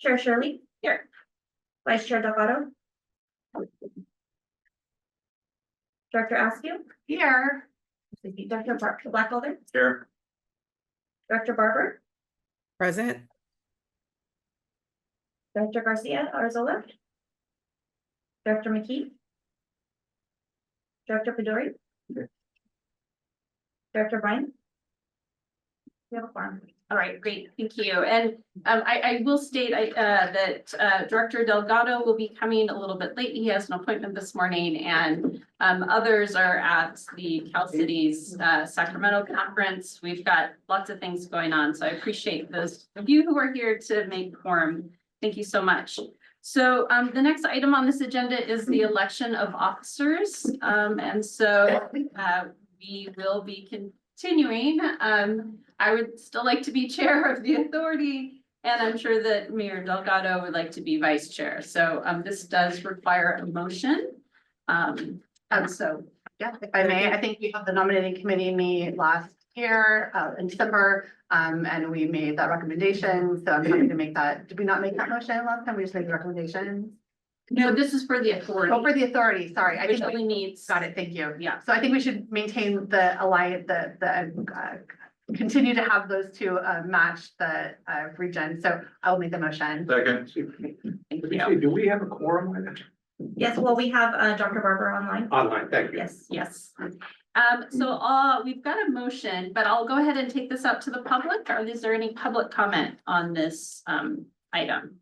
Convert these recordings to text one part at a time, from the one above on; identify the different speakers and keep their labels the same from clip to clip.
Speaker 1: Chair Shirley.
Speaker 2: Here.
Speaker 1: Vice Chair Delgado. Director Askew.
Speaker 2: Here.
Speaker 1: Director Blackwelder.
Speaker 3: Here.
Speaker 1: Director Barber.
Speaker 4: Present.
Speaker 1: Director Garcia Arzola. Director McKee. Director Pedori. Director Bryan. We have a quorum.
Speaker 2: All right, great, thank you. And I will state that Director Delgado will be coming a little bit late. He has an appointment this morning, and others are at the Cal Cities Sacramento conference. We've got lots of things going on, so I appreciate those of you who are here to make quorum. Thank you so much. So the next item on this agenda is the election of officers. And so we will be continuing. I would still like to be chair of the authority, and I'm sure that Mayor Delgado would like to be vice chair. So this does require a motion. So
Speaker 5: Yeah, if I may, I think we have the nominating committee meet last year in December, and we made that recommendation. So I'm happy to make that. Did we not make that motion last time? We just made the recommendation.
Speaker 2: no, this is for the authority,
Speaker 5: Oh, for the authority, sorry. I
Speaker 2: which
Speaker 5: think
Speaker 2: only needs.
Speaker 5: got it. Thank you.
Speaker 2: Yeah.
Speaker 5: So I think we should maintain the alliance, continue to have those two match the ReGen. So I will make the motion.
Speaker 3: Second.
Speaker 2: Thank you.
Speaker 3: Do we have a quorum with it?
Speaker 1: Yes, well, we have Dr. Barber online.
Speaker 3: Online, thank you.
Speaker 1: Yes.
Speaker 2: Yes. So we've got a motion, but I'll go ahead and take this out to the public. Or is there any public comment on this item?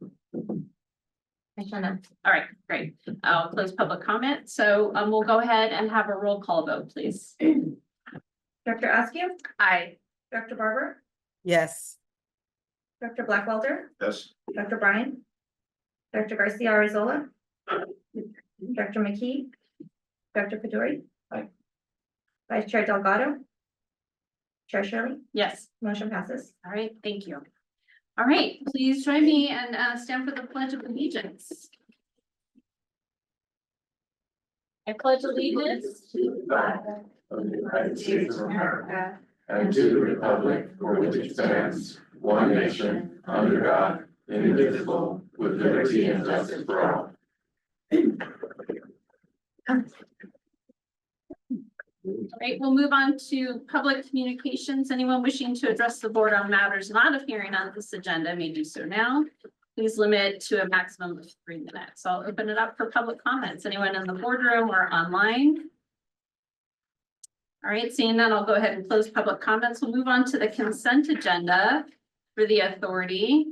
Speaker 2: All right, great. I'll close public comment. So we'll go ahead and have a roll call vote, please.
Speaker 1: Director Askew.
Speaker 5: Aye.
Speaker 1: Director Barber.
Speaker 4: Yes.
Speaker 1: Director Blackwelder.
Speaker 3: Yes.
Speaker 1: Director Bryan. Director Garcia Arzola. Director McKee. Director Pedori.
Speaker 3: Aye.
Speaker 1: Vice Chair Delgado. Chair Shirley.
Speaker 2: Yes.
Speaker 1: Motion passes.
Speaker 2: All right, thank you. All right, please join me and stand for the Pledge of Allegiance. I pledge allegiance to the flag
Speaker 6: of the United States of America and to the republic for which it stands, one nation, under God, indivisible, with liberty and justice for all.
Speaker 2: All right, we'll move on to public communications. Anyone wishing to address the board on matters not appearing on this agenda may do so now. Please limit to a maximum of 3 minutes. I'll open it up for public comments. Anyone in the boardroom or online? All right, seeing none, I'll go ahead and close public comments. We'll move on to the consent agenda for the authority.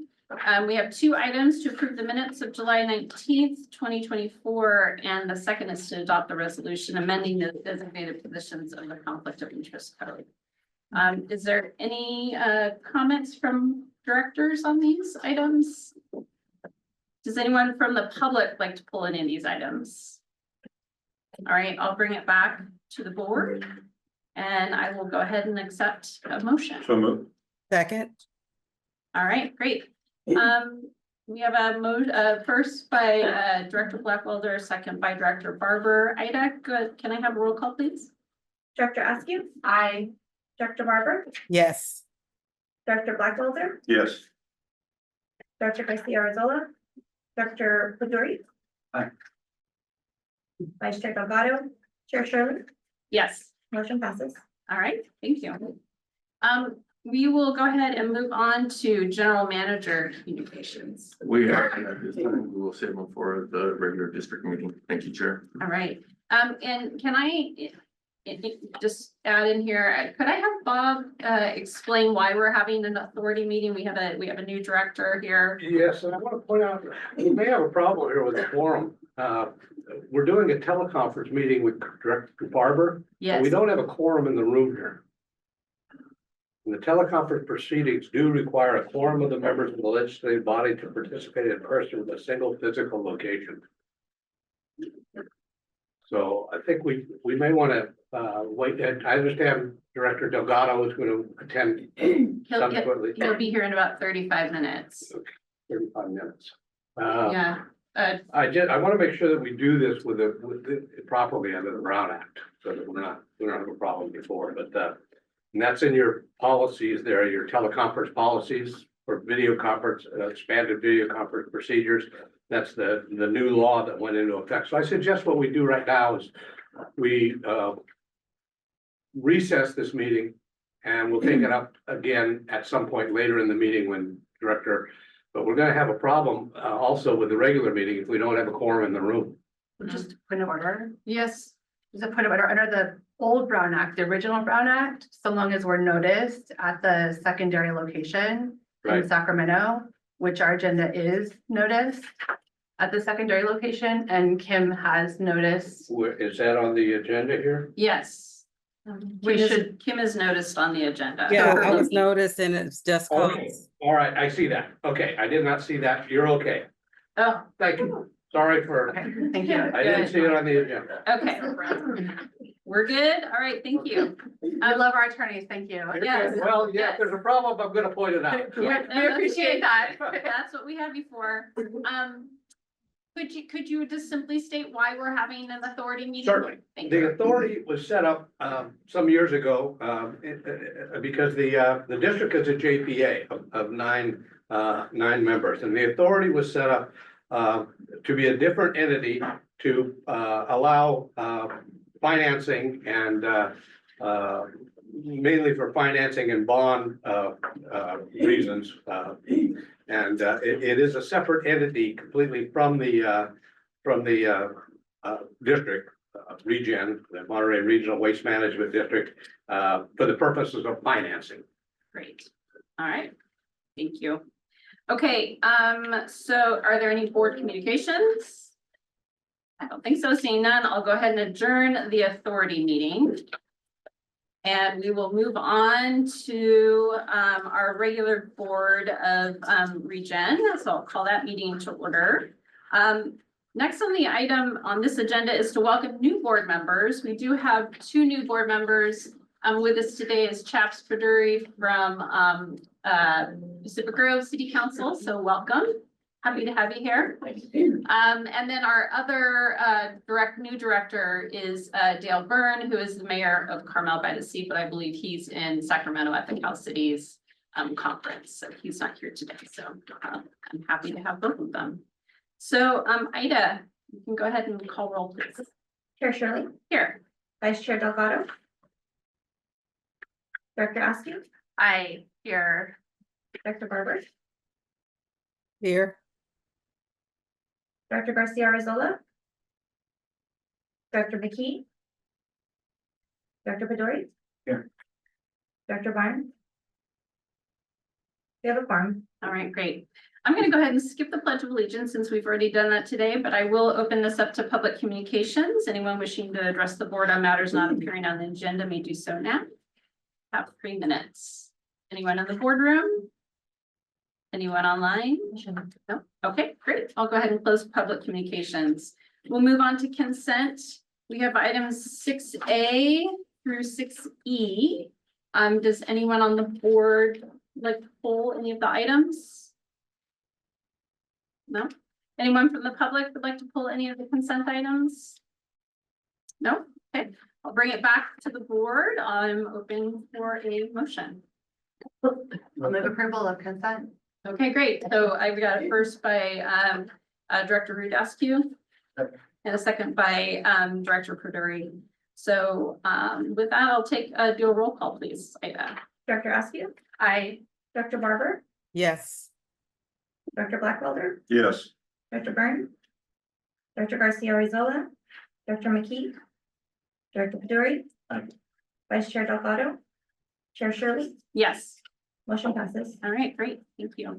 Speaker 2: We have 2 items to approve the minutes of July 19th, 2024, and the second is to adopt the resolution amending the designated positions of the conflict of interest code. Is there any comments from directors on these items? Does anyone from the public like to pull any of these items? All right, I'll bring it back to the board and I will go ahead and accept a motion.
Speaker 3: So moved.
Speaker 4: Second.
Speaker 2: All right, great. We have a first by Director Blackwelder, second by Director Barber. Ida, good. Can I have a roll call, please?
Speaker 1: Director Askew.
Speaker 2: Aye.
Speaker 1: Director Barber.
Speaker 4: Yes.
Speaker 1: Director Blackwelder.
Speaker 3: Yes.
Speaker 1: Director Garcia Arzola. Director Pedori.
Speaker 3: Aye.
Speaker 1: Vice Chair Delgado. Chair Shirley.
Speaker 2: Yes.
Speaker 1: Motion passes.
Speaker 2: All right, thank you. We will go ahead and move on to general manager communications.
Speaker 6: We have, at this time, we will save them for the regular district meeting. Thank you, Chair.
Speaker 2: All right, and can I just add in here, could I have Bob explain why we're having an authority meeting? We have a new director here.
Speaker 7: Yes, and I want to point out, we may have a problem here with the quorum. We're doing a teleconference meeting with Director Barber.
Speaker 2: Yes.
Speaker 7: We don't have a quorum in the room here. And the teleconference proceedings do require a quorum of the members of the legislative body to participate in person with a single physical location. So I think we may want to wait. I understand Director Delgado is going to attend subsequently.
Speaker 2: He'll be here in about 35 minutes.
Speaker 7: 35 minutes.
Speaker 2: Yeah.
Speaker 7: I want to make sure that we do this with it properly under the Brown Act, so that we don't have a problem before, but and that's in your policies there, your teleconference policies for video conference, expanded video conference procedures. That's the new law that went into effect. So I suggest what we do right now is we recess this meeting and we'll take it up again at some point later in the meeting when but we're gonna have a problem also with the regular meeting if we don't have a quorum in the room.
Speaker 5: Just point of order.
Speaker 2: Yes,
Speaker 5: Just a point of order, under the old Brown Act, the original Brown Act, so long as we're noticed at the secondary location in
Speaker 7: Right.
Speaker 5: Sacramento, which our agenda is noticed at the secondary location, and Kim has noticed.
Speaker 7: Is that on the agenda here?
Speaker 2: yes.
Speaker 5: We should-
Speaker 2: Kim is noticed on the agenda.
Speaker 4: Yeah, I was noticed and it's just
Speaker 7: Okay,
Speaker 4: cause.
Speaker 7: all right, I see that. Okay, I did not see that. You're okay.
Speaker 2: Oh,
Speaker 7: Thank you. Sorry for,
Speaker 5: Okay, thank you.
Speaker 7: I didn't see it on the agenda.
Speaker 2: okay. We're good? All right, thank you.
Speaker 5: I love our attorneys, thank you.
Speaker 2: Yes.
Speaker 7: Well, yeah, if there's a problem, I'm gonna point it out.
Speaker 2: Yeah,
Speaker 5: We appreciate that.
Speaker 2: That's what we had before. Could you just simply state why we're having an authority meeting?
Speaker 7: Certainly.
Speaker 2: Thank
Speaker 7: The
Speaker 2: you.
Speaker 7: authority was set up some years ago because the district is a JPA of nine members, and the authority was set up to be a different entity to allow financing and mainly for financing and bond reasons. And it is a separate entity completely from the district, ReGen, the Monterey Regional Waste Management District, for the purposes of financing.
Speaker 2: Great. All right. Thank you. Okay, so are there any board communications? I don't think so. Seeing none, I'll go ahead and adjourn the authority meeting. And we will move on to our regular board of ReGen. So I'll call that meeting to order. Next on the item on this agenda is to welcome new board members. We do have two new board members. With us today is Chaps Perduri from Pacific Grove City Council. So welcome. Happy to have you here. And then our other new director is Dale Byrne, who is the mayor of Carmel by the Sea, but I believe he's in Sacramento at the Cal Cities conference. So he's not here today. So I'm happy to have both of them. So Ida, you can go ahead and call roll, please.
Speaker 1: Chair Shirley,
Speaker 2: Here.
Speaker 1: Vice Chair Delgado. Director Askew,
Speaker 5: I hear.
Speaker 1: Director Barber,
Speaker 4: Here,
Speaker 1: Director Garcia Arzola. Director McKee. Director Pedori.
Speaker 3: Here.
Speaker 1: Director Barnes. We have a quorum.
Speaker 2: All right, great. I'm going to go ahead and skip the Pledge of Allegiance since we've already done that today, but I will open this up to public communications. Anyone wishing to address the board on matters not appearing on the agenda may do so now. Have 3 minutes. Anyone in the boardroom? Anyone online? No? Okay, great. I'll go ahead and close public communications. We'll move on to consent. We have items 6A through 6E. Does anyone on the board like to pull any of the items? No? Anyone from the public would like to pull any of the consent items? No? Okay, I'll bring it back to the board. I'm open for a motion.
Speaker 5: I'll move approval of consent.
Speaker 2: Okay, great. So I've got a first by Director Rudascu and a second by Director Perduri. So with that, I'll do a roll call, please. Ida.
Speaker 1: Director Askew,
Speaker 5: I
Speaker 1: Director Barber,
Speaker 4: yes.
Speaker 1: Director Blackwelder,
Speaker 6: Yes.
Speaker 1: Director Byrne, Director Garcia Arzola, Director McKee, Director Pedori, Vice Chair Delgado, Chair Shirley,
Speaker 2: Yes.
Speaker 1: motion passes.
Speaker 2: All right, great. Thank you.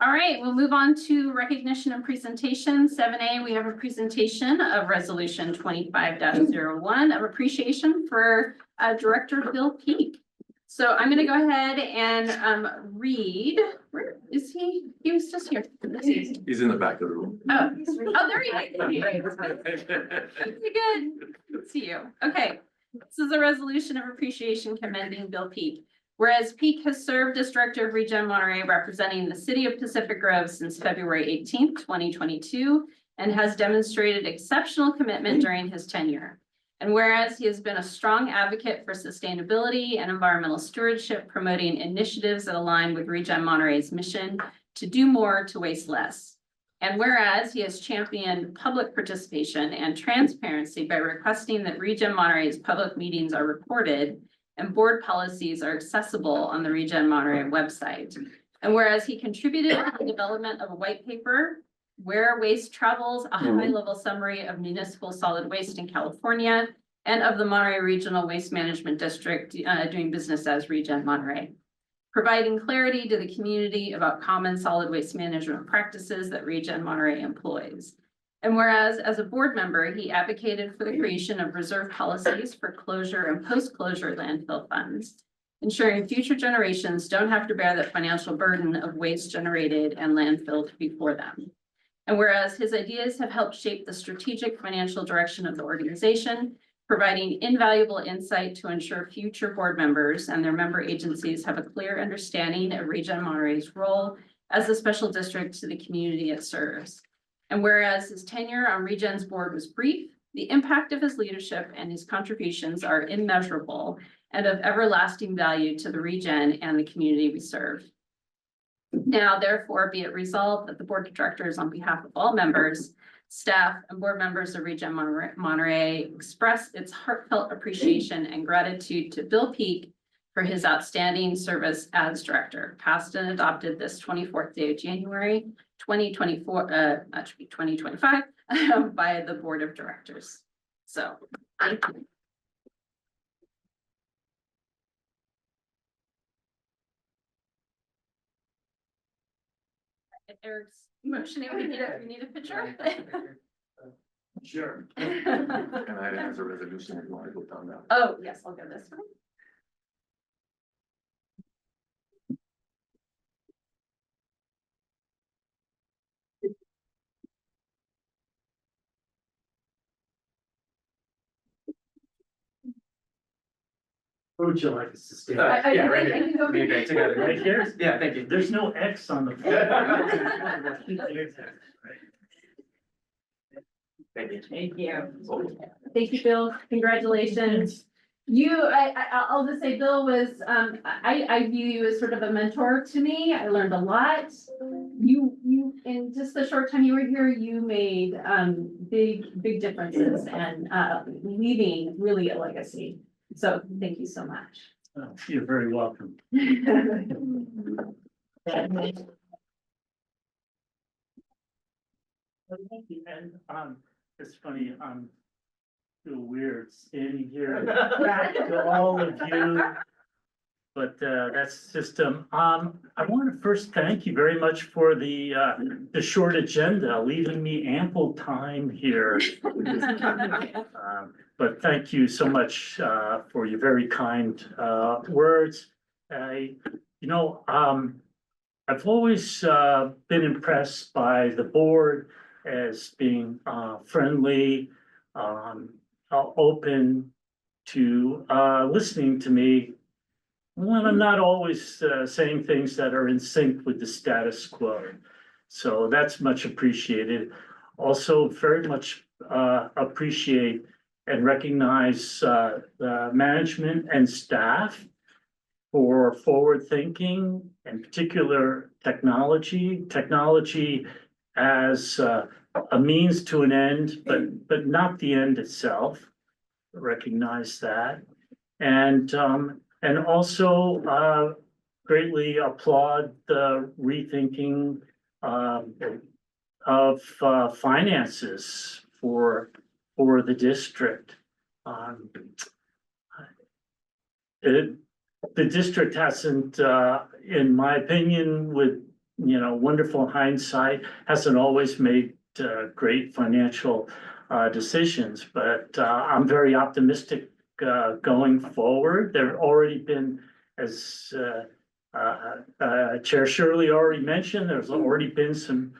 Speaker 2: All right, we'll move on to recognition and presentation. 7A, we have a presentation of resolution 25-01 of appreciation for Director Bill Peak. So I'm going to go ahead and read. Where is he? He was just here.
Speaker 6: He's in the back of the room.
Speaker 2: Oh, there he is. Very good. Good to see you. Okay, this is a resolution of appreciation commending Bill Peak. Whereas Peak has served as director of ReGen Monterey, representing the city of Pacific Grove since February 18th, 2022, and has demonstrated exceptional commitment during his tenure. And whereas he has been a strong advocate for sustainability and environmental stewardship, promoting initiatives that align with ReGen Monterey's mission to do more to waste less. And whereas he has championed public participation and transparency by requesting that ReGen Monterey's public meetings are recorded and board policies are accessible on the ReGen Monterey website. And whereas he contributed to the development of a white paper, Where Waste Travels, a high-level summary of municipal solid waste in California, and of the Monterey Regional Waste Management District doing business as ReGen Monterey, providing clarity to the community about common solid waste management practices that ReGen Monterey employs. And whereas as a board member, he advocated for the creation of reserve policies for closure and post-closure landfill funds, ensuring future generations don't have to bear the financial burden of waste generated and landfilled before them. And whereas his ideas have helped shape the strategic financial direction of the organization, providing invaluable insight to ensure future board members and their member agencies have a clear understanding of ReGen Monterey's role as a special district to the community it serves. And whereas his tenure on ReGen's board was brief, the impact of his leadership and his contributions are immeasurable and of everlasting value to the ReGen and the community we serve. Now, therefore, be it resolved that the Board of Directors, on behalf of all members, staff, and board members of ReGen Monterey, express its heartfelt appreciation and gratitude to Bill Peak for his outstanding service as director, passed and adopted this 24th day of January, 2024, that should be 2025, by the Board of Directors. So, thank you. Eric's motioning, we need a picture.
Speaker 6: Sure. And I has a resolution if you want to go down that.
Speaker 2: Oh, yes, I'll go this one.
Speaker 8: Where would you like us to stand?
Speaker 6: Yeah, right
Speaker 2: I can
Speaker 6: here.
Speaker 2: go-
Speaker 6: Maybe I together.
Speaker 8: Right here?
Speaker 6: Yeah, thank you.
Speaker 8: There's no X on the.
Speaker 6: Thank you.
Speaker 2: Thank you. Thank you, Bill. Congratulations. I'll just say, Bill was, I view you as sort of a mentor to me. I learned a lot. You, in just the short time you were here, you made, big differences and, leaving really a legacy. So thank you so much.
Speaker 8: You're very welcome. And, it's funny, feel weird standing here to all of you. But that's just, I want to first thank you very much for the short agenda, leaving me ample time here. But thank you so much for your very kind words. I've always been impressed by the board as being friendly, open to listening to me when I'm not always saying things that are in sync with the status quo. So that's much appreciated. Also very much appreciate and recognize the management and staff for forward thinking, in particular technology as a means to an end, but not the end itself. Recognize that. And also greatly applaud the rethinking of finances for the district. The district hasn't, in my opinion, with wonderful hindsight, hasn't always made great financial decisions, but I'm very optimistic going forward. There have already been, as Chair Shirley already mentioned, there's already been some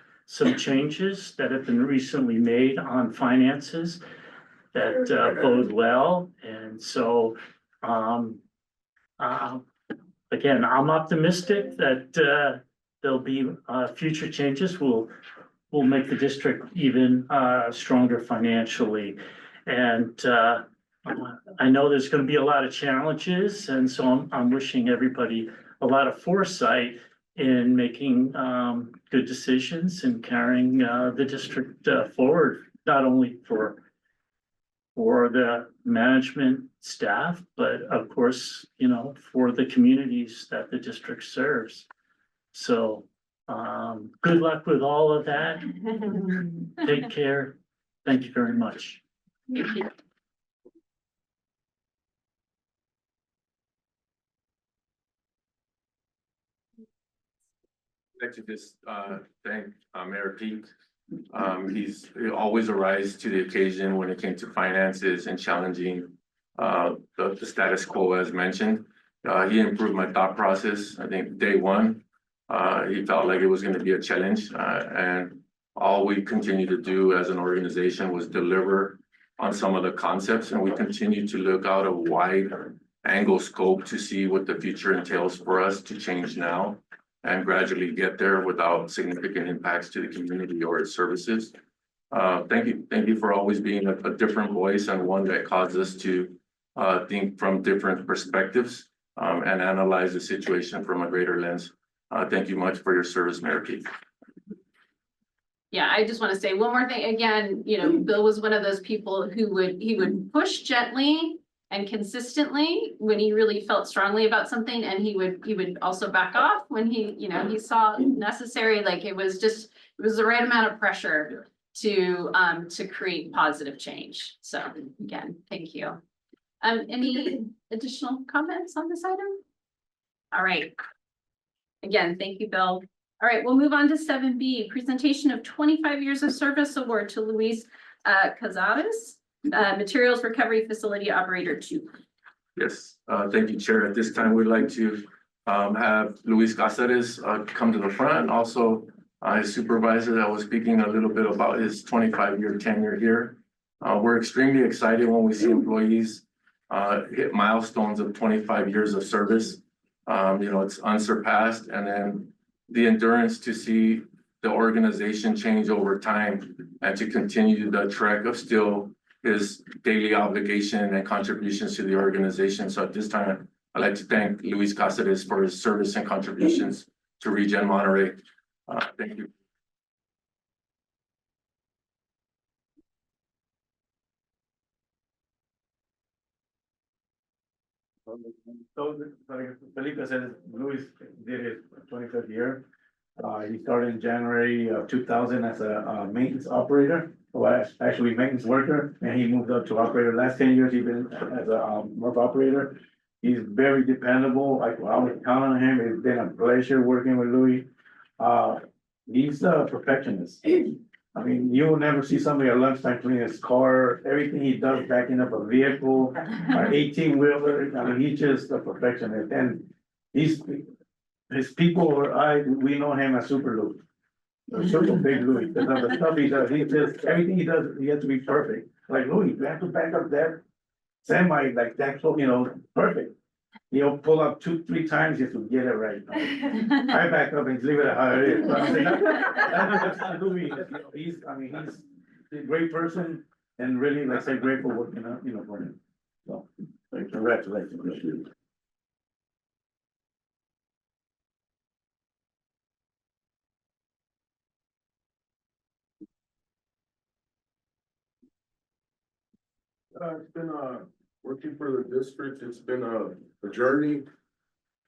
Speaker 8: changes that have been recently made on finances that bode well. And so, again, I'm optimistic that there'll be future changes. Will make the district even stronger financially. And I know there's gonna be a lot of challenges, and so I'm wishing everybody a lot of foresight in making good decisions and carrying the district forward, not only for the management staff, but of course, you know, for the communities that the district serves. So good luck with all of that. Take care. Thank you very much.
Speaker 2: Thank you.
Speaker 6: I'd like to just thank Mayor Pete. He always arrives to the occasion when it came to finances and challenging the status quo as mentioned. He improved my thought process. I think day one, he felt like it was gonna be a challenge, and all we continued to do as an organization was deliver on some of the concepts, and we continue to look out a wide angle scope to see what the future entails for us to change now and gradually get there without significant impacts to the community or its services. Thank you for always being a different voice and one that causes us to think from different perspectives and analyze the situation from a greater lens. Thank you much for your service, Mayor Pete.
Speaker 2: Yeah, I just want to say one more thing. Again, you know, Bill was one of those people who would push gently and consistently when he really felt strongly about something, and he would also back off when he saw necessary. Like it was the right amount of pressure to create positive change. So again, thank you. Any additional comments on this item? All right. Again, thank you, Bill. All right, we'll move on to 7B, presentation of 25 years of service award to Luis Cazares, Materials Recovery Facility Operator 2.
Speaker 6: Yes, thank you, Chair. At this time, we'd like to have Luis Cazares come to the front. Also, his supervisor that was speaking a little bit about his 25-year tenure here. We're extremely excited when we see employees hit milestones of 25 years of service. You know, it's unsurpassed, and then the endurance to see the organization change over time and to continue the trek of still his daily obligation and contributions to the organization. So at this time, I'd like to thank Luis Cazares for his service and contributions to ReGen Monterey. Thank you.
Speaker 9: So, like Felipe said, Luis did his 25th year. He started in January of 2000 as a maintenance operator, or actually maintenance worker, and he moved up to operator. Last 10 years, he's been as a work operator. He's very dependable. I always count on him. It's been a pleasure working with Luis. He's a perfectionist. I mean, you will never see somebody at lunchtime cleaning his car. Everything he does, backing up a vehicle, an 18-wheeler. I mean, he's just a perfectionist, and his people, we know him as Super Louis. Super Big Louis, because of the stuff he does, everything he does, he has to be perfect. Like Louis, you have to back up that semi like that, you know, perfect. He'll pull up 2-3 times just to get it right. I back up and leave it how it is. But I mean, that's not Louis. He's a great person and really, like I say, grateful working out, you know, for him. So, congratulations.
Speaker 6: It's been working for the district. It's been a journey,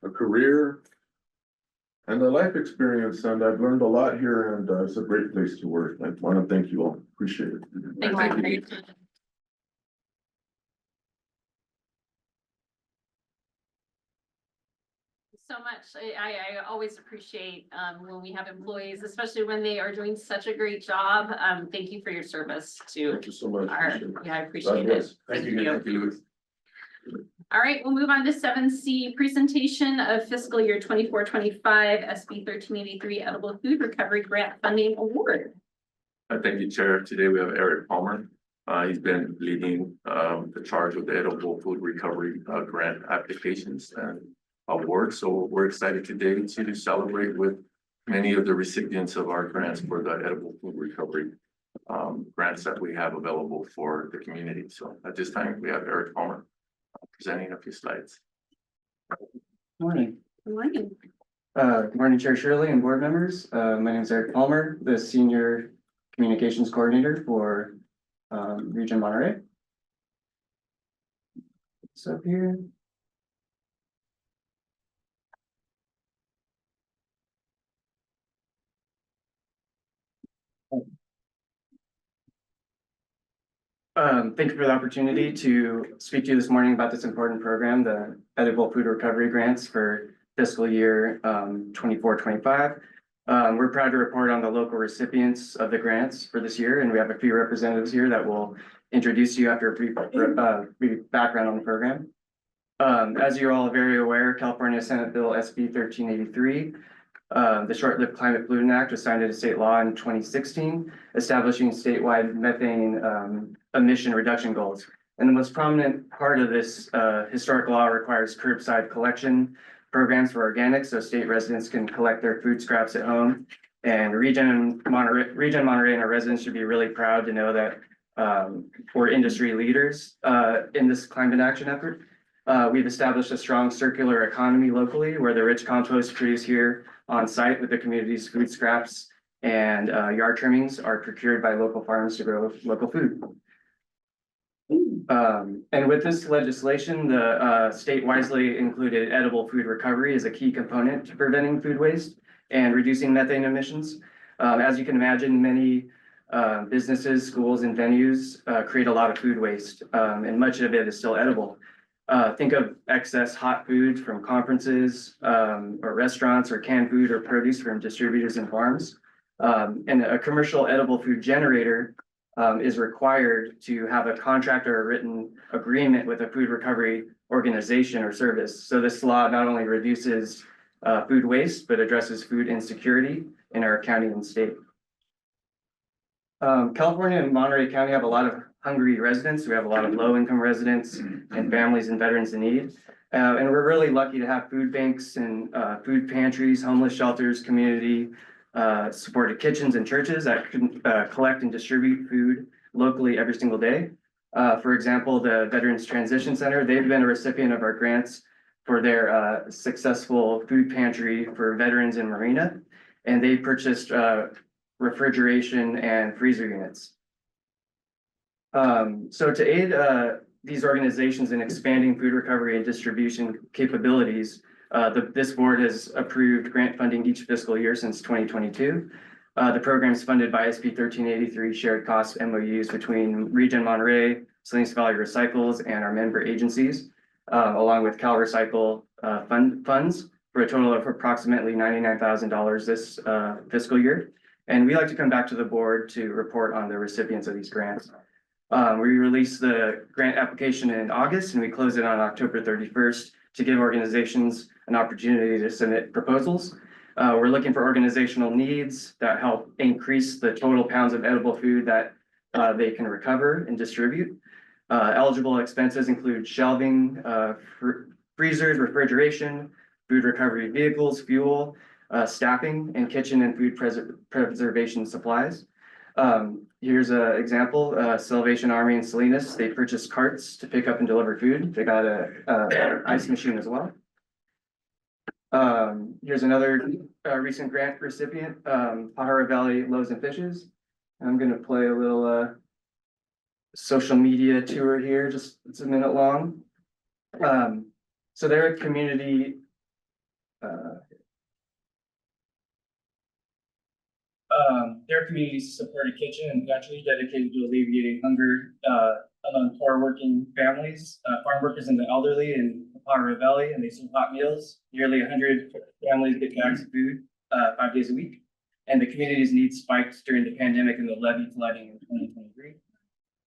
Speaker 6: a career, and a life experience, and I've learned a lot here, and it's a great place to work. I want to thank you all. Appreciate it.
Speaker 2: Thank you. So much. I always appreciate when we have employees, especially when they are doing such a great job. Thank you for your service to
Speaker 6: Thank you so much.
Speaker 2: yeah, I appreciate it.
Speaker 6: Thank you. Thank you, Louis.
Speaker 2: All right, we'll move on to 7C, presentation of fiscal year 24-25 SB 1383 Edible Food Recovery Grant Funding Award.
Speaker 6: Thank you, Chair. Today we have Eric Palmer. He's been leading the charge with the edible food recovery grant applications and awards. So we're excited today to celebrate with many of the recipients of our grants for the edible food recovery grants that we have available for the community. So at this time, we have Eric Palmer presenting a few slides.
Speaker 10: Morning.
Speaker 2: Good morning.
Speaker 10: Good morning, Chair Shirley and board members. My name is Eric Palmer, the Senior Communications Coordinator for ReGen Monterey. So up here. Thank you for the opportunity to speak to you this morning about this important program, the Edible Food Recovery Grants for fiscal year 24-25. We're proud to report on the local recipients of the grants for this year, and we have a few representatives here that will introduce you after a brief background on the program. As you're all very aware, California Senate Bill SB 1383, the short-lived Climate Pollutant Act was signed into state law in 2016, establishing statewide methane emission reduction goals. And the most prominent part of this historic law requires curbside collection programs for organics, so state residents can collect their food scraps at home. And ReGen Monterey and our residents should be really proud to know that we're industry leaders in this climate action effort. We've established a strong circular economy locally where the rich compost produced here on site with the community's food scraps and yard trimmings are procured by local farms to grow local food. And with this legislation, the state wisely included edible food recovery as a key component to preventing food waste and reducing methane emissions. As you can imagine, many businesses, schools, and venues create a lot of food waste, and much of it is still edible. Think of excess hot food from conferences or restaurants, or canned food or produce from distributors and farms. And a commercial edible food generator is required to have a contract or a written agreement with a food recovery organization or service. So this law not only reduces food waste, but addresses food insecurity in our county and state. California and Monterey County have a lot of hungry residents. We have a lot of low-income residents and families and veterans in need. And we're really lucky to have food banks and food pantries, homeless shelters, community supported kitchens and churches that can collect and distribute food locally every single day. For example, the Veterans Transition Center, they've been a recipient of our grants for their successful food pantry for veterans in Marina. And they purchased refrigeration and freezer units. So to aid these organizations in expanding food recovery and distribution capabilities, this board has approved grant funding each fiscal year since 2022. The program is funded by SB 1383 shared cost MOUs between ReGen Monterey, Salinas Valley Recycles, and our member agencies, along with Cal Recycle funds for a total of approximately $99,000 this fiscal year. And we like to come back to the board to report on the recipients of these grants. We released the grant application in August and we closed it on October 31st to give organizations an opportunity to submit proposals. We're looking for organizational needs that help increase the total pounds of edible food that they can recover and distribute. Eligible expenses include shelving, freezers, refrigeration, food recovery vehicles, fuel, staffing, and kitchen and food preservation supplies. Here's an example, Salvation Army in Salinas, they purchased carts to pick up and deliver food. They got a ice machine as well. Here's another recent grant recipient, Pajaro Valley Loaves and Fishes. I'm gonna play a little social media tour here, just it's a minute long. So they're a community their community supported kitchen and pantry dedicated to alleviating hunger among poor working families, farm workers and the elderly in Pajaro Valley, and they serve hot meals. Nearly 100 families get bags of food 5 days a week. And the community's needs spiked during the pandemic and the levee flooding in 2023.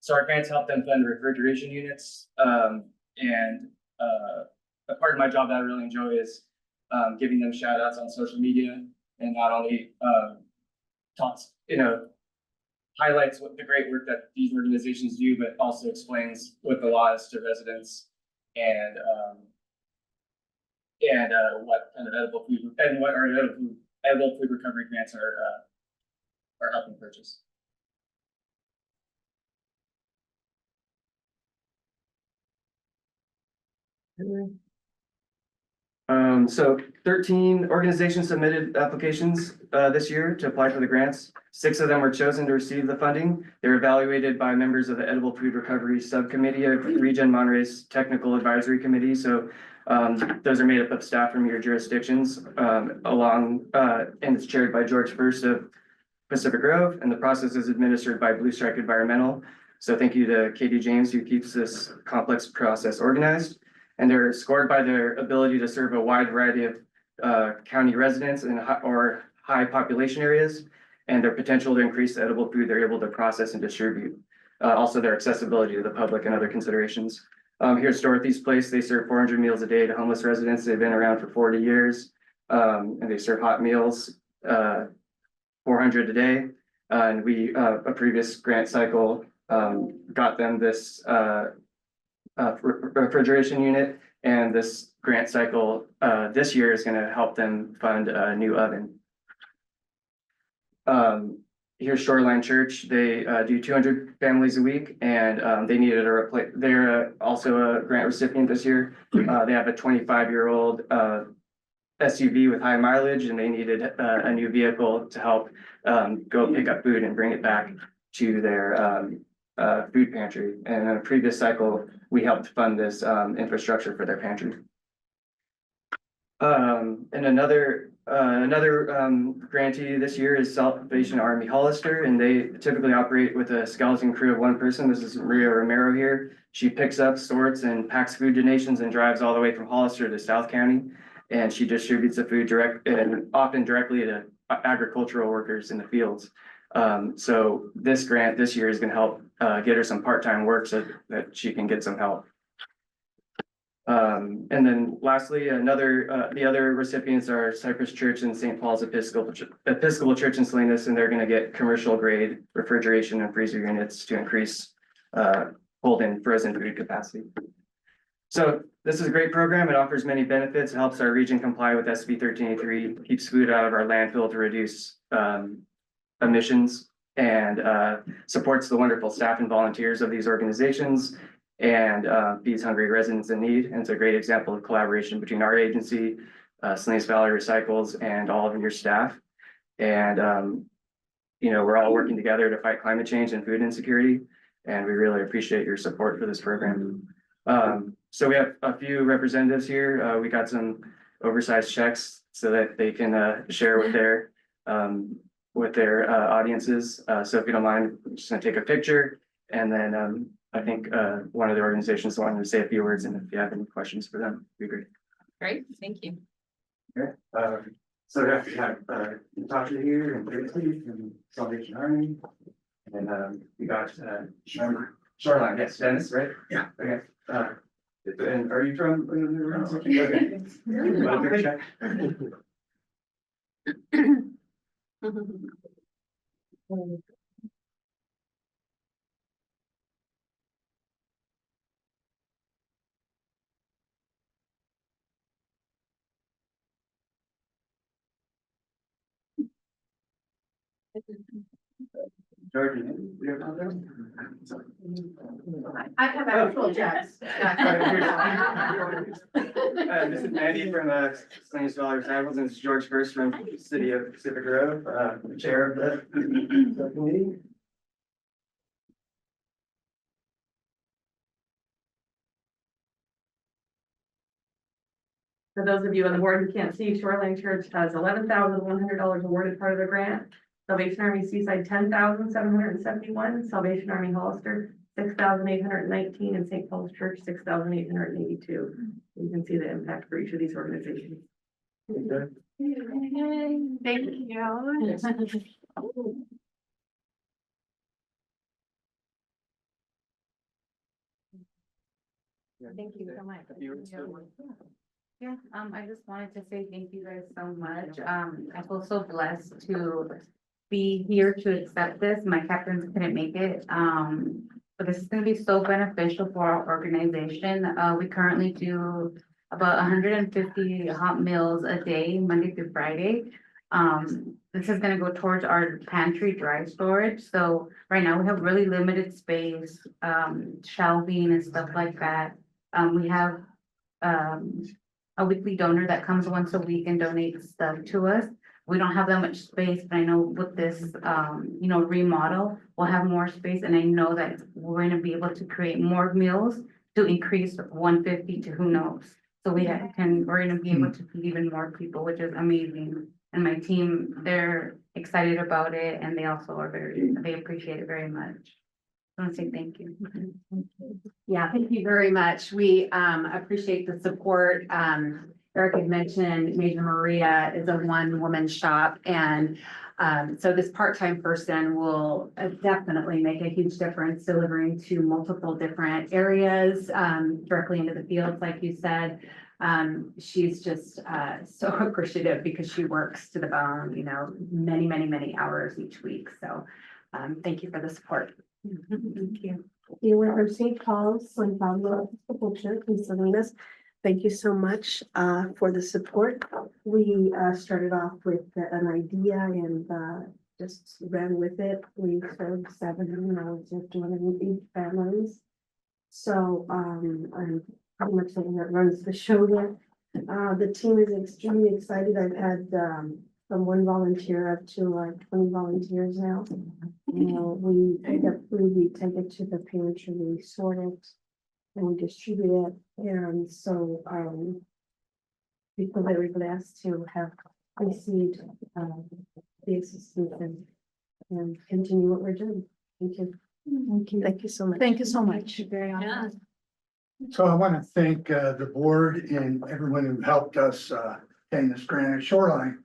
Speaker 10: So our grants helped them fund refrigeration units. And a part of my job that I really enjoy is giving them shout outs on social media, and not only talks, highlights what the great work that these organizations do, but also explains what the law is to residents and what kind of edible food and what our edible food recovery grants are helping purchase. So 13 organizations submitted applications this year to apply for the grants. 6 of them were chosen to receive the funding. They were evaluated by members of the Edible Food Recovery Subcommittee of ReGen Monterey's Technical Advisory Committee. So those are made up of staff from your jurisdictions and it's chaired by George First of Pacific Grove, and the process is administered by Blue Strike Environmental. So thank you to Katie James, who keeps this complex process organized. And they're scored by their ability to serve a wide variety of county residents or high population areas, and their potential to increase the edible food they're able to process and distribute. Also their accessibility to the public and other considerations. Here's Dorothy's Place. They serve 400 meals a day to homeless residents. They've been around for 40 years. And they serve hot meals, 400 a day. And we, a previous grant cycle, got them this refrigeration unit, and this grant cycle this year is going to help them fund a new oven. Here's Shoreline Church. They do 200 families a week, and they needed a replace. They're also a grant recipient this year. They have a 25-year-old SUV with high mileage, and they needed a new vehicle to help go pick up food and bring it back to their food pantry. And in a previous cycle, we helped fund this infrastructure for their pantry. And another grantee this year is Salvation Army Hollister, and they typically operate with a skeleton crew of 1 person. This is Maria Romero here. She picks up, sorts, and packs food donations and drives all the way from Hollister to South County. And she distributes the food often directly to agricultural workers in the fields. So this grant this year is going to help get her some part-time work so that she can get some help. And then lastly, the other recipients are Cypress Church and St. Paul's Episcopal Church in Salinas, and they're going to get commercial grade refrigeration and freezer units to increase holding frozen food capacity. So this is a great program. It offers many benefits. It helps our region comply with SB 1383, keeps food out of our landfill to reduce emissions, and supports the wonderful staff and volunteers of these organizations, and feeds hungry residents in need. And it's a great example of collaboration between our agency, Salinas Valley Recycles, and all of your staff. And we're all working together to fight climate change and food insecurity, and we really appreciate your support for this program. So we have a few representatives here. We got some oversized checks so that they can share with their audiences. So if you don't mind, I'm just gonna take a picture, and then I think one of the organizations wanted to say a few words, and if you have any questions for them, it'd be great.
Speaker 2: Great, thank you.
Speaker 9: Okay, so we have Natasha here and Tracy from Salvation Army. And we got Shoreline, yes, Dennis, right? Yeah. Okay. And are you from? Okay. Want a quick check? Jordan, you have one?
Speaker 5: I have actual checks.
Speaker 10: This is Andy from Salinas Valley Recycles, and this is George First from the City of Pacific Grove, Chair of the subcommittee.
Speaker 11: For those of you on the board who can't see, Shoreline Church has $11,100 awarded part of the grant. Salvation Army Seaside, 10,771, Salvation Army Hollister, 6,819, and St. Paul's Church, 6,882. You can see the impact for each of these organizations.
Speaker 5: Thank you.
Speaker 12: Thank you so much. Yeah, I just wanted to say thank you guys so much. I feel so blessed to be here to accept this. My captains couldn't make it. But this is gonna be so beneficial for our organization. We currently do about 150 hot meals a day, Monday through Friday. This is gonna go towards our pantry dry storage. So right now we have really limited space, shelving and stuff like that. We have a weekly donor that comes once a week and donates stuff to us. We don't have that much space, but I know with this, remodel, we'll have more space, and I know that we're gonna be able to create more meals to increase 150 to who knows. So we're gonna be able to feed even more people, which is amazing. And my team, they're excited about it, and they also they appreciate it very much. I want to say thank you.
Speaker 5: Yeah, thank you very much. We appreciate the support. Eric had mentioned Major Maria is a one-woman shop, and so this part-time person will definitely make a huge difference delivering to multiple different areas, directly into the fields, like you said. She's just so appreciative because she works to the bone, many, many, many hours each week. So thank you for the support.
Speaker 12: Thank you.
Speaker 13: You were from St. Paul's, San Pablo, in Salinas. Thank you so much for the support. We started off with an idea and just ran with it. We served 208 families. So I'm pretty much the one that runs the show there. The team is extremely excited. I've had from one volunteer up to 20 volunteers now. We pick up food, we take it to the pantry, we sort it, and we distribute it. And so we feel very blessed to have received the assistance and continue what we're doing. Thank you. Thank you. Thank you so much.
Speaker 11: Thank you so much.
Speaker 13: Very
Speaker 2: Yeah.
Speaker 14: So I want to thank the board and everyone who helped us gain this grant at Shoreline.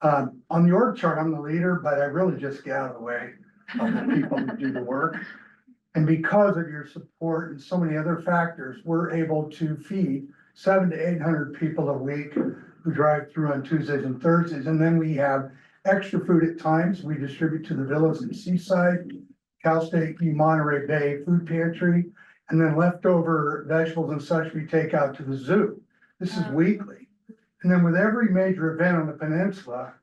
Speaker 14: On the org chart, I'm the leader, but I really just get out of the way of the people who do the work. And because of your support and so many other factors, we're able to feed 700 to 800 people a week who drive through on Tuesdays and Thursdays. And then we have extra food at times. We distribute to the villas and Seaside, Cal State Monterey Bay Food Pantry, and then leftover vegetables and such we take out to the zoo. This is weekly. And then with every major event on the peninsula,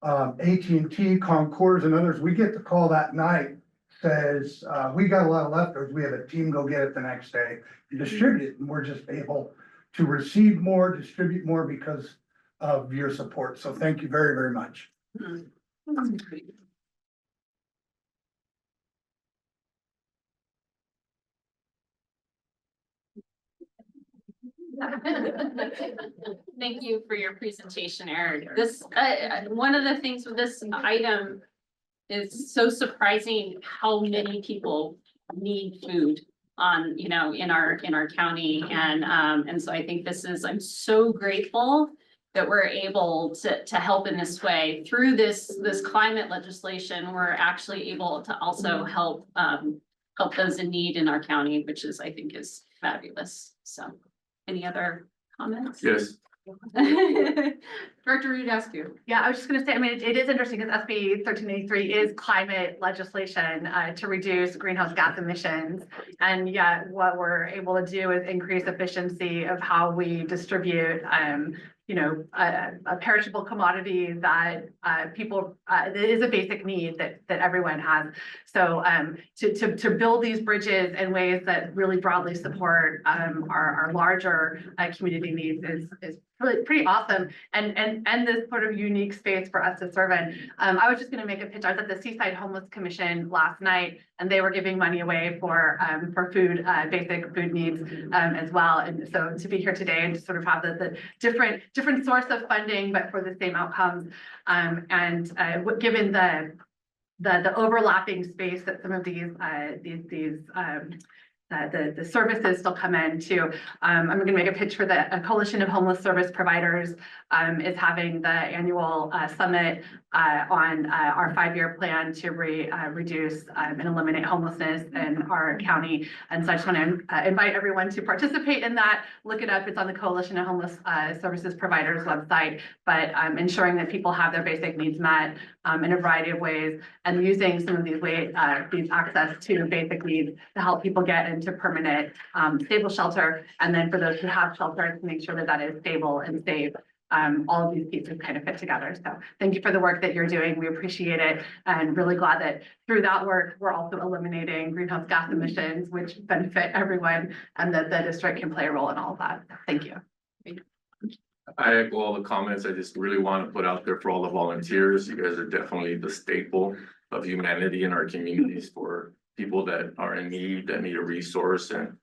Speaker 14: AT&T, Concours, and others, we get the call that night, says, we got a lot of leftovers. We have a team go get it the next day and distribute it. And we're just able to receive more, distribute more because of your support. So thank you very, very much.
Speaker 2: Thank you for your presentation, Eric. This, one of the things with this item is so surprising how many people need food on, in our county. And so I think I'm so grateful that we're able to help in this way. Through this climate legislation, we're actually able to also help those in need in our county, which I think is fabulous. So any other comments?
Speaker 6: Yes.
Speaker 2: Director Rudascu.
Speaker 5: Yeah, I was just gonna say, I mean, it is interesting because SB 1383 is climate legislation to reduce greenhouse gas emissions. And yet what we're able to do is increase efficiency of how we distribute a perishable commodity that it is a basic need that everyone has. So to build these bridges in ways that really broadly support our larger community needs is really pretty awesome, and this sort of unique space for us to serve in. I was just going to make a pitch. I was at the Seaside Homeless Commission last night, and they were giving money away for food, basic food needs as well. And so to be here today and to sort of have the different source of funding, but for the same outcomes, given the overlapping space that some of these the services still come in too. I'm going to make a pitch for the Coalition of Homeless Service Providers is having the annual summit on our 5-year plan to reduce and eliminate homelessness in our county. And so I just want to invite everyone to participate in that. Look it up. It's on the Coalition of Homeless Services Providers website, but ensuring that people have their basic needs met in a variety of ways, and using some of these these access to basic needs to help people get into permanent stable shelter. And then for those who have shelter, to make sure that that is stable and safe. all of these pieces kind of fit together. So thank you for the work that you're doing. We appreciate it and really glad that through that work, we're also eliminating greenhouse gas emissions, which benefit everyone and that the district can play a role in all of that. Thank you.
Speaker 6: I echo all the comments. I just really want to put out there for all the volunteers. You guys are definitely the staple of humanity in our communities for people that are in need, that need a resource. And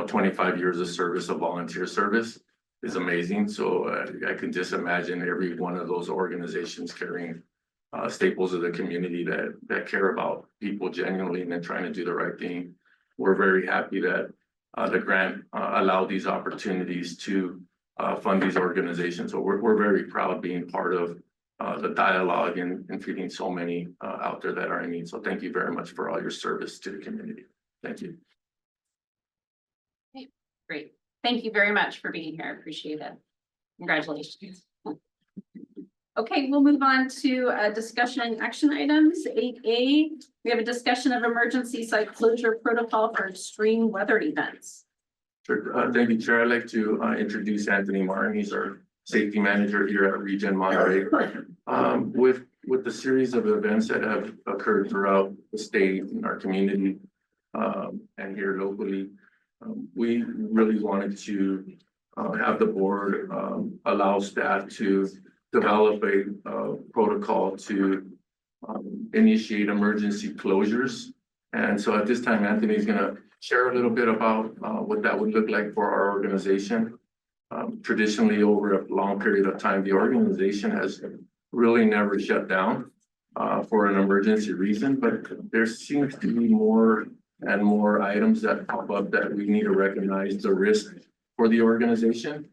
Speaker 6: 25 years of service of volunteer service is amazing. So I can just imagine every one of those organizations carrying staples of the community that care about people genuinely and then trying to do the right thing. We're very happy that the grant allowed these opportunities to fund these organizations. So we're very proud being part of the dialogue and feeding so many out there that are in need. So thank you very much for all your service to the community. Thank you.
Speaker 2: Great. Thank you very much for being here. I appreciate it. Congratulations. Okay, we'll move on to discussion and action items. 8A, we have a discussion of emergency site closure protocol for extreme weather events.
Speaker 6: Sure. Thank you, Chair. I'd like to introduce Anthony Martin. He's our safety manager here at ReGen Monterey. With the series of events that have occurred throughout the state and our community and here locally, we really wanted to have the board allow staff to develop a protocol to initiate emergency closures. And so at this time, Anthony is going to share a little bit about what that would look like for our organization. Traditionally, over a long period of time, the organization has really never shut down for an emergency reason, but there seems to be more and more items that pop up that we need to recognize the risk for the organization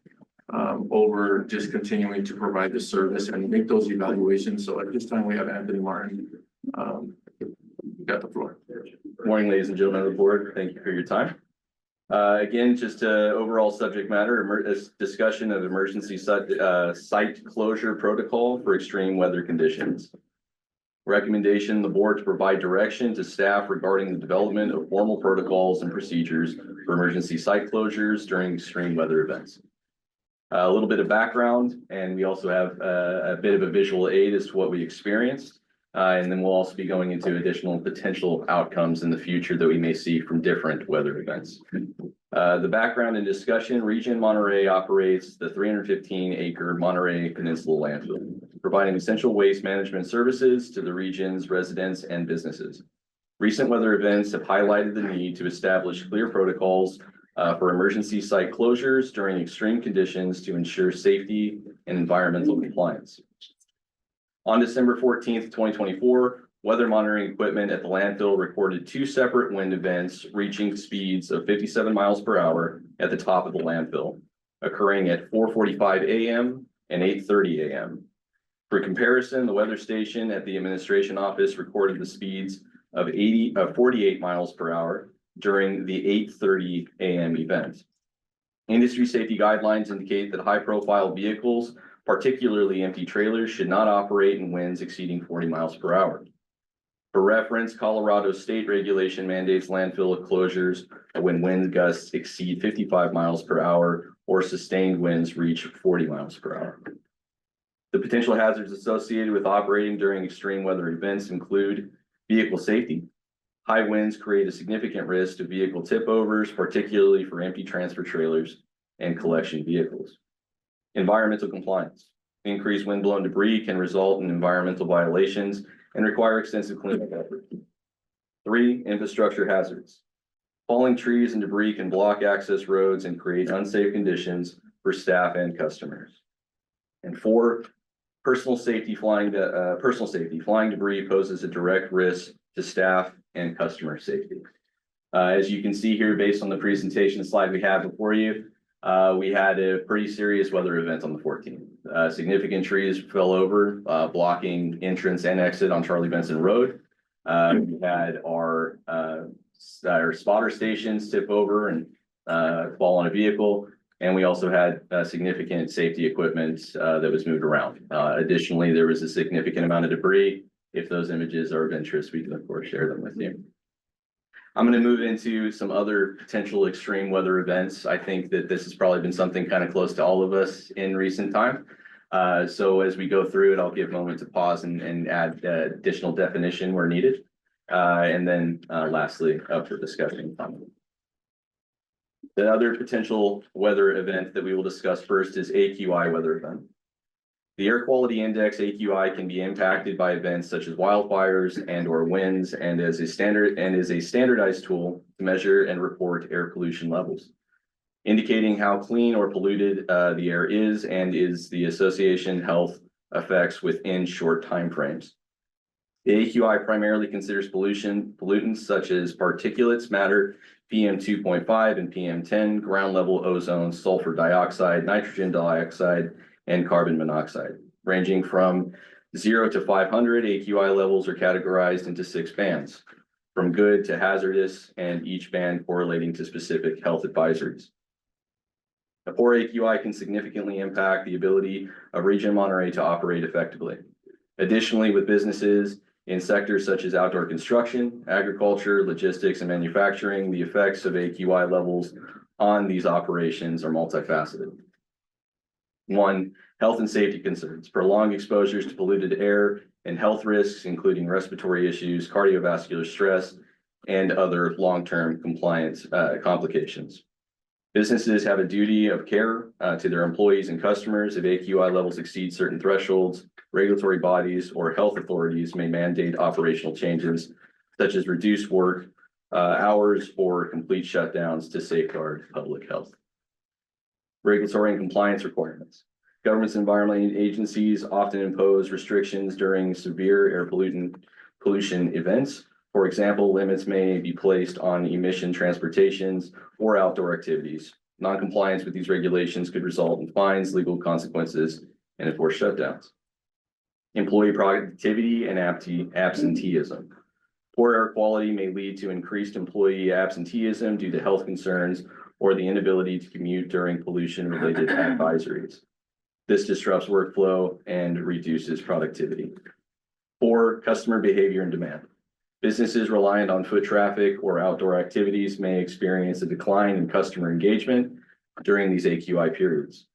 Speaker 6: over just continuing to provide the service and make those evaluations. So at this time, we have Anthony Martin. You got the floor.
Speaker 15: Good morning, ladies and gentlemen of the board. Thank you for your time. Again, just overall subject matter, discussion of emergency site closure protocol for extreme weather conditions. Recommendation, the board to provide direction to staff regarding the development of formal protocols and procedures for emergency site closures during extreme weather events. A little bit of background, and we also have a bit of a visual aid as to what we experienced. And then we'll also be going into additional potential outcomes in the future that we may see from different weather events. The background and discussion, ReGen Monterey operates the 315-acre Monterey Peninsula landfill, providing essential waste management services to the region's residents and businesses. Recent weather events have highlighted the need to establish clear protocols for emergency site closures during extreme conditions to ensure safety and environmental compliance. On December 14th, 2024, weather monitoring equipment at the landfill recorded 2 separate wind events reaching speeds of 57 miles per hour at the top of the landfill, occurring at 4:45 a.m. and 8:30 a.m. For comparison, the weather station at the administration office recorded the speeds of 48 miles per hour during the 8:30 a.m. event. Industry safety guidelines indicate that high-profile vehicles, particularly empty trailers, should not operate in winds exceeding 40 miles per hour. For reference, Colorado state regulation mandates landfill closures when wind gusts exceed 55 miles per hour or sustained winds reach 40 miles per hour. The potential hazards associated with operating during extreme weather events include vehicle safety. High winds create a significant risk to vehicle tip overs, particularly for empty transfer trailers and collection vehicles. Environmental compliance. Increased windblown debris can result in environmental violations and require extensive cleanup efforts. 3, infrastructure hazards. Falling trees and debris can block access roads and create unsafe conditions for staff and customers. And 4, personal safety. Flying debris poses a direct risk to staff and customer safety. As you can see here, based on the presentation slide we have before you, we had a pretty serious weather event on the 14th. Significant trees fell over, blocking entrance and exit on Charlie Benson Road. We had our spotter stations tip over and fall on a vehicle. And we also had significant safety equipment that was moved around. Additionally, there was a significant amount of debris. If those images are of interest, we can of course share them with you. I'm going to move into some other potential extreme weather events. I think that this has probably been something kind of close to all of us in recent time. So as we go through it, I'll give a moment to pause and add additional definition where needed. And then lastly, up for discussion. The other potential weather event that we will discuss first is AQI weather event. The air quality index AQI can be impacted by events such as wildfires and or winds and is a standardized tool to measure and report air pollution levels, indicating how clean or polluted the air is and is the association health effects within short timeframes. The AQI primarily considers pollutants such as particulates matter, PM 2.5 and PM 10, ground level ozone, sulfur dioxide, nitrogen dioxide, and carbon monoxide. Ranging from 0 to 500, AQI levels are categorized into 6 bands, from good to hazardous, and each band correlating to specific health advisories. A poor AQI can significantly impact the ability of ReGen Monterey to operate effectively. Additionally, with businesses in sectors such as outdoor construction, agriculture, logistics, and manufacturing, the effects of AQI levels on these operations are multifaceted. 1, health and safety concerns. Prolonged exposures to polluted air and health risks, including respiratory issues, cardiovascular stress, and other long-term compliance complications. Businesses have a duty of care to their employees and customers. If AQI levels exceed certain thresholds, regulatory bodies or health authorities may mandate operational changes, such as reduced work hours or complete shutdowns to safeguard public health. Regulatory and compliance requirements. Governments and environmental agencies often impose restrictions during severe air pollution events. For example, limits may be placed on emission transportations or outdoor activities. Non-compliance with these regulations could result in fines, legal consequences, and enforced shutdowns. Employee productivity and absenteeism. Poor air quality may lead to increased employee absenteeism due to health concerns or the inability to commute during pollution-related advisories. This disrupts workflow and reduces productivity. 4, customer behavior and demand. Businesses reliant on foot traffic or outdoor activities may experience a decline in customer engagement during these AQI periods.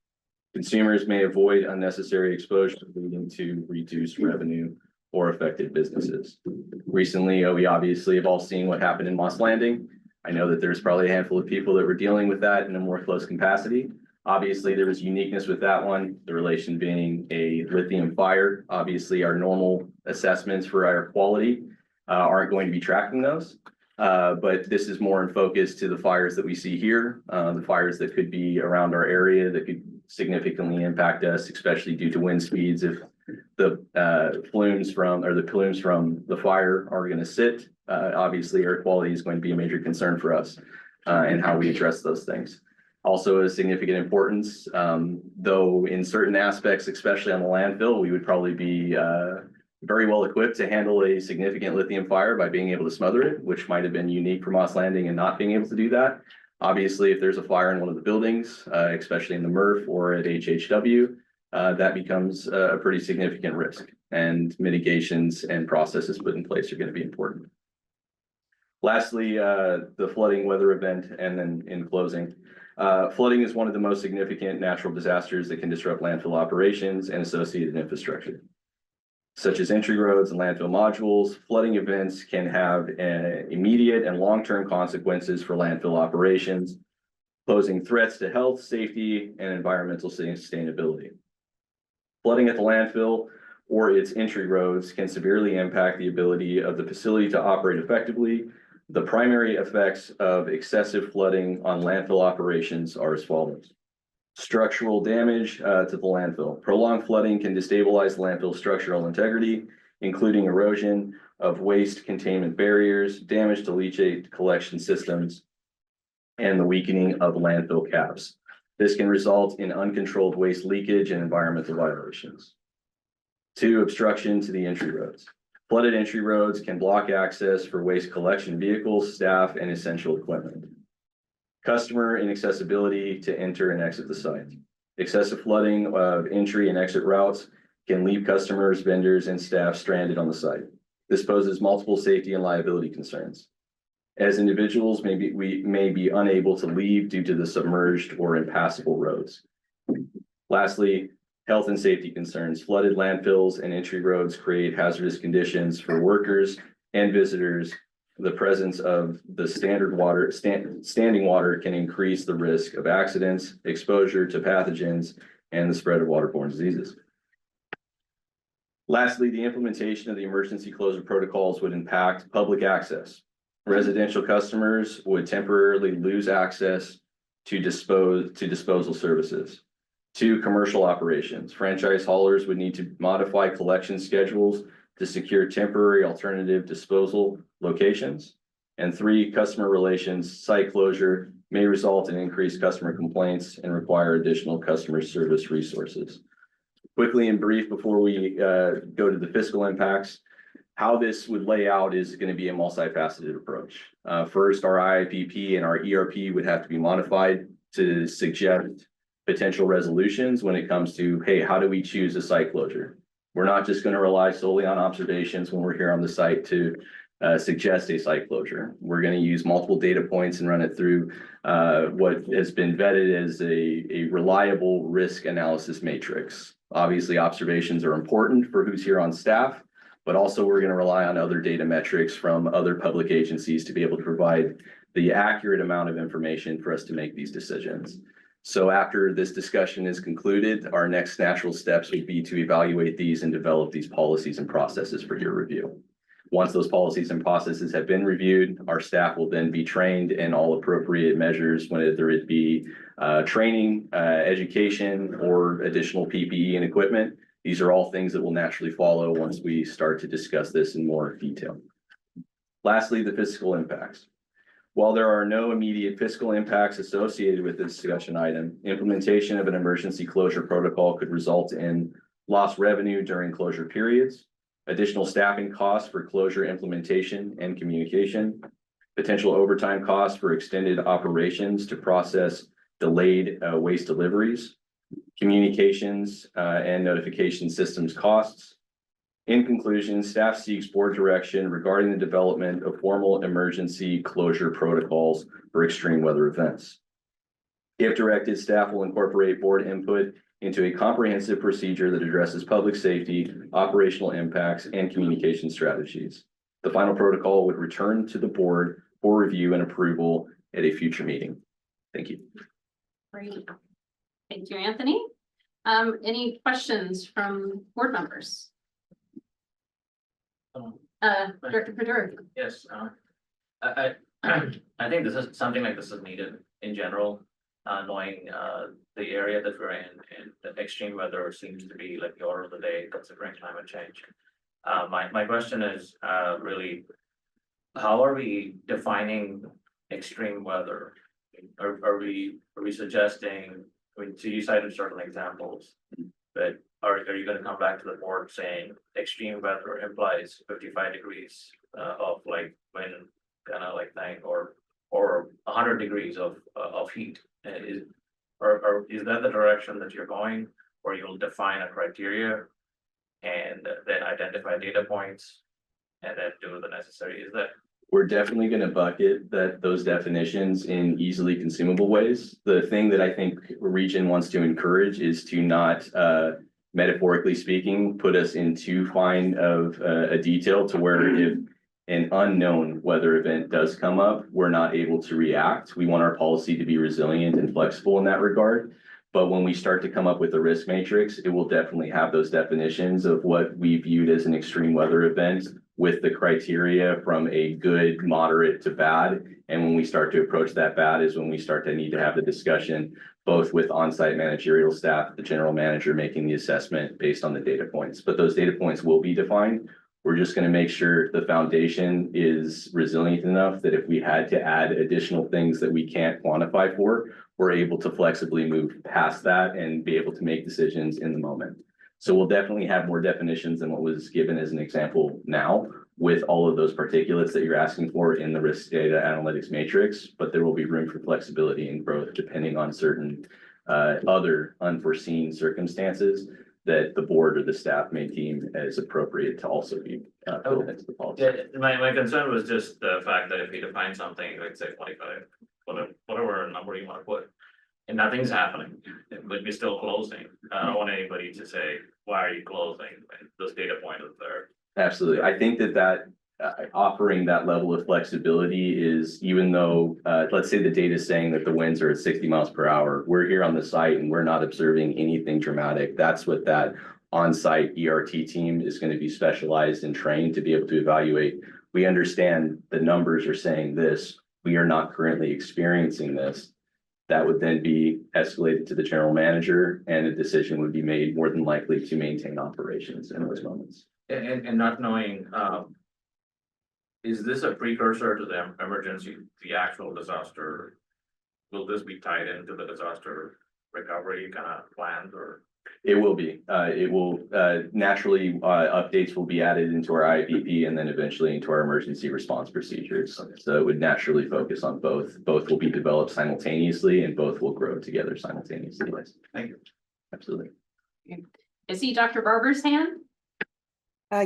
Speaker 15: Consumers may avoid unnecessary exposure, leading to reduced revenue or affected businesses. Recently, we obviously have all seen what happened in Moss Landing. I know that there's probably a handful of people that were dealing with that in a more close capacity. Obviously, there was uniqueness with that one, the relation being a lithium fire. Obviously, our normal assessments for air quality aren't going to be tracking those. But this is more in focus to the fires that we see here, the fires that could be around our area that could significantly impact us, especially due to wind speeds. If the plumes from the fire are going to sit, obviously air quality is going to be a major concern for us and how we address those things. Also a significant importance, though in certain aspects, especially on the landfill, we would probably be very well equipped to handle a significant lithium fire by being able to smother it, which might have been unique for Moss Landing and not being able to do that. Obviously, if there's a fire in one of the buildings, especially in the MRF or at HHW, that becomes a pretty significant risk, and mitigations and processes put in place are going to be important. Lastly, the flooding weather event, and then in closing, flooding is one of the most significant natural disasters that can disrupt landfill operations and associated infrastructure, such as entry roads and landfill modules. Flooding events can have immediate and long-term consequences for landfill operations, posing threats to health, safety, and environmental sustainability. Flooding at the landfill or its entry roads can severely impact the ability of the facility to operate effectively. The primary effects of excessive flooding on landfill operations are as follows. Structural damage to the landfill. Prolonged flooding can destabilize the landfill structural integrity, including erosion of waste containment barriers, damage to leachate collection systems, and the weakening of landfill caps. This can result in uncontrolled waste leakage and environmental violations. 2, obstruction to the entry roads. Flooded entry roads can block access for waste collection vehicles, staff, and essential equipment. Customer inaccessibility to enter and exit the site. Excessive flooding of entry and exit routes can leave customers, vendors, and staff stranded on the site. This poses multiple safety and liability concerns. As individuals, we may be unable to leave due to the submerged or impassable roads. Lastly, Health and safety concerns, flooded landfills and entry roads create hazardous conditions for workers and visitors. The presence of the standing water can increase the risk of accidents, exposure to pathogens, and the spread of waterborne diseases. Lastly, the implementation of the emergency closure protocols would impact public access. Residential customers would temporarily lose access to disposal services. To commercial operations, franchise haulers would need to modify collection schedules to secure temporary alternative disposal locations. And 3, customer relations, site closure may result in increased customer complaints and require additional customer service resources. Quickly and brief before we go to the fiscal impacts, how this would lay out is going to be a multifaceted approach. First, our IIPP and our ERP would have to be modified to suggest potential resolutions when it comes to, hey, how do we choose a site closure? We're not just going to rely solely on observations when we're here on the site to suggest a site closure. We're going to use multiple data points and run it through what has been vetted as a reliable risk analysis matrix. Obviously, observations are important for who's here on staff, but also we're going to rely on other data metrics from other public agencies to be able to provide the accurate amount of information for us to make these decisions. So after this discussion is concluded, our next natural steps would be to evaluate these and develop these policies and processes for your review. Once those policies and processes have been reviewed, our staff will then be trained in all appropriate measures, whether it be training, education, or additional PPE and equipment. These are all things that will naturally follow once we start to discuss this in more detail. Lastly, the fiscal impacts. While there are no immediate fiscal impacts associated with this discussion item, implementation of an emergency closure protocol could result in lost revenue during closure periods, additional staffing costs for closure implementation and communication, potential overtime costs for extended operations to process delayed waste deliveries, communications and notification systems costs. In conclusion, staff seeks board direction regarding the development of formal emergency closure protocols for extreme weather events. If directed, staff will incorporate board input into a comprehensive procedure that addresses public safety, operational impacts, and communication strategies. The final protocol would return to the board for review and approval at a future meeting. Thank you.
Speaker 2: Great. Thank you, Anthony. Any questions from board members? Director Peduri.
Speaker 16: Yes, I think this is something like this is needed in general, knowing the area that we're in and the extreme weather seems to be like the order of the day considering climate change. My question is really, how are we defining extreme weather? Are we suggesting, I mean, so you cited certain examples, but are you going to come back to the board saying extreme weather implies 55 degrees of like wind kind of like thing, or 100 degrees of heat? Is that the direction that you're going, or you'll define a criteria and then identify data points and then do the necessary? Is that?
Speaker 15: We're definitely going to bucket those definitions in easily consumable ways. The thing that I think ReGen wants to encourage is to not, metaphorically speaking, put us in too fine of a detail to where if an unknown weather event does come up, we're not able to react. We want our policy to be resilient and flexible in that regard. But when we start to come up with a risk matrix, it will definitely have those definitions of what we viewed as an extreme weather event with the criteria from a good, moderate to bad. And when we start to approach that bad is when we start to need to have the discussion, both with on-site managerial staff, the general manager making the assessment based on the data points. But those data points will be defined. We're just going to make sure the foundation is resilient enough that if we had to add additional things that we can't quantify for, we're able to flexibly move past that and be able to make decisions in the moment. So we'll definitely have more definitions than what was given as an example now with all of those particulates that you're asking for in the risk data analytics matrix, but there will be room for flexibility and growth depending on certain other unforeseen circumstances that the board or the staff may deem as appropriate to also be built into the policy.
Speaker 16: Yeah, my concern was just the fact that if we define something like say 25, whatever number you want to put, and nothing's happening, but we're still closing. I don't want anybody to say, why are you closing? This data point is there.
Speaker 15: Absolutely. I think that offering that level of flexibility is, even though, let's say the data is saying that the winds are at 60 miles per hour, we're here on the site and we're not observing anything dramatic. That's what that on-site ERT team is going to be specialized and trained to be able to evaluate. We understand the numbers are saying this. We are not currently experiencing this. That would then be escalated to the general manager, and a decision would be made more than likely to maintain operations in those moments.
Speaker 16: And not knowing, is this a precursor to the emergency, the actual disaster? Will this be tied into the disaster recovery kind of plans, or?
Speaker 15: It will be, it will, naturally, updates will be added into our IPP and then eventually into our emergency response procedures. So it would naturally focus on both. Both will be developed simultaneously and both will grow together simultaneously.
Speaker 16: Thank you.
Speaker 15: Absolutely.
Speaker 2: I see Dr. Barber's hand.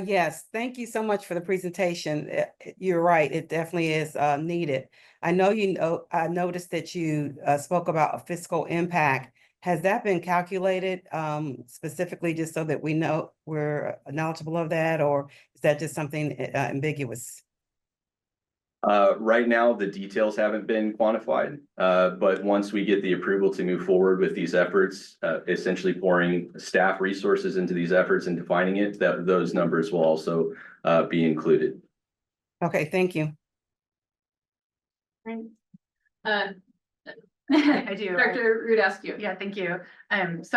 Speaker 4: Yes, thank you so much for the presentation. You're right, it definitely is needed. I noticed that you spoke about a fiscal impact. Has that been calculated specifically just so that we know we're knowledgeable of that, or is that just something ambiguous?
Speaker 15: Right now, the details haven't been quantified, but once we get the approval to move forward with these efforts, essentially pouring staff resources into these efforts and defining it, that those numbers will also be included.
Speaker 4: Okay, thank you.
Speaker 5: I do.
Speaker 2: Dr. Rudascu.
Speaker 5: Yeah, thank you. It's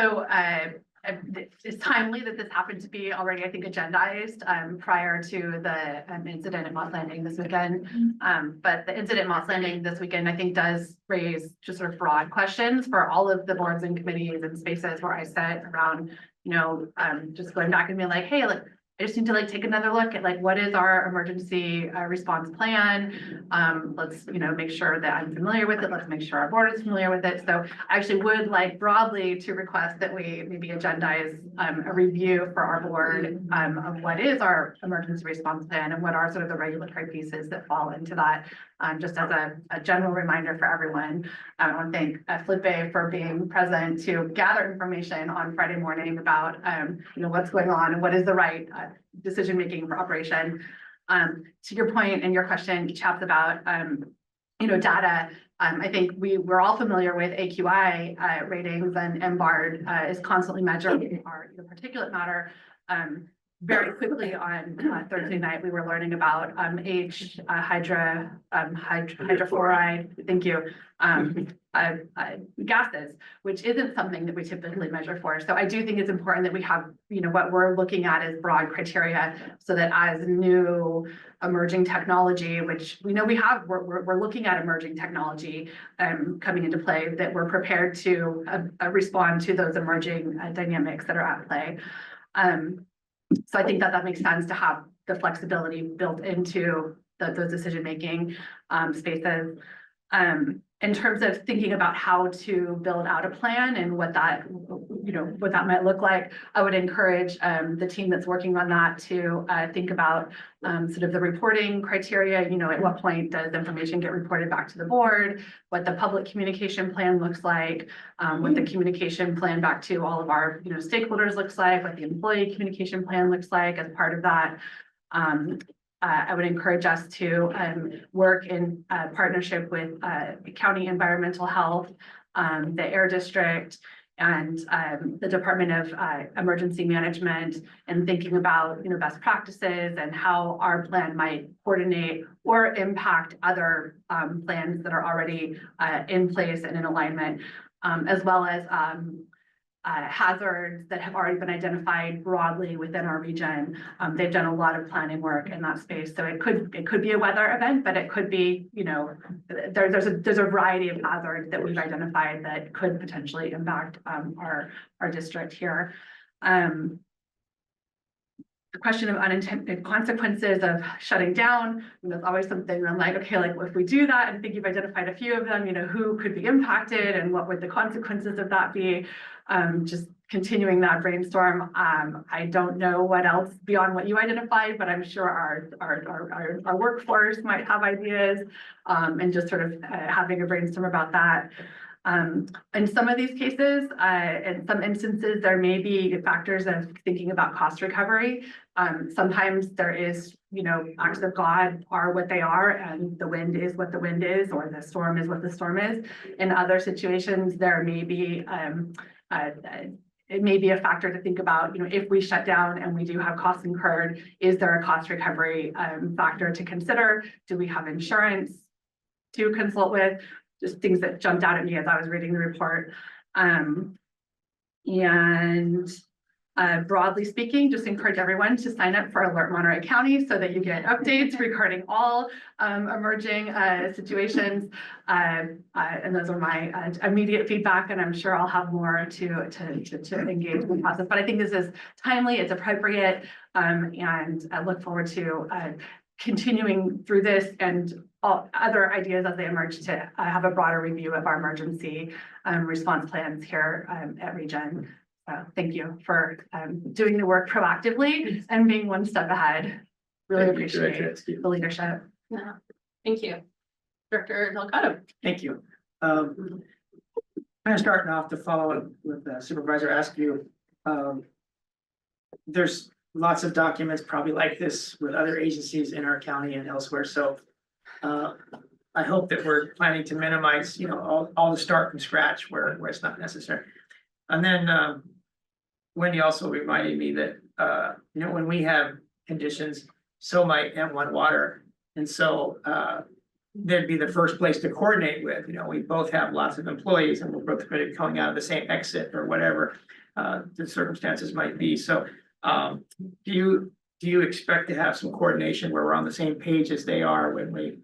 Speaker 5: timely that this happened to be already, I think, agendized prior to the incident at Moss Landing this weekend. But the incident at Moss Landing this weekend, I think, does raise just sort of broad questions for all of the boards and committees and spaces where I sit around, just going back and being like, hey, I just need to take another look at what is our emergency response plan. Let's, make sure that I'm familiar with it. Let's make sure our board is familiar with it. So I actually would like broadly to request that we maybe agendize a review for our board of what is our emergency response plan and what are sort of the regulatory pieces that fall into that. Just as a general reminder for everyone. I want to thank Felipe for being present to gather information on Friday morning about, what's going on and what is the right decision-making for operation. To your point and your question, Chaps, about, data, I think we're all familiar with AQI ratings, and MBARD is constantly measuring our particulate matter. Very quickly on Thursday night, we were learning about hydrofluoride, thank you, gases, which isn't something that we typically measure for. So I do think it's important that we have, what we're looking at is broad criteria, so that as new emerging technology, which we know we're looking at emerging technology coming into play, that we're prepared to respond to those emerging dynamics that are at play. So I think that makes sense to have the flexibility built into those decision-making spaces. In terms of thinking about how to build out a plan and what that might look like, I would encourage the team that's working on that to think about sort of the reporting criteria. At what point does information get reported back to the board, what the public communication plan looks like, what the communication plan back to all of our stakeholders looks like, what the employee communication plan looks like as part of that. I would encourage us to work in partnership with County Environmental Health, the Air District, and the Department of Emergency Management, and thinking about best practices and how our plan might coordinate or impact other plans that are already in place and in alignment, as well as hazards that have already been identified broadly within our region. They've done a lot of planning work in that space. So it could be a weather event, but it could be, there's a variety of hazards that we've identified that could potentially impact our district here. The question of unintended consequences of shutting down, that's always something I'm like, okay, if we do that, and I think you've identified a few of them, who could be impacted and what would the consequences of that be? Just continuing that brainstorm. I don't know what else beyond what you identified, but I'm sure our workforce might have ideas, and just sort of having a brainstorm about that. In some of these cases, in some instances, there may be factors of thinking about cost recovery. Sometimes there is, acts of God are what they are, and the wind is what the wind is, or the storm is what the storm is. In other situations, there may be, it may be a factor to think about, if we shut down and we do have costs incurred, is there a cost recovery factor to consider? Do we have insurance to consult with? Just things that jumped out at me as I was reading the report. Broadly speaking, just encourage everyone to sign up for Alert Monterey County so that you get updates regarding all emerging situations. And those are my immediate feedback, and I'm sure I'll have more to engage in the process. But I think this is timely, it's appropriate, and I look forward to continuing through this and all other ideas as they emerge to have a broader review of our emergency response plans here at ReGen. Thank you for doing the work proactively and being one step ahead. Really appreciate the leadership.
Speaker 2: Yeah, thank you. Director Delgado.
Speaker 17: Thank you. Kind of starting off to follow up with Supervisor Askew. There's lots of documents probably like this with other agencies in our county and elsewhere. So I hope that we're planning to minimize, all the start from scratch where it's not necessary. And then Wendy also reminded me that, when we have conditions, so might M1 water. And so they'd be the first place to coordinate with. We both have lots of employees and we're both coming out of the same exit or whatever the circumstances might be. So do you expect to have some coordination where we're on the same page as they are when we,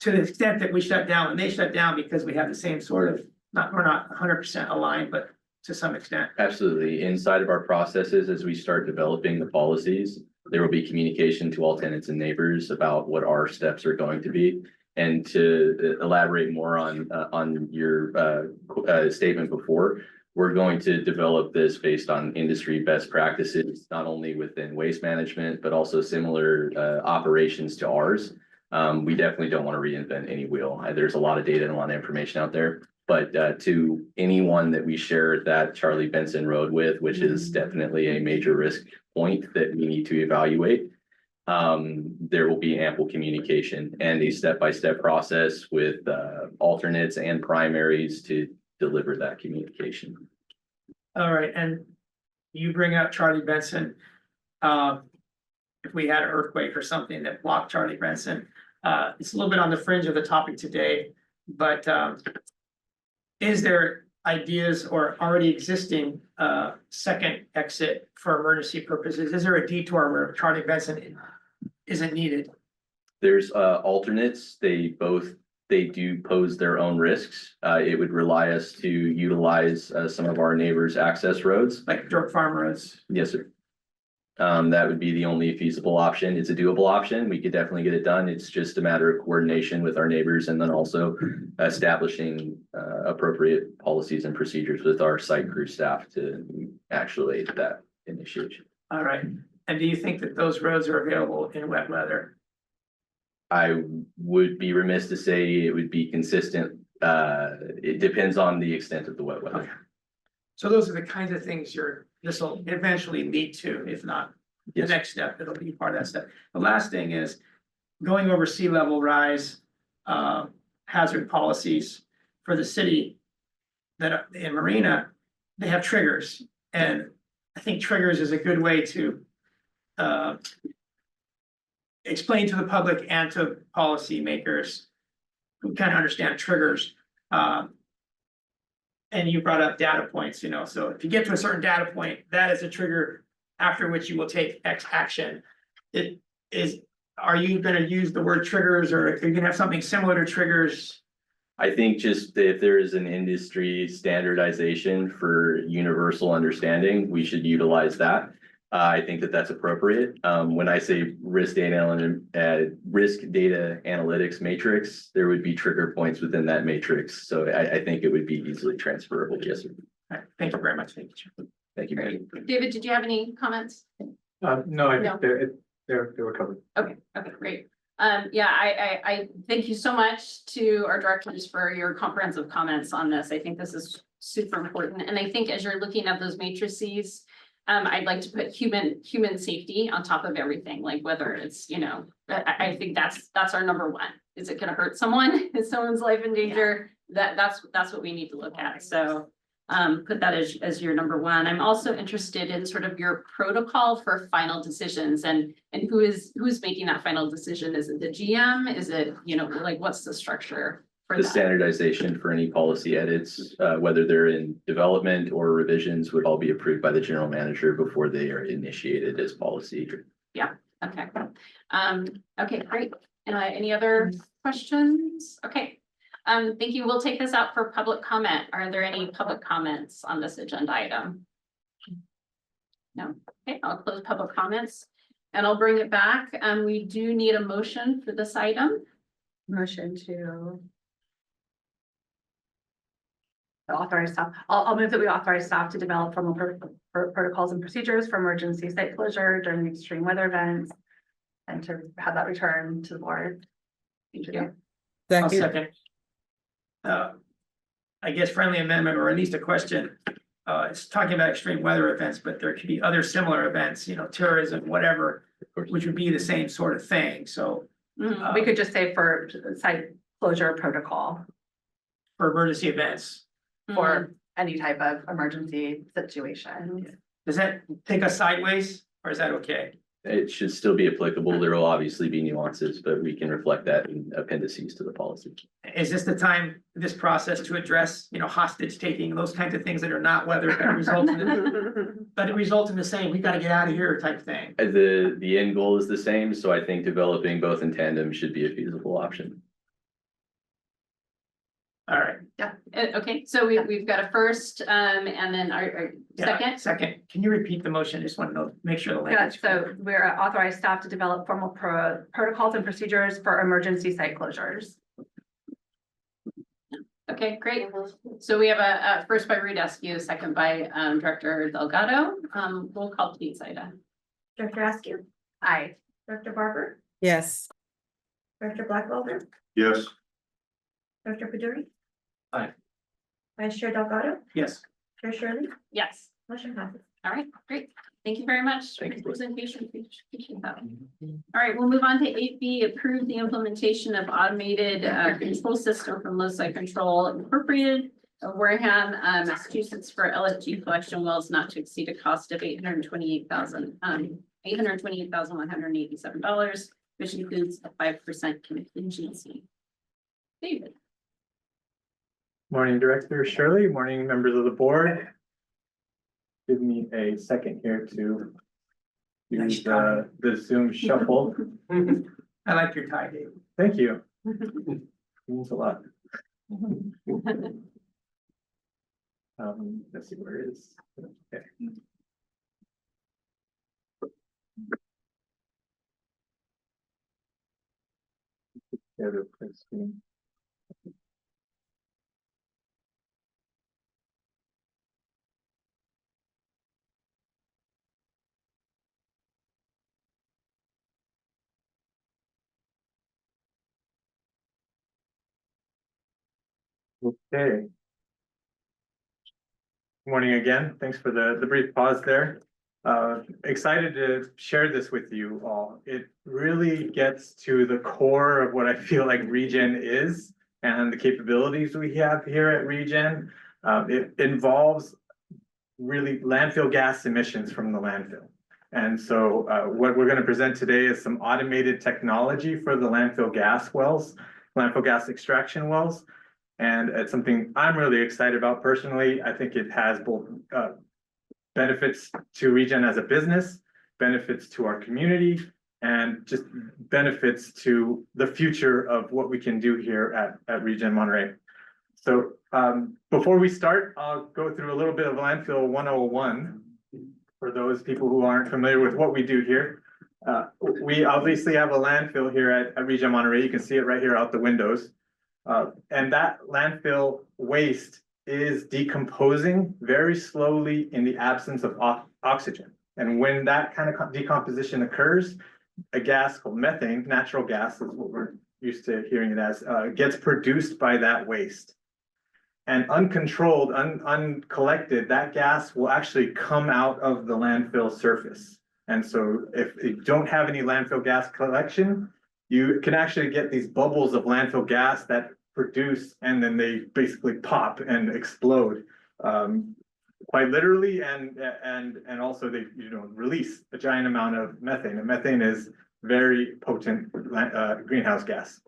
Speaker 17: to the extent that we shut down and they shut down because we have the same sort of, we're not 100% aligned, but to some extent?
Speaker 15: Absolutely. Inside of our processes, as we start developing the policies, there will be communication to all tenants and neighbors about what our steps are going to be. And to elaborate more on your statement before, we're going to develop this based on industry best practices, not only within waste management, but also similar operations to ours. We definitely don't want to reinvent any wheel. There's a lot of data and a lot of information out there. But to anyone that we share that Charlie Benson Road with, which is definitely a major risk point that we need to evaluate, there will be ample communication and a step-by-step process with alternates and primaries to deliver that communication.
Speaker 17: All right, and you bring up Charlie Benson. If we had an earthquake or something that blocked Charlie Benson, it's a little bit on the fringe of the topic today, but is there ideas or already existing second exit for emergency purposes? Is there a detour where Charlie Benson isn't needed?
Speaker 15: There's alternates. They do pose their own risks. It would rely us to utilize some of our neighbors' access roads.
Speaker 17: Like dirt farm roads?
Speaker 15: Yes, sir. That would be the only feasible option. It's a doable option. We could definitely get it done. It's just a matter of coordination with our neighbors and then also establishing appropriate policies and procedures with our site crew staff to actuate that initiation.
Speaker 17: All right. And do you think that those roads are available in wet weather?
Speaker 15: I would be remiss to say it would be consistent. It depends on the extent of the wet weather.
Speaker 17: Okay. So those are the kinds of things this will eventually lead to, if not the next step, it'll be part of that step. The last thing is going over sea level rise, hazard policies for the city that in Marina, they have triggers. And I think triggers is a good way to explain to the public and to policymakers who kind of understand triggers. And you brought up data points, so if you get to a certain data point, that is a trigger after which you will take X action. Are you going to use the word triggers, or are you going to have something similar to triggers?
Speaker 15: I think just if there is an industry standardization for universal understanding, we should utilize that. I think that that's appropriate. When I say risk data analytics matrix, there would be trigger points within that matrix. So I think it would be easily transferable. Yes, sir.
Speaker 17: All right, thank you very much. Thank you.
Speaker 15: Thank you, Mary.
Speaker 2: David, did you have any comments?
Speaker 3: No, I think they were covered.
Speaker 2: Okay, great. Yeah, I thank you so much to our directors for your comprehensive comments on this. I think this is super important. And I think as you're looking at those matrices, I'd like to put human safety on top of everything, like whether it's, I think that's our number one. Is it gonna hurt someone? Is someone's life in danger? That's what we need to look at. So put that as your number one. I'm also interested in sort of your protocol for final decisions and who's making that final decision? Is it the GM? Is it, like what's the structure for
Speaker 15: The
Speaker 2: that?
Speaker 15: standardization for any policy edits, whether they're in development or revisions, would all be approved by the general manager before they are initiated as policy.
Speaker 2: Okay. Okay, great. Any other questions? Okay. Thank you. We'll take this out for public comment. Are there any public comments on this agenda item? No. Okay, I'll close public comments and I'll bring it back. We do need a motion for this item.
Speaker 5: Motion to authorize staff. I'll move that we authorize staff to develop formal protocols and procedures for emergency site closure during extreme weather events and to have that return to the board. Thank you.
Speaker 17: I'll second. I guess friendly amendment, or at least a question. It's talking about extreme weather events, but there could be other similar events, tourism, whatever, which would be the same sort of thing. So
Speaker 5: We could just say for site closure protocol
Speaker 17: for emergency events,
Speaker 5: for any type of emergency situation.
Speaker 17: does that take us sideways or is that okay?
Speaker 15: It should still be applicable. There will obviously be nuances, but we can reflect that in appendices to the policy.
Speaker 17: Is this the time, this process to address, hostage taking, those kinds of things that are not weather that result in, but it results in the same, we gotta get out of here type thing?
Speaker 15: The end goal is the same, so I think developing both in tandem should be a feasible option.
Speaker 17: All right.
Speaker 2: Okay, so we've got a first, and then our second.
Speaker 17: Second, can you repeat the motion? Just want to know, make sure the
Speaker 5: Yeah,
Speaker 17: language.
Speaker 5: so we're authorized staff to develop formal protocols and procedures for emergency site closures.
Speaker 2: Okay, great. So we have a first by Askew, second by Director Delgado. Roll call please, Ida.
Speaker 1: Director Askew,
Speaker 5: Aye.
Speaker 1: Director Barber,
Speaker 4: Yes.
Speaker 1: Director Blackwelder,
Speaker 3: Yes.
Speaker 1: Director Peduri.
Speaker 16: Aye.
Speaker 1: Vice Chair Delgado,
Speaker 17: Yes.
Speaker 1: Chair Shirley,
Speaker 2: Yes.
Speaker 1: motion passes.
Speaker 2: All right, great. Thank you very much for your presentation. Appreciate that. All right, we'll move on to 8B, approve the implementation of automated control system from Loci Control Incorporated of Wareham, Massachusetts for LFG collection wells not to exceed a cost of $828,187, which includes a 5% contingency. David.
Speaker 18: Morning, Director Shirley. Morning, members of the board. Give me a second here to use the Zoom shuffle.
Speaker 17: I like your tie, Dave.
Speaker 18: Thank you. Means a lot. Let's see where it is. Okay. Together, please. Okay. Morning again. Thanks for the brief pause there. Excited to share this with you all. It really gets to the core of what I feel like ReGen is and the capabilities we have here at ReGen. It involves really landfill gas emissions from the landfill. And so what we're going to present today is some automated technology for the landfill gas wells, landfill gas extraction wells. And it's something I'm really excited about personally. I think it has both benefits to ReGen as a business, benefits to our community, and just benefits to the future of what we can do here at ReGen Monterey. So before we start, I'll go through a little bit of landfill 101 for those people who aren't familiar with what we do here. We obviously have a landfill here at ReGen Monterey. You can see it right here out the windows. And that landfill waste is decomposing very slowly in the absence of oxygen. And when that kind of decomposition occurs, a gas called methane, natural gas is what we're used to hearing it as, gets produced by that waste. And uncontrolled, uncollected, that gas will actually come out of the landfill surface. And so if you don't have any landfill gas collection, you can actually get these bubbles of landfill gas that produce, and then they basically pop and explode. Quite literally, and also they release a giant amount of methane. And methane is very potent greenhouse gas.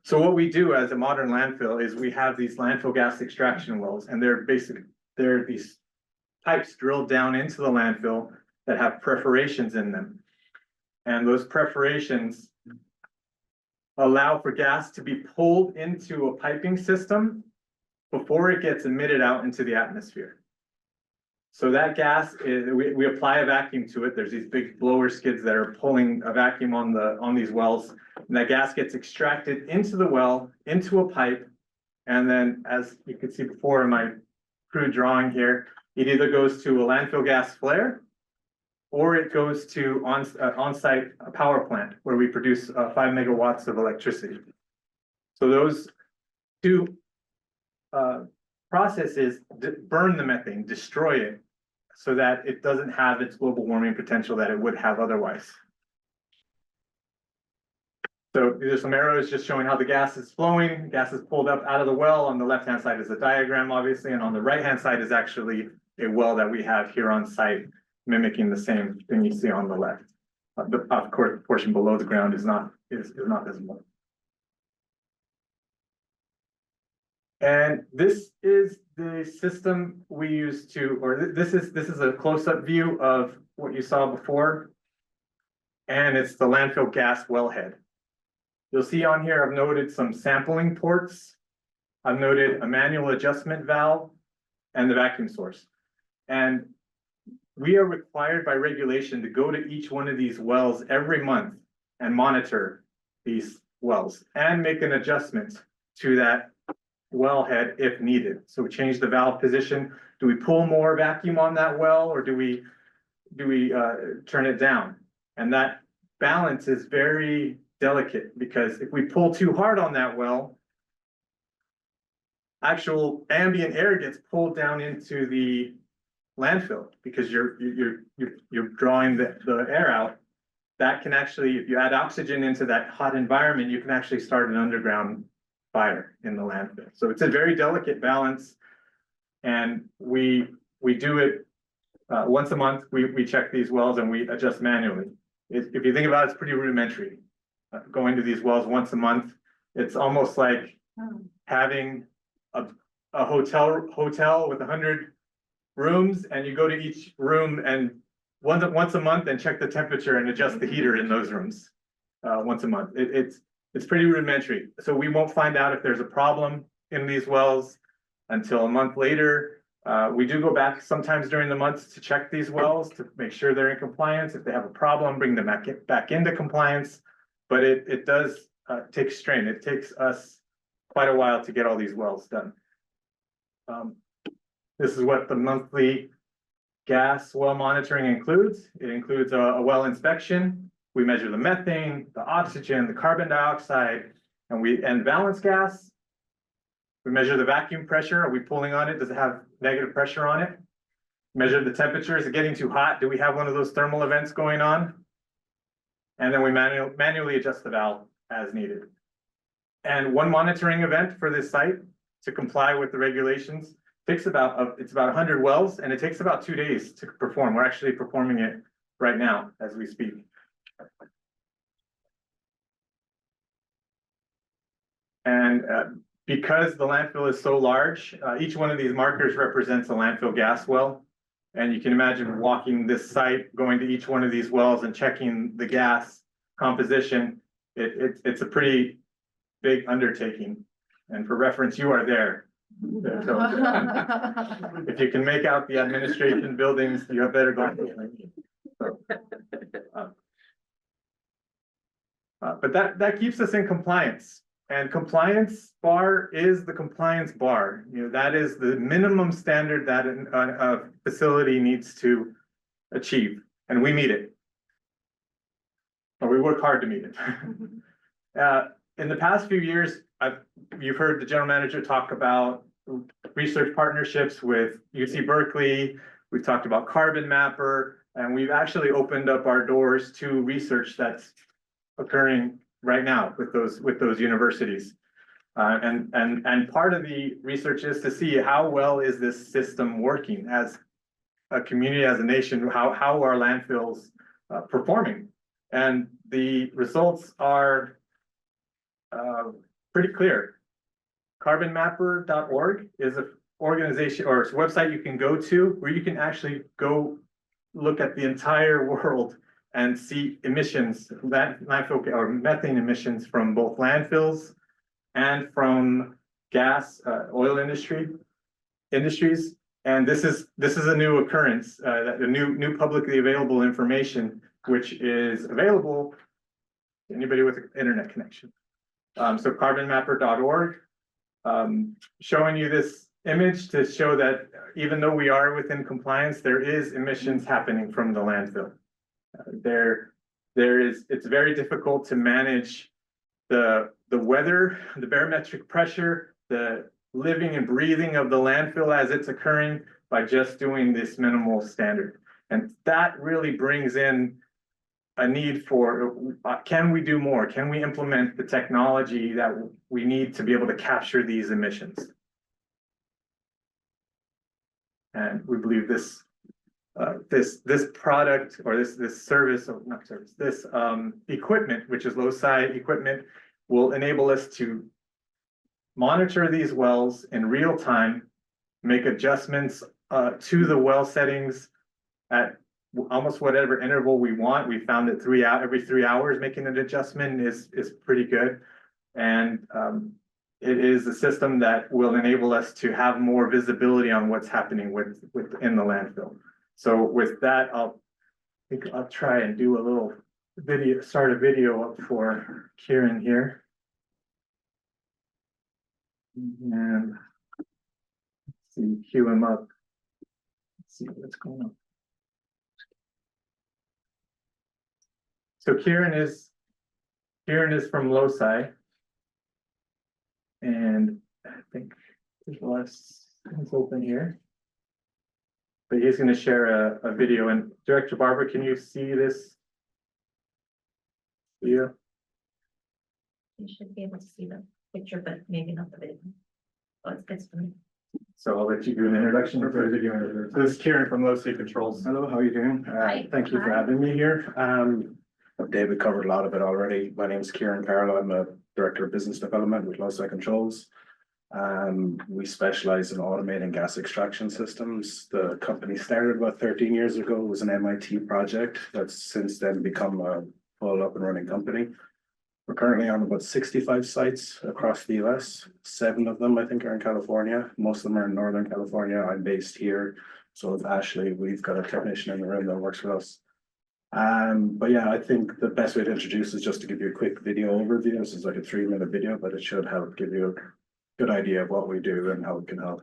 Speaker 18: So what we do as a modern landfill is we have these landfill gas extraction wells, and they're these pipes drilled down into the landfill that have perforations in them. And those perforations allow for gas to be pulled into a piping system before it gets emitted out into the atmosphere. So that gas is, we apply a vacuum to it. There's these big blower skids that are pulling a vacuum on these wells, and that gas gets extracted into the well, into a pipe. And then, as you can see before in my crude drawing here, it either goes to a landfill gas flare, or it goes to on-site power plant where we produce 5 megawatts of electricity. So those two processes burn the methane, destroy it, so that it doesn't have its global warming potential that it would have otherwise. So there's some arrows just showing how the gas is flowing. Gas is pulled up out of the well. On the left-hand side is a diagram, obviously, and on the right-hand side is actually a well that we have here on site, mimicking the same thing you see on the left. The of course, portion below the ground is not visible. And this is the system we use to, or this is a close-up view of what you saw before. And it's the landfill gas wellhead. You'll see on here, I've noted some sampling ports. I've noted a manual adjustment valve and the vacuum source. And we are required by regulation to go to each one of these wells every month and monitor these wells and make an adjustment to that wellhead if needed. So we change the valve position. Do we pull more vacuum on that well, or do we turn it down? And that balance is very delicate, because if we pull too hard on that well, actual ambient air gets pulled down into the landfill because you're drawing the air out. That can actually, if you add oxygen into that hot environment, you can actually start an underground fire in the landfill. So it's a very delicate balance, and we do it once a month. We check these wells and we adjust manually. If you think about it, it's pretty rudimentary. Going to these wells once a month, it's almost like having a hotel with 100 rooms, and you go to each room and once a month and check the temperature and adjust the heater in those rooms once a month. It's pretty rudimentary. So we won't find out if there's a problem in these wells until a month later. We do go back sometimes during the months to check these wells to make sure they're in compliance. If they have a problem, bring them back into compliance. But it does take strain. It takes us quite a while to get all these wells done. This is what the monthly gas well monitoring includes. It includes a well inspection. We measure the methane, the oxygen, the carbon dioxide, and balance gas. We measure the vacuum pressure. Are we pulling on it? Does it have negative pressure on it? Measure the temperature. Is it getting too hot? Do we have one of those thermal events going on? And then we manually adjust the valve as needed. And one monitoring event for this site to comply with the regulations takes about 100 wells, and it takes about 2 days to perform. We're actually performing it right now as we speak. And because the landfill is so large, each one of these markers represents a landfill gas well. And you can imagine walking this site, going to each one of these wells and checking the gas composition. It's a pretty big undertaking. And for reference, you are there. So, if you can make out the administration buildings, you have better go. But that keeps us in compliance. And compliance bar is the compliance bar. You know, that is the minimum standard that a facility needs to achieve, and we meet it. But we work hard to meet it. In the past few years, you've heard the general manager talk about research partnerships with UC Berkeley. We've talked about Carbon Mapper, and we've actually opened up our doors to research that's occurring right now with those universities. And part of the research is to see how well is this system working as a community, as a nation, how are landfills performing? And the results are pretty clear. Carbonmapper.org is an organization or it's a website you can go to where you can actually go look at the entire world and see emissions, landfill or methane emissions from both landfills and from gas, oil industries. And this is a new occurrence, the new publicly available information, which is available to anybody with an internet connection. So carbonmapper.org, showing you this image to show that even though we are within compliance, there is emissions happening from the landfill. It's very difficult to manage the weather, the barometric pressure, the living and breathing of the landfill as it's occurring by just doing this minimal standard. And that really brings in a need for, can we do more? Can we implement the technology that we need to be able to capture these emissions? And we believe this product or this service, or not service, this equipment, which is low-side equipment, will enable us to monitor these wells in real time, make adjustments to the well settings at almost whatever interval we want. We found that every 3 hours making an adjustment is pretty good. And it is a system that will enable us to have more visibility on what's happening within the landfill. So with that, I think I'll try and do a little video, start a video up for Kieran here. And let's see, cue him up. Let's see what's going on. So Kieran is from Loci. And I think there's less things open here. But he's going to share a video. And Director Barbara, can you see this video?
Speaker 1: You should be able to see the picture, but maybe not the video. Oh, it's for me.
Speaker 18: So I'll let you do an introduction for the video. So this is Kieran from Low Sea Controls.
Speaker 19: Hello, how are you doing?
Speaker 1: Hi.
Speaker 18: Thank you for having me here.
Speaker 19: David covered a lot of it already. My name is Kieran Carroll. I'm a Director of Business Development with Low Controls. We specialize in automating gas extraction systems. The company started about 13 years ago. It was an MIT project that's since then become a full up and running company. We're currently on about 65 sites across the US. 7 of them, I think, are in California. Most of them are in Northern California. I'm based here. So with Ashley, we've got a technician in the room that works with us. But yeah, I think the best way to introduce is just to give you a quick video overview. This is like a 3-minute video, but it should help give you a good idea of what we do and how it can help.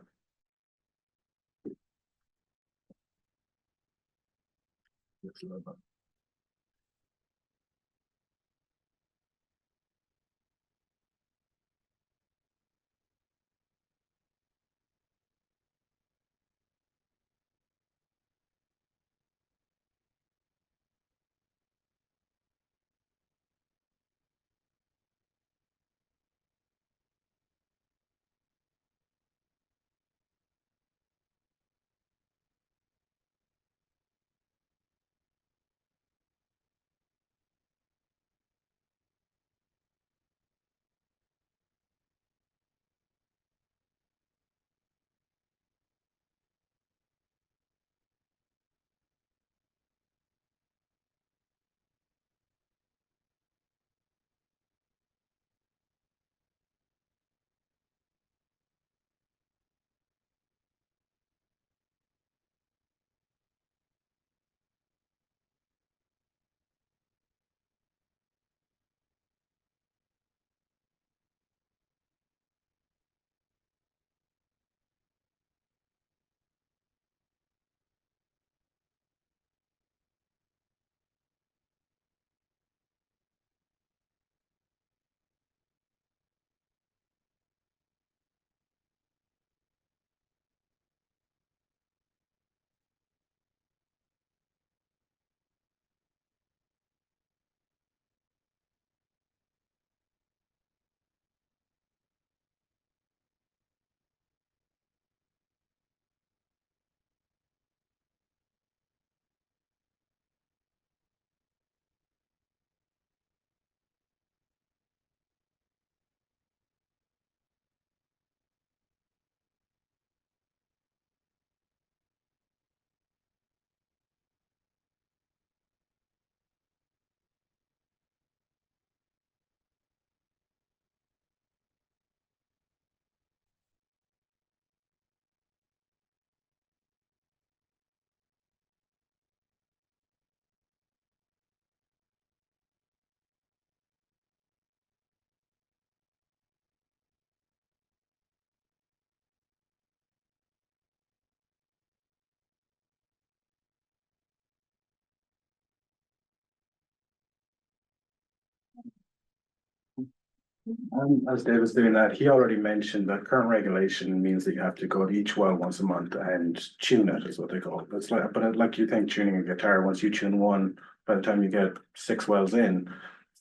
Speaker 19: As Dave was doing that, he already mentioned that current regulation means that you have to go to each well once a month and tune it, is what they call it. It's like, but like you think tuning a guitar, once you tune one, by the time you get 6 wells in,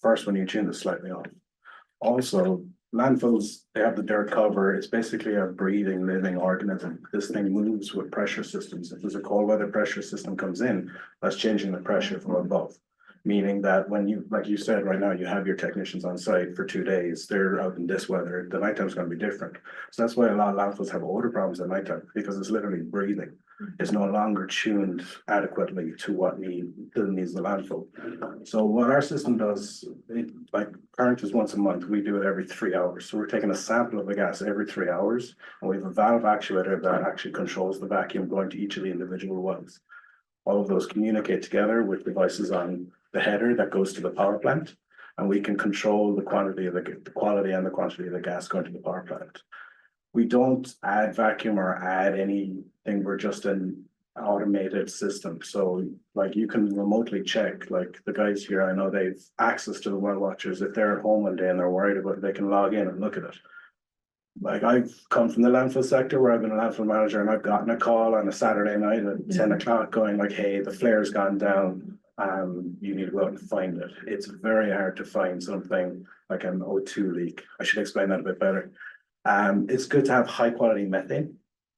Speaker 19: first one you tune is slightly off. Also, landfills, they have the dirt cover. It's basically a breathing, living organism. This thing moves with pressure systems. If there's a cold weather pressure system comes in, that's changing the pressure from above. Meaning that when you, like you said, right now, you have your technicians on site for 2 days, they're out in this weather, the nighttime is gonna be different. So that's why a lot of landfills have odor problems at nighttime, because it's literally breathing. It's no longer tuned adequately to what needs the landfill. So what our system does, like current is once a month, we do it every 3 hours. So we're taking a sample of the gas every 3 hours, and we have a valve actuator that actually controls the vacuum going to each of the individual wells. All of those communicate together with devices on the header that goes to the power plant, and we can control the quantity of the quality and the quantity of the gas going to the power plant. We don't add vacuum or add anything. We're just an automated system. So like you can remotely check, like the guys here, I know they've access to the well watchers. If they're at home one day and they're worried about it, they can log in and look at it. Like I've come from the landfill sector where I've been a landfill manager, and I've gotten a call on a Saturday night at 10 o'clock going like, hey, the flare's gone down. You need to go out and find it. It's very hard to find something like an O2 leak. I should explain that a bit better. It's good to have high quality methane.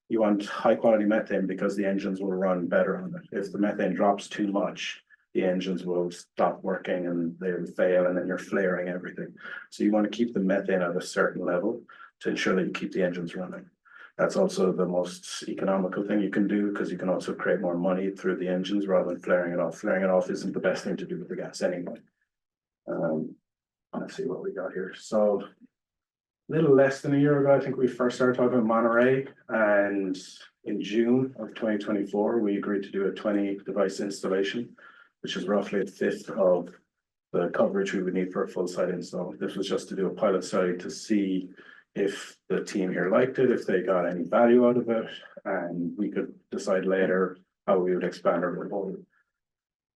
Speaker 19: You want high quality methane because the engines will run better on it. If the methane drops too much, the engines will stop working and they'll fail, and then you're flaring everything. So you want to keep the methane at a certain level to ensure that you keep the engines running. That's also the most economical thing you can do, because you can also create more money through the engines rather than flaring it off. Flaring it off isn't the best thing to do with the gas anyway. Let's see what we got here. So a little less than a year ago, I think we first started talking about Monterey, and in June of 2024, we agreed to do a 20 device installation, which is roughly a fifth of the coverage we would need for a full site install. This was just to do a pilot study to see if the team here liked it, if they got any value out of it, and we could decide later how we would expand our portfolio.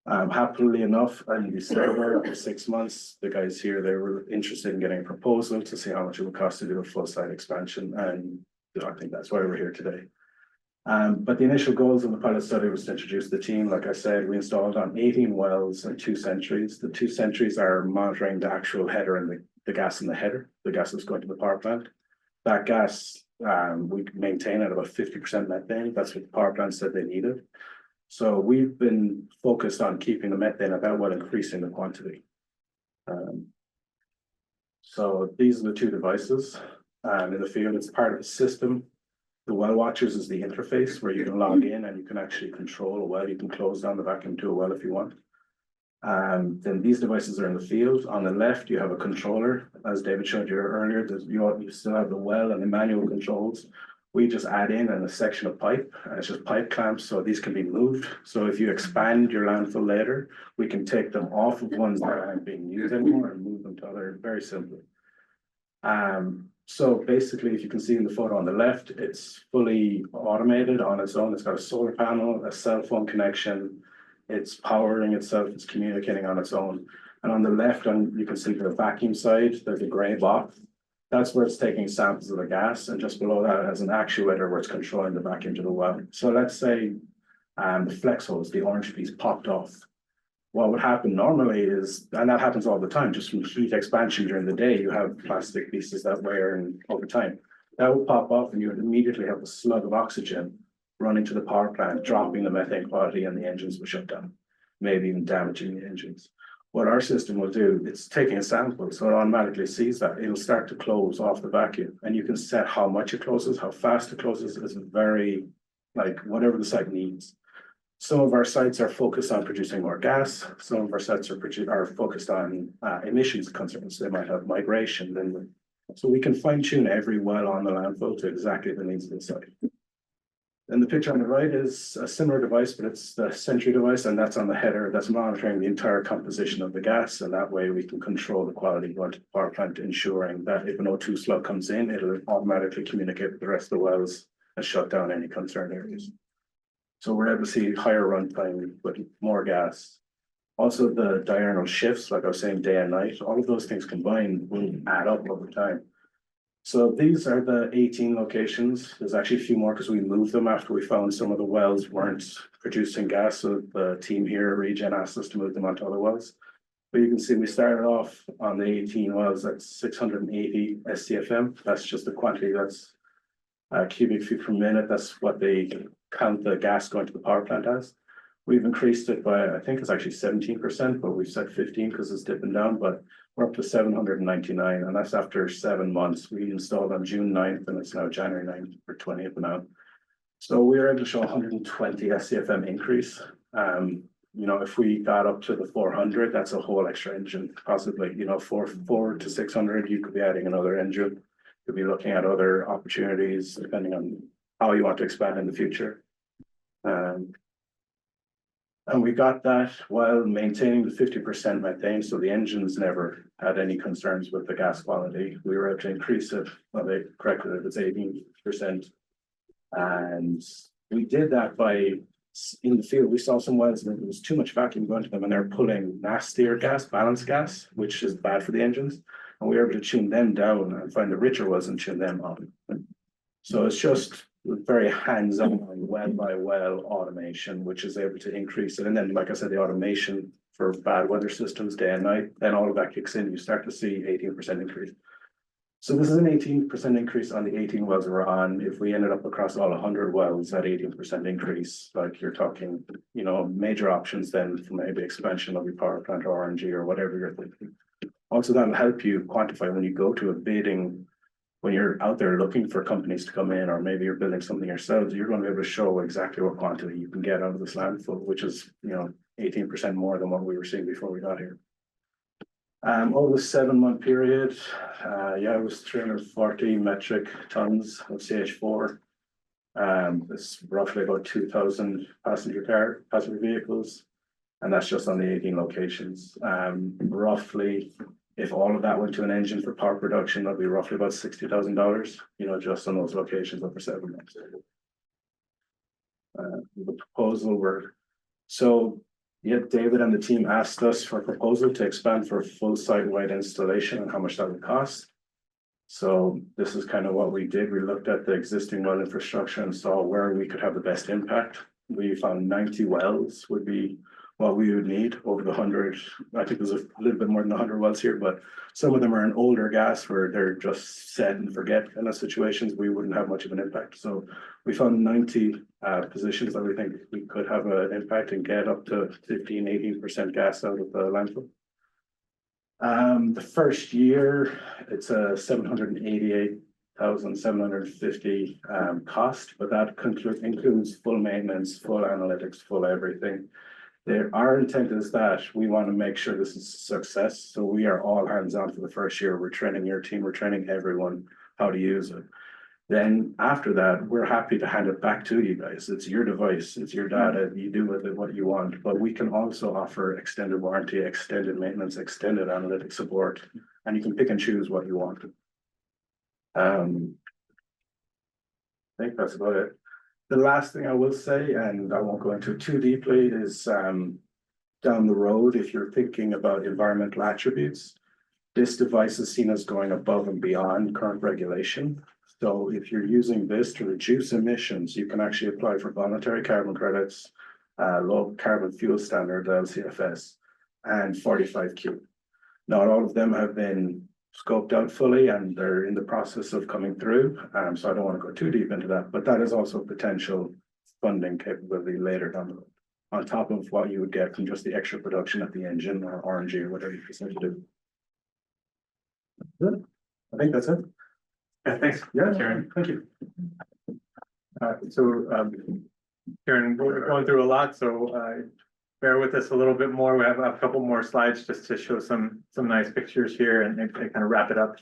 Speaker 19: Happily enough, in December, after 6 months, the guys here, they were interested in getting a proposal to see how much it would cost to do a full site expansion, and I think that's why we're here today. But the initial goals of the pilot study was to introduce the team. Like I said, we installed on 18 wells and 2 sentries. The 2 sentries are monitoring the actual header and the gas in the header, the gas that's going to the power plant. That gas, we maintain at about 50% methane. That's what the power plant said they needed. So we've been focused on keeping the methane at that while increasing the quantity. So these are the 2 devices. In the field, it's part of the system. The well watchers is the interface where you can log in and you can actually control a well. You can close down the vacuum to a well if you want. Then these devices are in the field. On the left, you have a controller. As David showed you earlier, you still have the well and the manual controls. We just add in a section of pipe, and it's just pipe clamps, so these can be moved. So if you expand your landfill later, we can take them off of ones that aren't being used anymore and move them to other, very simply. So basically, if you can see in the photo on the left, it's fully automated on its own. It's got a solar panel, a cell phone connection. It's powering itself, it's communicating on its own. And on the left, you can see the vacuum side, there's a gray box. That's where it's taking samples of the gas, and just below that it has an actuator where it's controlling the vacuum to the well. So let's say the flex hose, the orange piece popped off. What would happen normally is, and that happens all the time, just from heat expansion during the day, you have plastic pieces that wear over time. That would pop off and you would immediately have a slug of oxygen running to the power plant, dropping the methane quality, and the engines will shut down, maybe even damaging the engines. What our system will do, it's taking a sample, so it automatically sees that. It'll start to close off the vacuum, and you can set how much it closes, how fast it closes. It's very, like, whatever the site needs. Some of our sites are focused on producing more gas. Some of our sites are focused on emissions concerns. They might have migration. So we can fine tune every well on the landfill to exactly the needs of the site. And the picture on the right is a similar device, but it's the Sentry device, and that's on the header. That's monitoring the entire composition of the gas, and that way we can control the quality going to the power plant, ensuring that if an O2 slug comes in, it'll automatically communicate with the rest of the wells and shut down any concerned areas. So we're able to see higher runtime with more gas. Also, the diurnal shifts, like I was saying, day and night, all of those things combined will add up over time. So these are the 18 locations. There's actually a few more because we moved them after we found some of the wells weren't producing gas. So the team here at ReGen asked us to move them onto other wells. But you can see we started off on the 18 wells at 680 SCFM. That's just the quantity, that's cubic feet per minute. That's what they count the gas going to the power plant as. We've increased it by, I think it's actually 17%, but we've said 15 because it's dipping down, but we're up to 799, and that's after 7 months. We installed on June 9th, and it's now January 9th or 20th now. So we were able to show 120 SCFM increase. You know, if we got up to the 400, that's a whole extra engine, possibly, you know, 4 to 600, you could be adding another engine. You'll be looking at other opportunities depending on how you want to expand in the future. And we got that while maintaining the 50% methane, so the engines never had any concerns with the gas quality. We were able to increase it, well, they corrected it, it's 18%. And we did that by, in the field, we saw some wells and there was too much vacuum going to them and they're pulling nastier gas, balanced gas, which is bad for the engines. And we were able to tune them down and find the richer wells and tune them up. So it's just very hands-on, well by well automation, which is able to increase it. And then, like I said, the automation for bad weather systems day and night, then all of that kicks in, you start to see 18% increase. So this is an 18% increase on the 18 wells we're on. If we ended up across all 100 wells at 18% increase, like you're talking, you know, major options then for maybe expansion of your power plant or RNG or whatever you're thinking. Also, that'll help you quantify when you go to a bidding, when you're out there looking for companies to come in, or maybe you're building something yourselves, you're going to be able to show exactly what quantity you can get out of this landfill, which is, you know, 18% more than what we were seeing before we got here. Over the 7-month period, it was 340 metric tons of CH4. It's roughly about 2,000 passenger vehicles, and that's just on the 18 locations. Roughly, if all of that went to an engine for power production, that'd be roughly about $60,000, you know, just on those locations over 7 months. The proposal David and the team asked us for a proposal to expand for a full site-wide installation and how much that would cost. So this is kind of what we did. We looked at the existing well infrastructure and saw where we could have the best impact. We found 90 wells would be what we would need over the 100. I think there's a little bit more than 100 wells here, but some of them are in older gas where they're just set and forget kind of situations. We wouldn't have much of an impact. So we found 90 positions that we think we could have an impact and get up to 15–18% gas out of the landfill. The first year, it's a $788,750 cost, but that includes full maintenance, full analytics, full everything. Our intent is that we want to make sure this is a success. So we are all hands-on for the first year. We're training your team, we're training everyone how to use it. Then after that, we're happy to hand it back to you guys. It's your device, it's your data, you do with it what you want, but we can also offer extended warranty, extended maintenance, extended analytic support, and you can pick and choose what you want. I think that's about it. The last thing I will say, and I won't go into it too deeply, is down the road, if you're thinking about environmental attributes, this device is seen as going above and beyond current regulation. So if you're using this to reduce emissions, you can actually apply for voluntary carbon credits, low carbon fuel standard, LCFS, and 45Q. Not all of them have been scoped out fully and they're in the process of coming through. So I don't want to go too deep into that, but that is also potential funding capability later down the road, on top of what you would get from just the extra production at the engine or RNG or whatever you decide to do. Good. I think that's it.
Speaker 18: Yeah, thanks.
Speaker 19: Yeah,
Speaker 18: Karen.
Speaker 19: thank you.
Speaker 18: Karen, we're going through a lot, so bear with us a little bit more. We have a couple more slides just to show some nice pictures here and kind of wrap it up.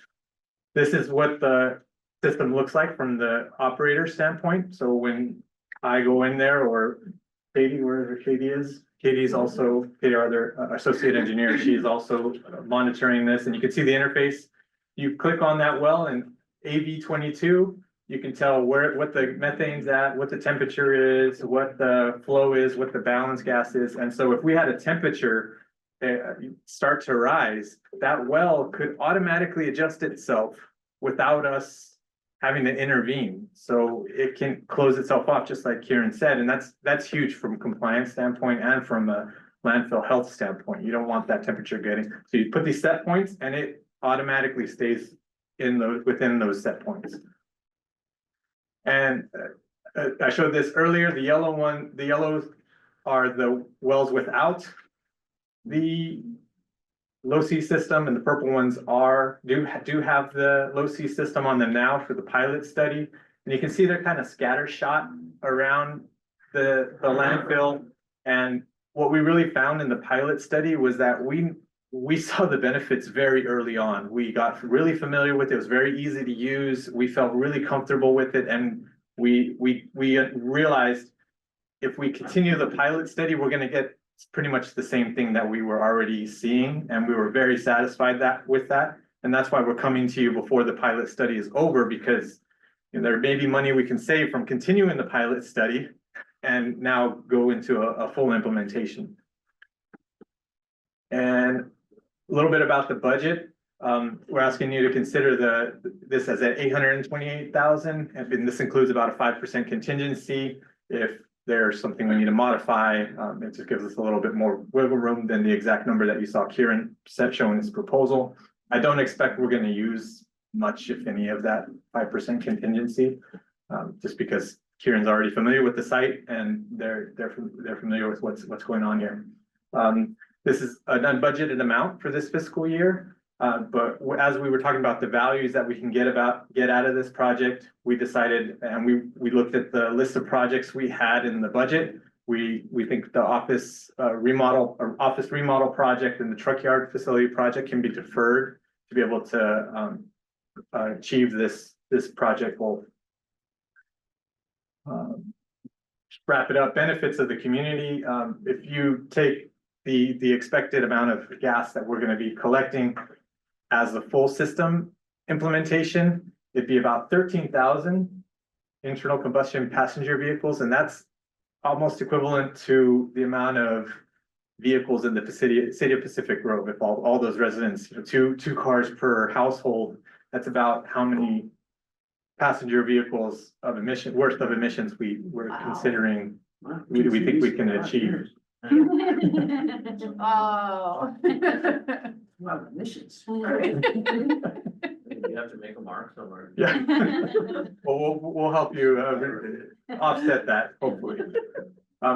Speaker 18: This is what the system looks like from the operator standpoint. So when I go in there, or Katie, wherever Katie is, Katie's also, Katie, our other associate engineer, she's also monitoring this, and you can see the interface. You click on that well and AV22, you can tell what the methane's at, what the temperature is, what the flow is, what the balance gas is. And so if we had a temperature start to rise, that well could automatically adjust itself without us having to intervene. So it can close itself off, just like Kieran said, and that's huge from a compliance standpoint and from a landfill health standpoint. You don't want that temperature getting, so you put these set points and it automatically stays within those set points. And I showed this earlier, the yellows are the wells without the low C system, and the purple ones do have the low C system on them now for the pilot study. And you can see they're kind of scattershot around the landfill. And what we really found in the pilot study was that we saw the benefits very early on. We got really familiar with it. It was very easy to use. We felt really comfortable with it. And we realized if we continue the pilot study, we're going to get pretty much the same thing that we were already seeing. And we were very satisfied with that. And that's why we're coming to you before the pilot study is over, because there may be money we can save from continuing the pilot study and now go into a full implementation. And a little bit about the budget. We're asking you to consider this as at $828,000, and this includes about a 5% contingency. If there's something we need to modify, it just gives us a little bit more wiggle room than the exact number that you saw Kieran showing his proposal. I don't expect we're going to use much, if any, of that 5% contingency, just because Kieran's already familiar with the site and they're familiar with what's going on here. This is an unbudgeted amount for this fiscal year, but as we were talking about the values that we can get out of this project, we decided, and we looked at the list of projects we had in the budget. We think the office remodel project and the truck yard facility project can be deferred to be able to achieve this project goal. Wrap it up. Benefits of the community. If you take the expected amount of gas that we're going to be collecting as the full system implementation, it'd be about 13,000 internal combustion passenger vehicles, and that's almost equivalent to the amount of vehicles in the city of Pacific Grove. If all those residents, two cars per household, that's about how many passenger vehicles of worth of emissions we're considering we think we can achieve.
Speaker 5: Oh.
Speaker 16: Well, emissions. You have to make a mark somewhere.
Speaker 18: Yeah. Well, we'll help you offset that, hopefully.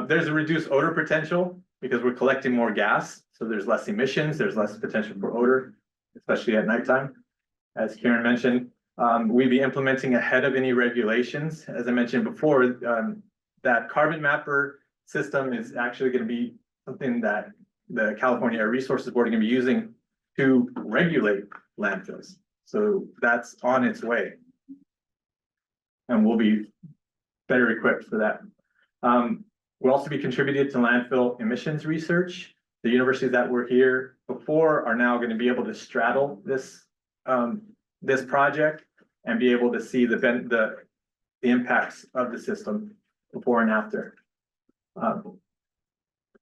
Speaker 18: There's a reduced odor potential because we're collecting more gas, so there's less emissions, there's less potential for odor, especially at nighttime. As Karen mentioned, we'd be implementing ahead of any regulations. As I mentioned before, that carbon mapper system is actually going to be something that the California Air Resources Board are going to be using to regulate landfills. So that's on its way. And we'll be better equipped for that. We'll also be contributed to landfill emissions research. The universities that were here before are now going to be able to straddle this project and be able to see the impacts of the system before and after.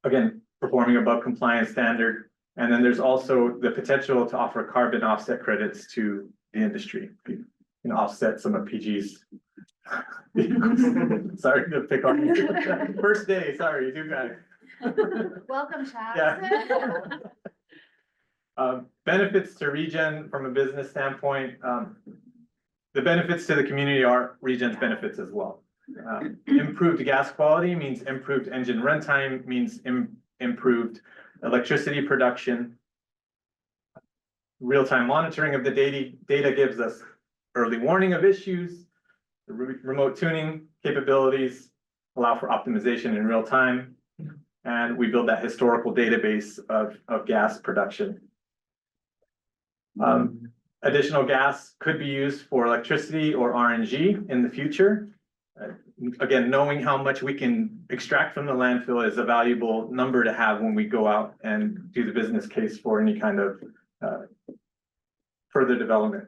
Speaker 18: Again, performing above compliance standard. And then there's also the potential to offer carbon offset credits to the industry. You can offset some of PG's. Sorry to pick on you. First day, sorry, you guys.
Speaker 5: Welcome, Chad.
Speaker 18: Yeah. Benefits to ReGen from a business standpoint. The benefits to the community are ReGen's benefits as well. Improved gas quality means improved engine runtime, means improved electricity production. Real-time monitoring of the data gives us early warning of issues. The remote tuning capabilities allow for optimization in real time. And we build that historical database of gas production. Additional gas could be used for electricity or RNG in the future. Again, knowing how much we can extract from the landfill is a valuable number to have when we go out and do the business case for any kind of further development.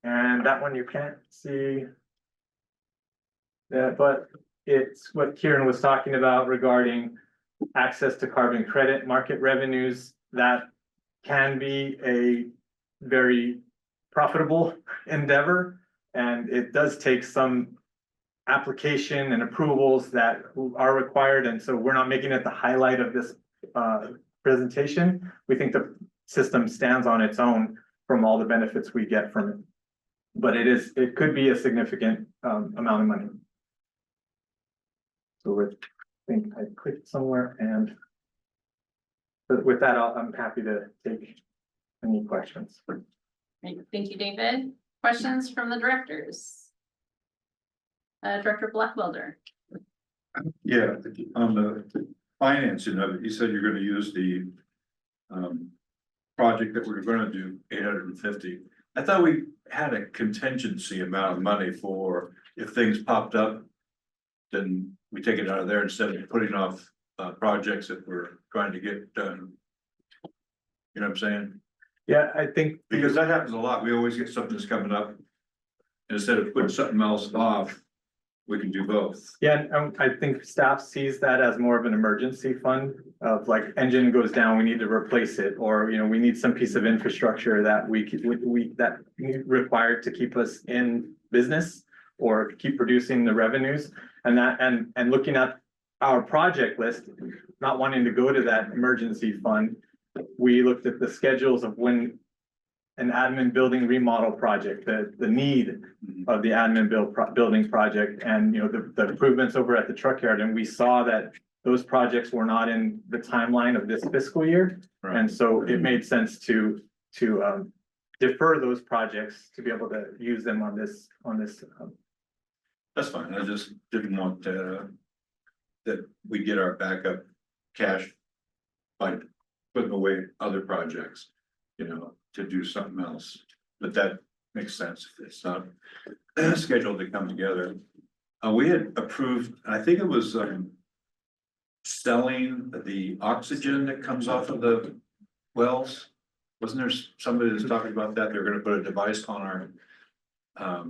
Speaker 18: And that one you can't see. Yeah, but it's what Kieran was talking about regarding access to carbon credit market revenues. that can be a very profitable endeavor. And it does take some application and approvals that are required. And so we're not making it the highlight of this presentation. We think the system stands on its own from all the benefits we get from it. But it could be a significant amount of money. So I think I clicked somewhere, and but with that, I'm happy to take any questions.
Speaker 2: Great. Thank you, David. Questions from the directors? Director Blackwelder.
Speaker 20: Yeah, on the financing of it, you said you're gonna use the project that we're gonna do, 850. I thought we had a contingency amount of money for if things popped up, then we take it out of there instead of putting off projects that we're trying to get done. You know what I'm saying?
Speaker 18: Yeah, I think
Speaker 20: because that happens a lot. We always get something that's coming up. Instead of putting something else off, we can do both.
Speaker 18: Yeah, and I think staff sees that as more of an emergency fund of like engine goes down, we need to replace it, or we need some piece of infrastructure that we required to keep us in business or keep producing the revenues. And looking at our project list, not wanting to go to that emergency fund, we looked at the schedules of when an admin building remodel project, the need of the admin building project, and the improvements over at the truck yard, and we saw that those projects were not in the timeline of this fiscal year. Right. And so it made sense to defer those projects to be able to use them on this.
Speaker 20: That's fine. I just didn't want that we get our backup cash by putting away other projects, to do something else. But that makes sense. It's not scheduled to come together. We had approved, I think it was selling the oxygen that comes off of the wells. Wasn't there somebody that's talking about that? They're gonna put a device on our, I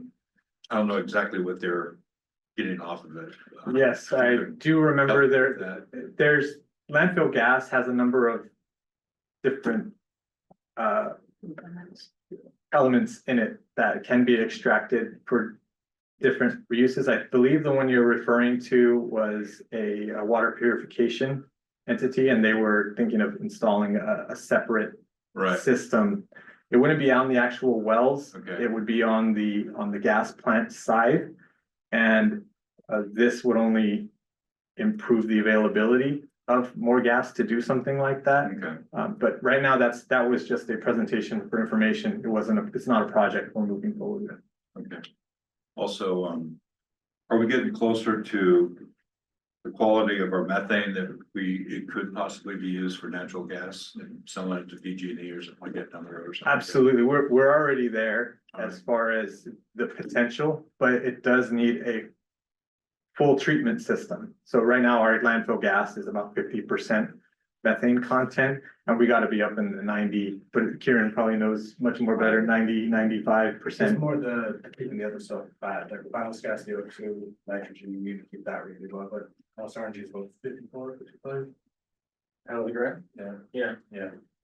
Speaker 20: don't know exactly what they're getting off of it.
Speaker 18: Yes, I do remember there's landfill gas has a number of different elements in it that can be extracted for different uses. I believe the one you're referring to was a water purification entity, and they were thinking of installing a separate system. It wouldn't be on the actual wells. Okay. It would be on the gas plant side, and this would only improve the availability of more gas to do something like that. Okay. But right now that was just a presentation for information. It's not a project we're moving forward with.
Speaker 20: Okay. Also, are we getting closer to the quality of our methane that it could possibly be used for natural gas and selling it to PG&E or something like that down the road or something?
Speaker 18: Absolutely. We're already there as far as the potential, but it does need a full treatment system. So right now our landfill gas is about 50% methane content, and we got to be up in the 90, but Kieran probably knows much more better, 95%.
Speaker 19: It's more keeping the other stuff bad, like balanced gas, CO2, nitrogen, you need to keep that really low, but also RNG is about 54, 55. Out of the grant? Yeah.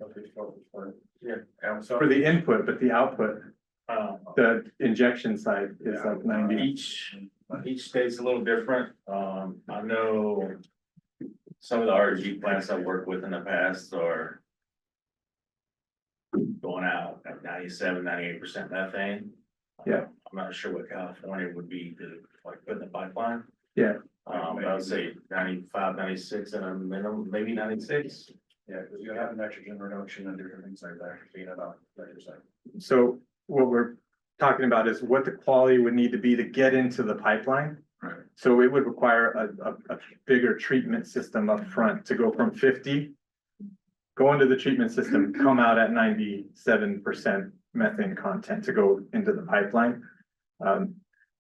Speaker 19: About 54, 55. Yeah.
Speaker 18: For the input, but the output, the injection side is like 90.
Speaker 21: Each state's a little different. I know some of the RG plants I've worked with in the past are going out at 97, 98% methane.
Speaker 18: Yeah.
Speaker 21: I'm not sure what California would be to like put in the pipeline.
Speaker 18: Yeah.
Speaker 21: I would say 95, 96 at a minimum, maybe 96.
Speaker 19: Yeah, because you have nitrogen reduction and different things like that, being about like you're saying.
Speaker 18: So what we're talking about is what the quality would need to be to get into the pipeline.
Speaker 20: Right.
Speaker 18: So it would require a bigger treatment system up front to go from 50, go into the treatment system, come out at 97% methane content to go into the pipeline.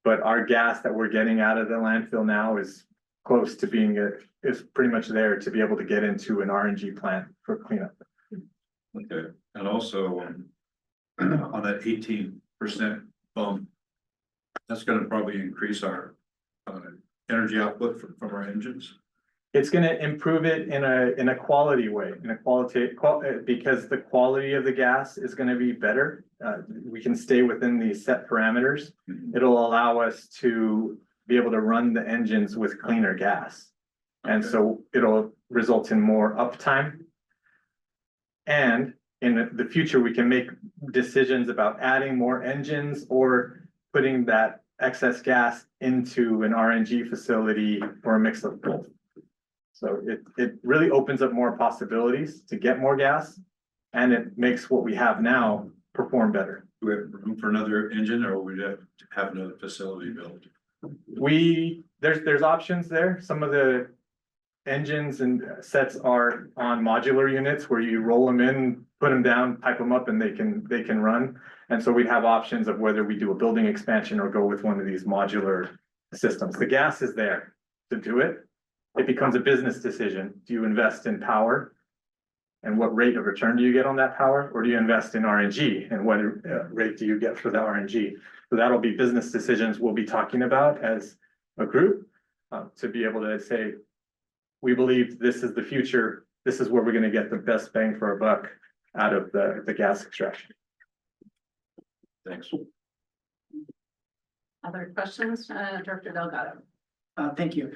Speaker 18: But our gas that we're getting out of the landfill now is close to being is pretty much there to be able to get into an RNG plant for cleanup.
Speaker 20: Okay, and also on that 18% bump, that's going to probably increase our energy output from our engines.
Speaker 18: It's gonna improve it in a quality way, in a because the quality of the gas is gonna be better. We can stay within these set parameters. It'll allow us to be able to run the engines with cleaner gas. And so it'll result in more uptime. And in the future, we can make decisions about adding more engines or putting that excess gas into an RNG facility or a mix of both. So it really opens up more possibilities to get more gas, and it makes what we have now perform better.
Speaker 20: Do we have room for another engine, or would we have to have another facility built?
Speaker 18: There's options there. Some of the engines and sets are on modular units where you roll them in, put them down, pipe them up, and they can run. And so we'd have options of whether we do a building expansion or go with one of these modular systems. The gas is there to do it. It becomes a business decision. Do you invest in power? And what rate of return do you get on that power? Or do you invest in RNG? And what rate do you get for the RNG? So that'll be business decisions we'll be talking about as a group to be able to say, we believe this is the future. This is where we're going to get the best bang for our buck out of the gas extraction.
Speaker 20: Thanks.
Speaker 2: Other questions, Director Delgado?
Speaker 17: Thank you.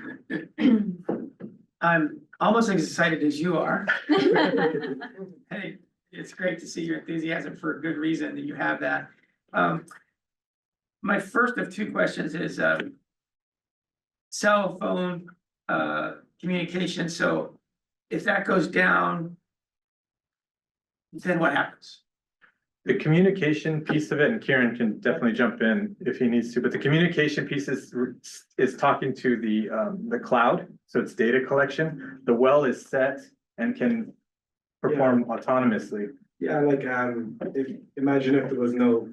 Speaker 17: I'm almost as excited as you are. Hey, it's great to see your enthusiasm for a good reason that you have that. My first of two questions is cell phone communication. So if that goes down, then what happens?
Speaker 18: The communication piece of it, and Kieran can definitely jump in if he needs to, but the communication piece is talking to the cloud, so it's data collection. The well is set and can perform autonomously.
Speaker 19: Yeah, like, imagine if there was no,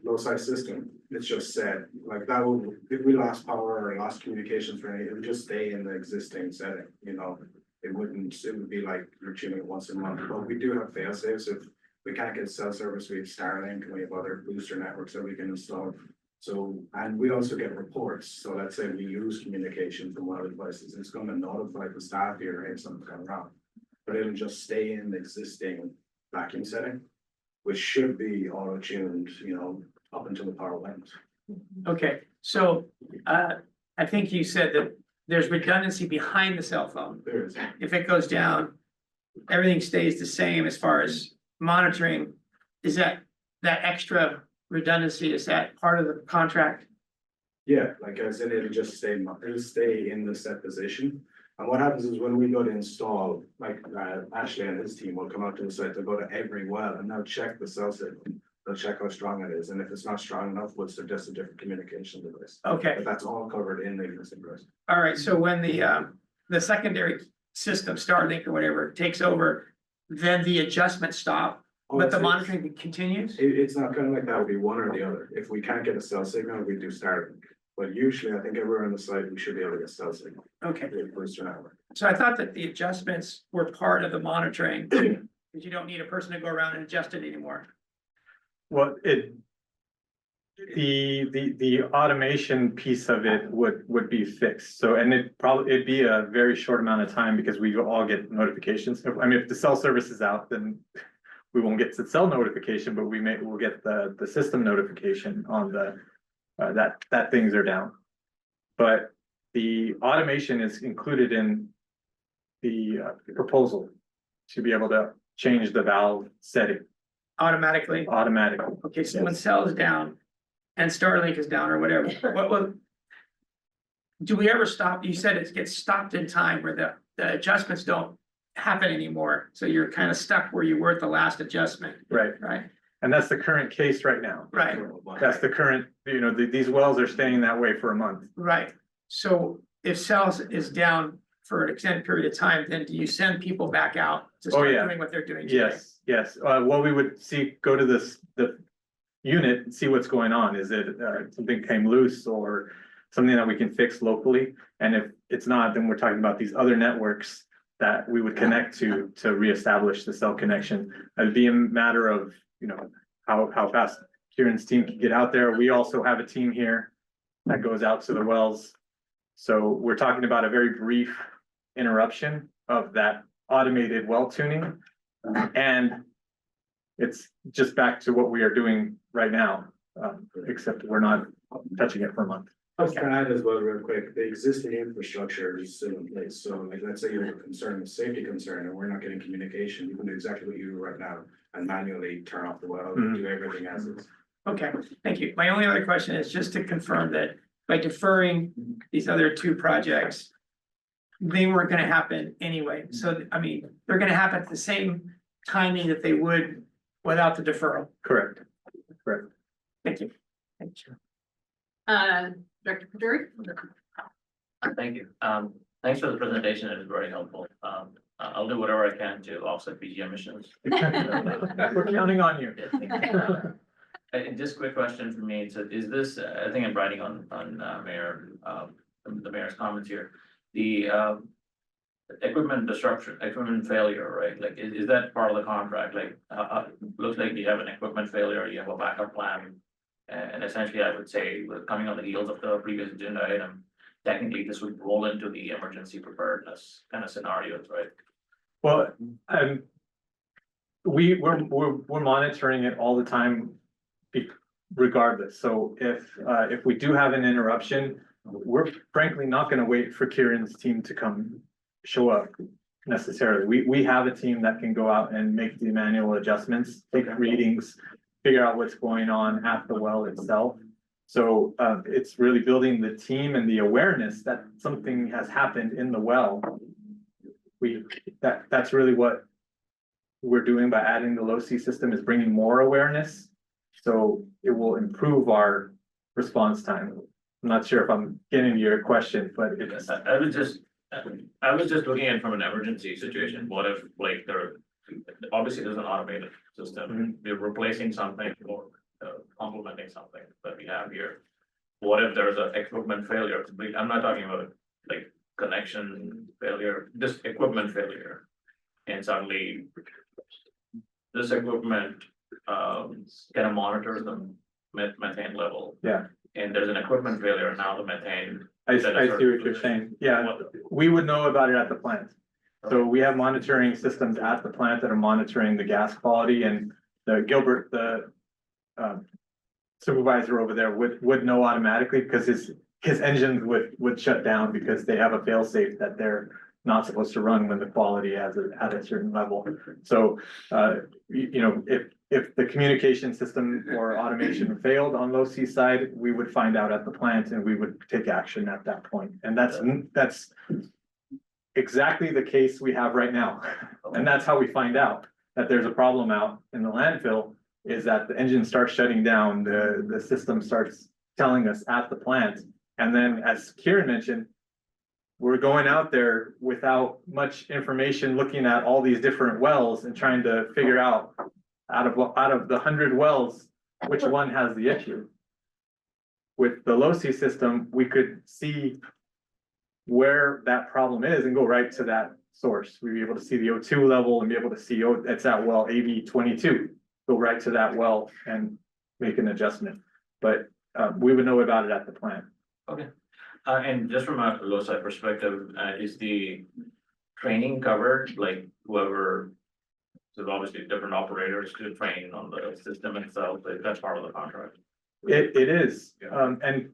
Speaker 19: low side system, it's just set, like that would, if we lost power or lost communications for any, it would just stay in the existing setting, you know? It would be like you're tuning it once a month, but we do have fail safes. If we can't get cell service, we have Starlink, and we have other booster networks that we can install. So, and we also get reports, so let's say we lose communication from one of the devices, it's gonna notify the staff here, hey, something's gone wrong. But it'll just stay in the existing vacuum setting, which should be auto-tuned, you know, up until the power went.
Speaker 17: Okay, so I think you said that there's redundancy behind the cell phone.
Speaker 19: There is.
Speaker 17: If it goes down, everything stays the same as far as monitoring. Is that extra redundancy, is that part of the contract?
Speaker 19: Yeah, like I said, it'll stay in the set position. And what happens is when we go to install, like Ashley and his team will come out to the site, they'll go to every well and they'll check the cell signal. They'll check how strong it is, and if it's not strong enough, what's just a different communication device.
Speaker 17: Okay.
Speaker 19: But that's all covered in the existing price.
Speaker 17: All right, so when the secondary system, Starlink or whatever, takes over, then the adjustments stop, but the monitoring continues?
Speaker 19: It's not kind of like that, would be one or the other. If we can't get a cell signal, we do Starlink. But usually, I think everywhere on the site, we should be able to get cell signal.
Speaker 17: Okay.
Speaker 19: Booster network.
Speaker 17: So I thought that the adjustments were part of the monitoring, because you don't need a person to go around and adjust it anymore.
Speaker 18: Well, the automation piece of it would be fixed. So, and it'd be a very short amount of time because we all get notifications. I mean, if the cell service is out, then we won't get the cell notification, but we'll get the system notification on that things are down. But the automation is included in the proposal to be able to change the valve setting.
Speaker 17: Automatically?
Speaker 18: Automatically.
Speaker 17: Okay, so when cell is down and Starlink is down or whatever, do we ever stop? You said it gets stopped in time where the adjustments don't happen anymore. So you're kind of stuck where you were at the last adjustment.
Speaker 18: Right.
Speaker 17: Right.
Speaker 18: And that's the current case right now.
Speaker 17: Right.
Speaker 18: That's the current, these wells are staying that way for a month.
Speaker 17: Right. So if cells is down for an extended period of time, then do you send people back out to start doing what they're doing today?
Speaker 18: Yes. Well, we would go to the unit and see what's going on. Is it something came loose or something that we can fix locally? And if it's not, then we're talking about these other networks that we would connect to reestablish the cell connection. It'd be a matter of, how fast Kieran's team can get out there. We also have a team here that goes out to the wells. So we're talking about a very brief interruption of that automated well tuning. And it's just back to what we are doing right now, except we're not touching it for a month.
Speaker 9: I was trying to add as well real quick, the existing infrastructure is still in place, so like, let's say you have a concern, a safety concern, and we're not getting communication, you can do exactly what you do right now. And manually turn off the well, do everything as is.
Speaker 17: Okay, thank you. My only other question is just to confirm that by deferring these other two projects, they weren't gonna happen anyway. So, I mean, they're gonna happen at the same timing that they would without the deferral.
Speaker 18: Correct. Correct.
Speaker 17: Thank you. Thank you.
Speaker 2: Director Peduri?
Speaker 16: Thank you. Thanks for the presentation. It was very helpful. I'll do whatever I can to offset PG emissions.
Speaker 18: We're counting on you.
Speaker 16: And just quick question for me. So is this, I think I'm writing on Mayor, the mayor's comments here. The equipment disruption, equipment failure, right? Like, is that part of the contract? Like, looks like you have an equipment failure, you have a backup plan. And essentially, I would say, coming on the heels of the previous agenda item, technically this would roll into the emergency preparedness kind of scenarios, right?
Speaker 18: Well, we're monitoring it all the time, regardless. So if we do have an interruption, we're frankly not going to wait for Kieran's team to come show up necessarily. We have a team that can go out and make the manual adjustments, take readings, figure out what's going on at the well itself. So it's really building the team and the awareness that something has happened in the well. That's really what we're doing by adding the low C system, is bringing more awareness. So it will improve our response time. I'm not sure if I'm getting to your question, but it's.
Speaker 16: I was just looking at it from an emergency situation. What if, like, obviously there's an automated system, we're replacing something or complementing something that we have here. What if there's an equipment failure? I'm not talking about like connection failure, just equipment failure. And suddenly this equipment kind of monitors the methane level.
Speaker 18: Yeah.
Speaker 16: And there's an equipment failure, now the methane.
Speaker 18: I see what you're saying. Yeah, we would know about it at the plant. So we have monitoring systems at the plant that are monitoring the gas quality, and Gilbert, the supervisor over there would know automatically, because his engines would shut down because they have a fail safe that they're not supposed to run when the quality is at a certain level. So you know, if the communication system or automation failed on low C side, we would find out at the plant and we would take action at that point. And that's exactly the case we have right now. And that's how we find out that there's a problem out in the landfill, is that the engine starts shutting down, the system starts telling us at the plant. And then, as Kieran mentioned, we're going out there without much information, looking at all these different wells and trying to figure out out of the 100 wells, which one has the issue. With the low C system, we could see where that problem is and go right to that source. We'd be able to see the O2 level and be able to see, oh, it's at well AB 22. Go right to that well and make an adjustment. But we would know about it at the plant.
Speaker 16: Okay. And just from a low side perspective, is the training covered, like whoever, so obviously different operators to train on the system itself, like that's part of the contract?
Speaker 18: It is, and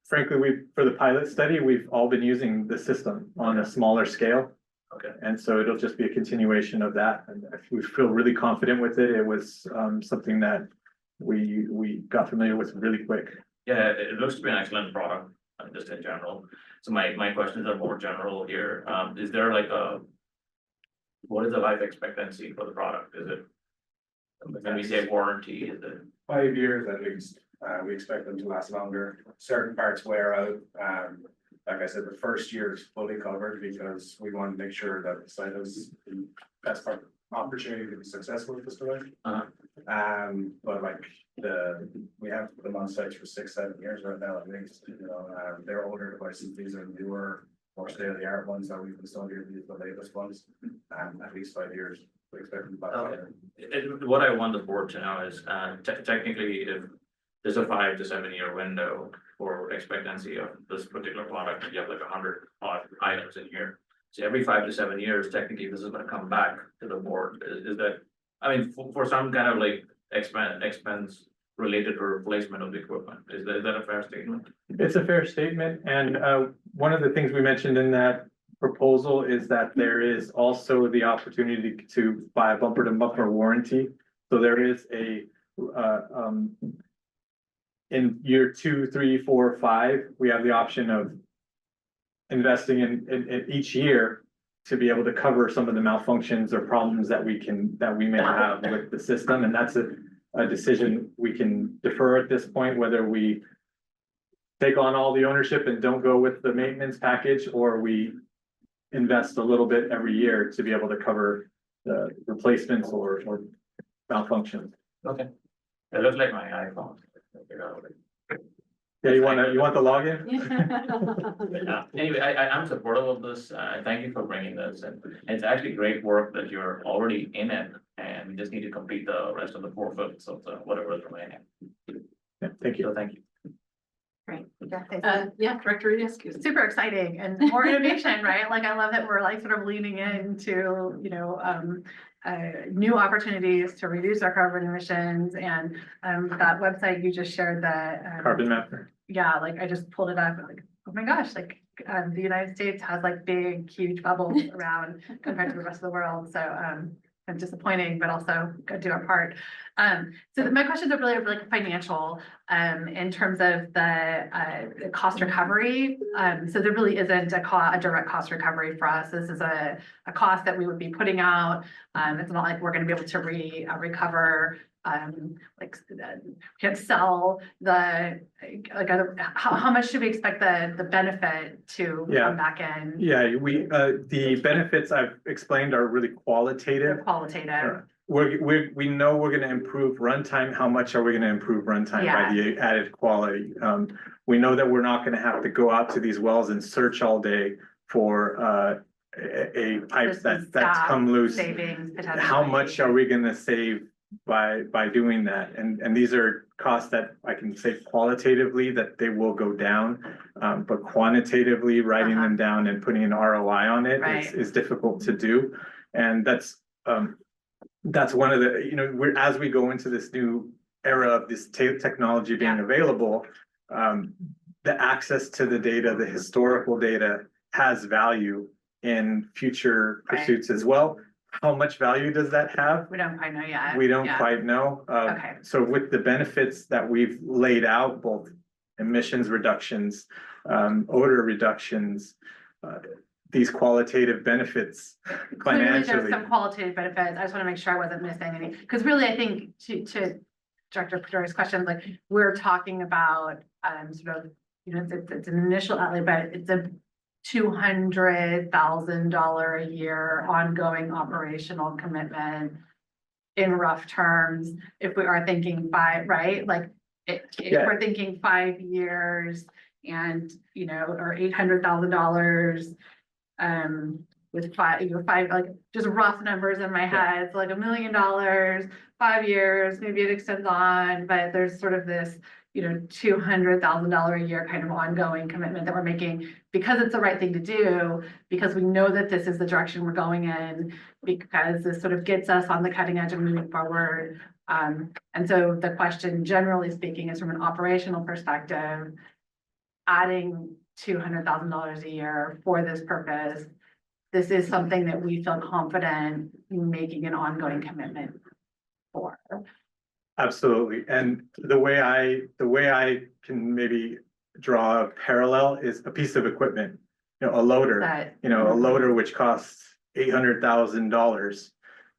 Speaker 18: frankly, for the pilot study, we've all been using the system on a smaller scale.
Speaker 16: Okay.
Speaker 18: And so it'll just be a continuation of that, and we feel really confident with it. It was something that we got familiar with really quick.
Speaker 16: Yeah, it looks to be an excellent product, just in general. So my questions are more general here. Is there like what is the life expectancy for the product? Is it, when we say warranty, is it?
Speaker 19: 5 years at least. We expect them to last longer. Certain parts wear out. Like I said, the first year is fully covered because we want to make sure that the site has the best opportunity to be successful with this device. But like we have them on sites for 6-7 years right now at least. You know, they're older devices. These are newer, more state-of-the-art ones that we've installed here. These are the latest ones. At least 5 years. We expect them to
Speaker 16: What I want the board to know is technically, if there's a 5 to 7 year window for expectancy of this particular product, you have like 100 odd items in here. So every 5 to 7 years, technically, this is gonna come back to the board. Is that, I mean, for some kind of like expense related to replacement of the equipment, is that a fair statement?
Speaker 18: It's a fair statement, and one of the things we mentioned in that proposal is that there is also the opportunity to buy a bumper to bumper warranty. So there is a in year 2, 3, 4, 5, we have the option of investing in each year to be able to cover some of the malfunctions or problems that we may have with the system, and that's a decision we can defer at this point, whether we take on all the ownership and don't go with the maintenance package, or we invest a little bit every year to be able to cover the replacements or malfunctions.
Speaker 16: Okay. It looks like my iPhone.
Speaker 18: Yeah, you want the login?
Speaker 16: Anyway, I'm supportive of this. Thank you for bringing this, and it's actually great work that you're already in it, and we just need to complete the rest of the 4/5 of the whatever is remaining.
Speaker 18: Yeah, thank you.
Speaker 16: So thank you.
Speaker 5: Great.
Speaker 2: Yeah, Director Riescu.
Speaker 5: Super exciting and more innovation, right? Like, I love that we're like sort of leaning into, new opportunities to reduce our carbon emissions, and that website you just shared, that
Speaker 18: Carbon mapper.
Speaker 5: yeah, like I just pulled it up, like, oh my gosh, like the United States has like big, huge bubbles around compared to the rest of the world. So kind of disappointing, but also gotta do our part. So my questions are really like financial, in terms of the cost recovery. So there really isn't a direct cost recovery for us. This is a cost that we would be putting out. It's not like we're gonna be able to recover, like can't sell the, like other, how much should we expect the benefit to come back in?
Speaker 18: Yeah, the benefits I've explained are really qualitative.
Speaker 5: They're qualitative.
Speaker 18: We know we're gonna improve runtime. How much are we gonna improve runtime by the added quality? We know that we're not gonna have to go out to these wells and search all day for a pipe that's come loose.
Speaker 5: Savings potentially.
Speaker 18: How much are we gonna save by doing that? And these are costs that I can say qualitatively that they will go down, but quantitatively writing them down and putting an ROI on it is difficult to do. And that's one of the, as we go into this new era of this technology being available, the access to the data, the historical data has value in future pursuits as well. How much value does that have?
Speaker 5: We don't quite know yet.
Speaker 18: We don't quite know.
Speaker 5: Okay.
Speaker 18: So with the benefits that we've laid out, both emissions reductions, odor reductions, these qualitative benefits
Speaker 5: Clearly, there's
Speaker 18: financially.
Speaker 5: some qualitative benefits. I just want to make sure I wasn't missing any, because really, I think to Director Pedro's question, like, we're talking about sort of, it's an initial outlay, but it's a $200,000 a year ongoing operational commitment in rough terms. If we are thinking right? Like, if we're thinking 5 years and, or $800,000, with five, like, just rough numbers in my head, it's like $1 million, 5 years, maybe it extends on, but there's sort of this, $200,000 a year kind of ongoing commitment that we're making because it's the right thing to do, because we know that this is the direction we're going in, because this sort of gets us on the cutting edge of moving forward. And so the question, generally speaking, is from an operational perspective, adding $200,000 a year for this purpose. This is something that we feel confident in making an ongoing commitment for.
Speaker 18: Absolutely. And the way I can maybe draw a parallel is a piece of equipment, a loader, a loader which costs $800,000.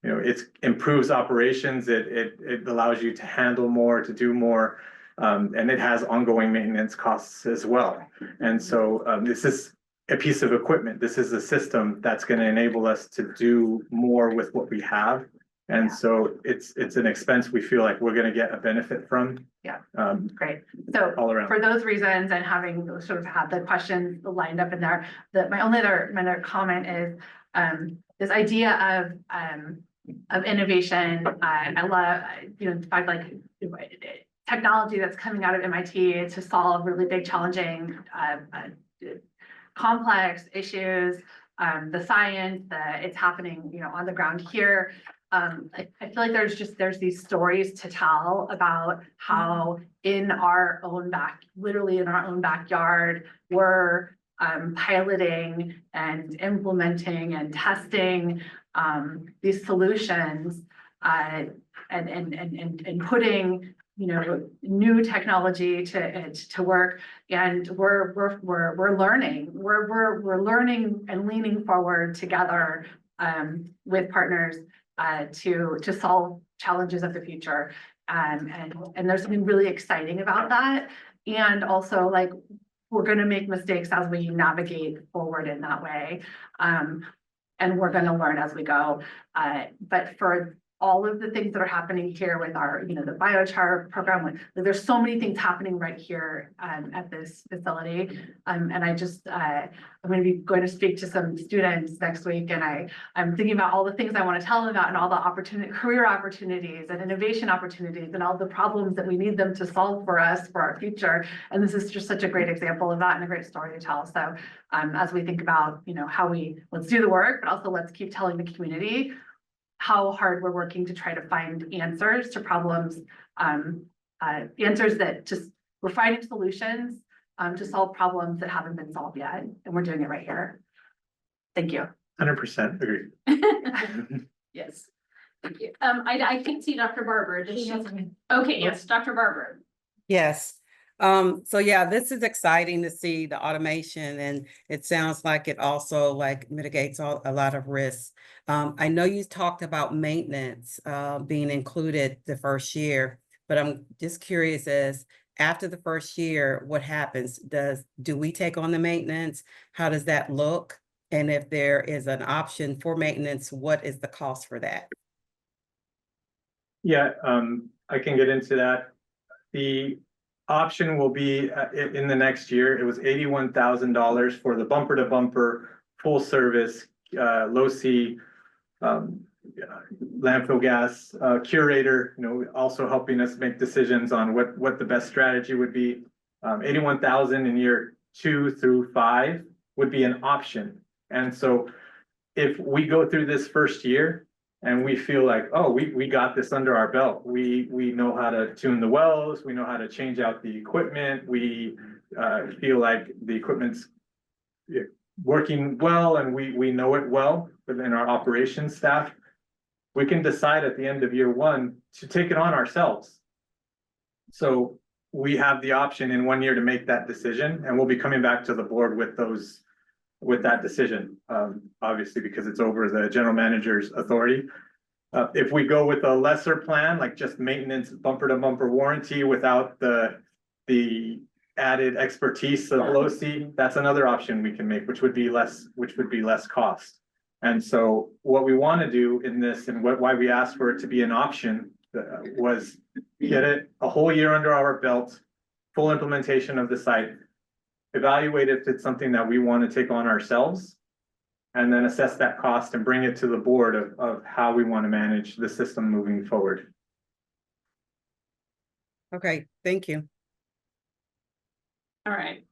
Speaker 18: It improves operations. It allows you to handle more, to do more, and it has ongoing maintenance costs as well. And so this is a piece of equipment. This is a system that's going to enable us to do more with what we have. And so it's an expense we feel like we're going to get a benefit from.
Speaker 5: Yeah, great. So
Speaker 18: all around.
Speaker 5: For those reasons, and having sort of had the questions lined up in there, my other comment is this idea of innovation. I love, the fact, like, technology that's coming out of MIT to solve really big, challenging, complex issues. the science, it's happening, you know, on the ground here. I feel like there's these stories to tell about how in our own literally in our own backyard, we're piloting and implementing and testing these solutions and putting, you know, new technology to work. And we're learning, we're learning and leaning forward together with partners to solve challenges of the future. And there's something really exciting about that. And also, like, we're gonna make mistakes as we navigate forward in that way. And we're gonna learn as we go. But for all of the things that are happening here with our, you know, the biochar program, there's so many things happening right here at this facility. And I just, I'm going to speak to some students next week, and I'm thinking about all the things I want to tell them about and all the career opportunities and innovation opportunities and all the problems that we need them to solve for us for our future. And this is just such a great example of that and a great story to tell. So as we think about, you know, how let's do the work, but also let's keep telling the community how hard we're working to try to find answers to problems, answers that we're finding solutions to solve problems that haven't been solved yet, and we're doing it right here. Thank you.
Speaker 18: 100% agree.
Speaker 2: Yes, thank you. I can't see Dr. Barber. Okay, yes, Dr. Barber.
Speaker 4: Yes. So yeah, this is exciting to see the automation, and it sounds like it also like mitigates a lot of risks. I know you talked about maintenance being included the first year, but I'm just curious as after the first year, what happens? Do we take on the maintenance? How does that look? And if there is an option for maintenance, what is the cost for that?
Speaker 18: Yeah, I can get into that. The option will be in the next year. It was $81,000 for the bumper to bumper, full service, low C, landfill gas curator, you know, also helping us make decisions on what the best strategy would be. 81,000 in year 2 through 5 would be an option. And so if we go through this first year and we feel like, oh, we got this under our belt, we know how to tune the wells, we know how to change out the equipment, we feel like the equipment's working well and we know it well within our operations staff, we can decide at the end of year 1 to take it on ourselves. So we have the option in 1 year to make that decision, and we'll be coming back to the board with that decision, obviously, because it's over the general manager's authority. If we go with a lesser plan, like just maintenance bumper to bumper warranty without the added expertise of low C, that's another option we can make, which would be less cost. And so what we want to do in this, and why we asked for it to be an option, was get it a whole year under our belt, full implementation of the site, evaluate if it's something that we want to take on ourselves, and then assess that cost and bring it to the board of how we want to manage the system moving forward.
Speaker 4: Okay, thank you.
Speaker 2: All right.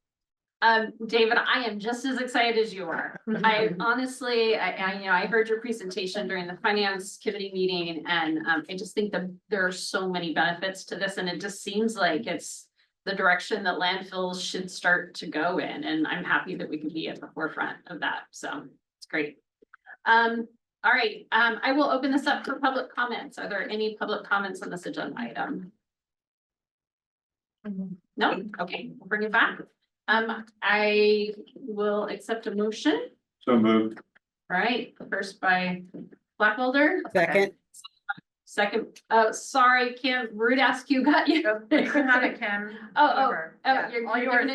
Speaker 2: David, I am just as excited as you are. I honestly, I heard your presentation during the finance committee meeting, and I just think that there are so many benefits to this, and it just seems like it's the direction that landfills should start to go in, and I'm happy that we can be at the forefront of that. So it's great. All right, I will open this up for public comments. Are there any public comments on this agenda item? No? Okay, we'll bring it back. I will accept a motion.
Speaker 20: So moved.
Speaker 2: All right, first by Blackwelder.
Speaker 4: Second.
Speaker 2: Second, sorry, Kim, rude ask you got you.
Speaker 5: Kim.
Speaker 2: You're giving it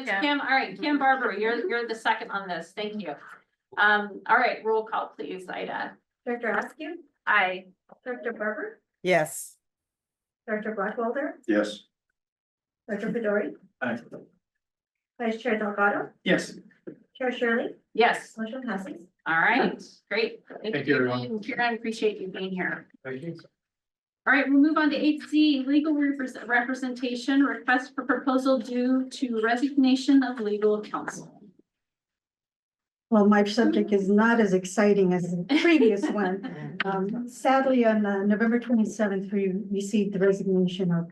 Speaker 2: to Kim. All right, Kim Barber, you're the second on this. Thank you. All right, roll call, please, Ida.
Speaker 1: Director Askew?
Speaker 5: Aye.
Speaker 1: Director Barber?
Speaker 4: Yes.
Speaker 1: Director Blackwelder?
Speaker 20: Yes.
Speaker 1: Director Fedori?
Speaker 18: Aye.
Speaker 1: Vice Chair Delgado?
Speaker 18: Yes.
Speaker 1: Chair Shirley?
Speaker 2: Yes.
Speaker 1: Motion passes.
Speaker 2: All right, great.
Speaker 18: Thank you, everyone.
Speaker 2: Karen, appreciate you being here.
Speaker 18: Thank you.
Speaker 2: All right, we'll move on to 8C, legal representation, request for proposal due to resignation of legal counsel.
Speaker 7: Well, my subject is not as exciting as the previous one. Sadly, on November 27th, we received the resignation of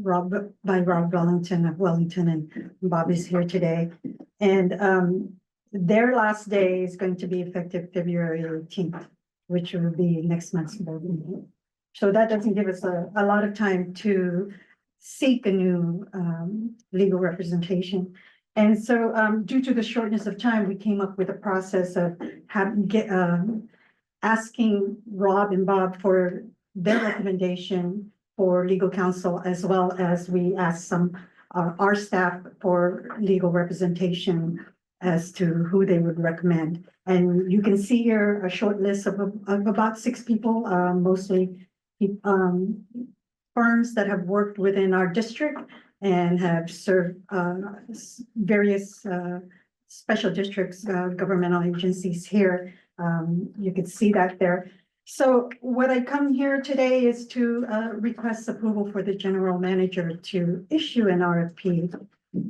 Speaker 7: Rob Wellington of Wellington, and Bob is here today. And their last day is going to be effective February 18th, which will be next month's board meeting. So that doesn't give us a lot of time to seek a new legal representation. And so due to the shortness of time, we came up with a process of asking Rob and Bob for their recommendation for legal counsel, as well as we asked some our staff for legal representation as to who they would recommend. And you can see here a short list of about 6 people, mostly firms that have worked within our district and have served various special districts, governmental agencies here. You can see that there. So what I come here today is to request approval for the general manager to issue an RFP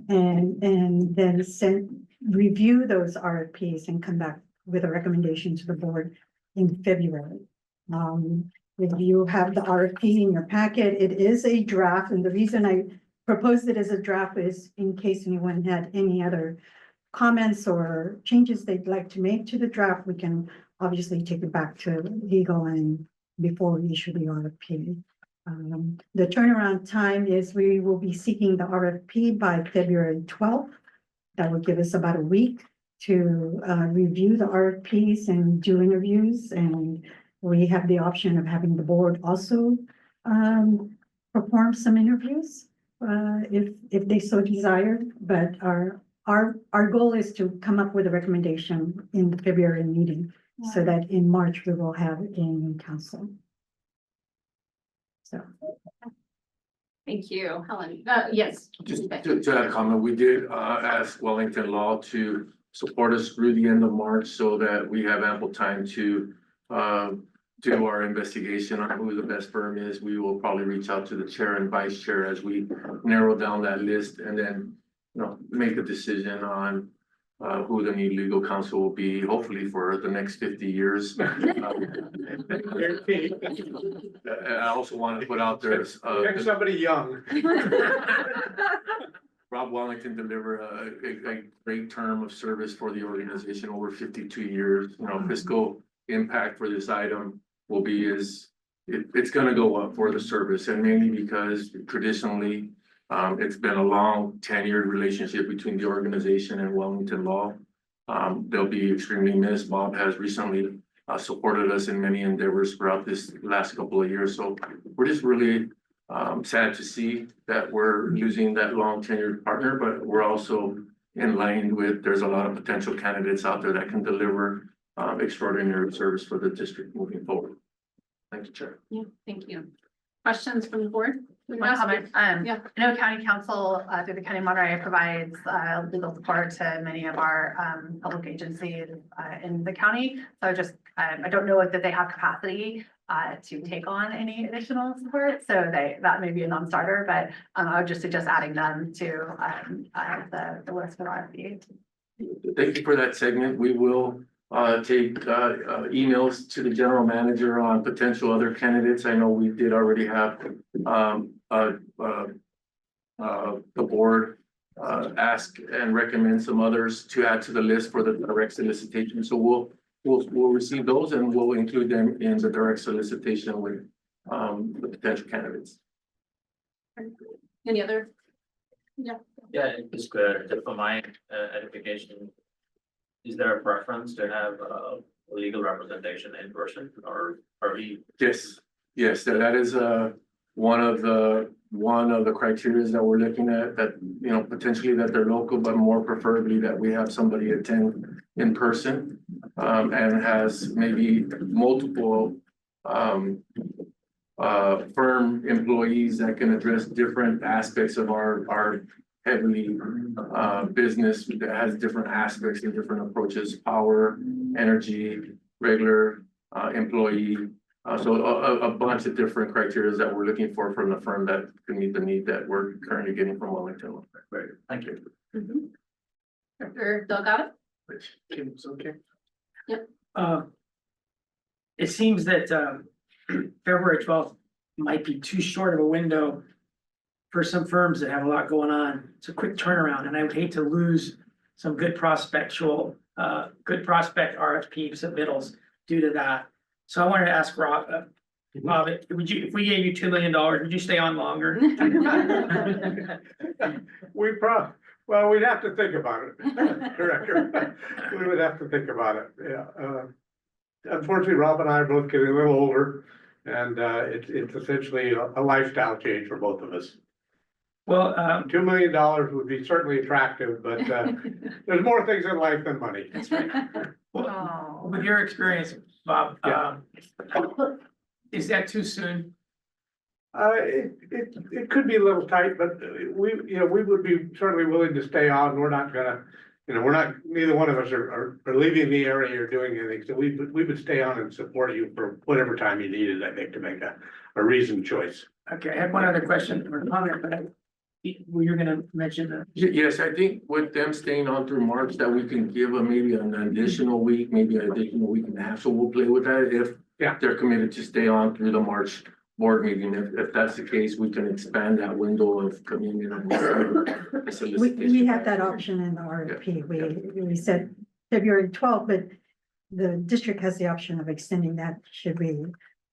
Speaker 7: and then review those RFPs and come back with a recommendation to the board in February. If you have the RFP in your packet, it is a draft, and the reason I proposed it as a draft is in case anyone had any other comments or changes they'd like to make to the draft, we can obviously take it back to legal and before we issue the RFP. The turnaround time is we will be seeking the RFP by February 12th. That would give us about a week to review the RFPs and do interviews, and we have the option of having the board also perform some interviews if they so desire. But our goal is to come up with a recommendation in the February meeting, so that in March we will have a new council. So.
Speaker 2: Thank you, Helen. Yes.
Speaker 6: Just to add a comment, we did ask Wellington Law to support us through the end of March so that we have ample time to do our investigation on who the best firm is. We will probably reach out to the chair and vice chair as we narrow down that list, and then, you know, make a decision on who the new legal counsel will be, hopefully for the next 50 years. And I also want to put out there.
Speaker 3: Pick somebody young.
Speaker 6: Rob Wellington delivered a great term of service for the organization over 52 years. You know, fiscal impact for this item will be it's gonna go up for the service, and mainly because traditionally it's been a long tenured relationship between the organization and Wellington Law. They'll be extremely missed. Bob has recently supported us in many endeavors throughout this last couple of years. So we're just really sad to see that we're losing that long tenured partner, but we're also in line with, there's a lot of potential candidates out there that can deliver extraordinary service for the district moving forward. Thank you, Chair.
Speaker 2: Yeah, thank you. Questions from the board?
Speaker 5: One comment.
Speaker 2: Yeah.
Speaker 5: I know County Council through the County of Monterey provides legal support to many of our public agencies in the county. So just I don't know if that they have capacity to take on any additional support. So that may be a non-starter, but I would just suggest adding them to the list for RFP.
Speaker 6: Thank you for that segment. We will take emails to the general manager on potential other candidates. I know we did already have the board ask and recommend some others to add to the list for the direct solicitation. So we'll receive those and we'll include them in the direct solicitation with the potential candidates.
Speaker 2: Any other? Yeah.
Speaker 16: Yeah, just for my edification, is there a preference to have legal representation in person or
Speaker 6: Yes, that is one of the criteria that we're looking at, that, you know, potentially that they're local, but more preferably that we have somebody attend in person and has maybe multiple firm employees that can address different aspects of our heavily business that has different aspects and different approaches: power, energy, regular employee. So a bunch of different criteria that we're looking for from the firm that can meet the need that we're currently getting from Wellington.
Speaker 16: Great, thank you.
Speaker 2: Dr. Delgado?
Speaker 17: Which Kim's okay.
Speaker 2: Yep.
Speaker 17: It seems that February 12th might be too short of a window for some firms that have a lot going on. It's a quick turnaround, and I would hate to lose some good prospect RFP submittals due to that. So I wanted to ask Rob, Bob, if we gave you $2 million, would you stay on longer?
Speaker 9: Well, we'd have to think about it, Director. We would have to think about it, yeah. Unfortunately, Rob and I are both getting a little older, and it's essentially a lifestyle change for both of us.
Speaker 17: Well,
Speaker 9: $2 million would be certainly attractive, but there's more things in life than money.
Speaker 17: that's right. Well, with your experience, Bob, is that too soon?
Speaker 9: It could be a little tight, but we would be certainly willing to stay on. We're not gonna, neither one of us are leaving the area or doing anything. So we would stay on and support you for whatever time you needed, I think, to make a reasoned choice.
Speaker 17: Okay, I had one other question or comment, but you're gonna mention
Speaker 6: Yes, I think with them staying on through March, that we can give them maybe an additional week, maybe an additional week and a half, so we'll play with that if they're committed to stay on through the March board meeting. If that's the case, we can expand that window of communion.
Speaker 7: We have that option in the RFP. We said February 12th, but the district has the option of extending that should we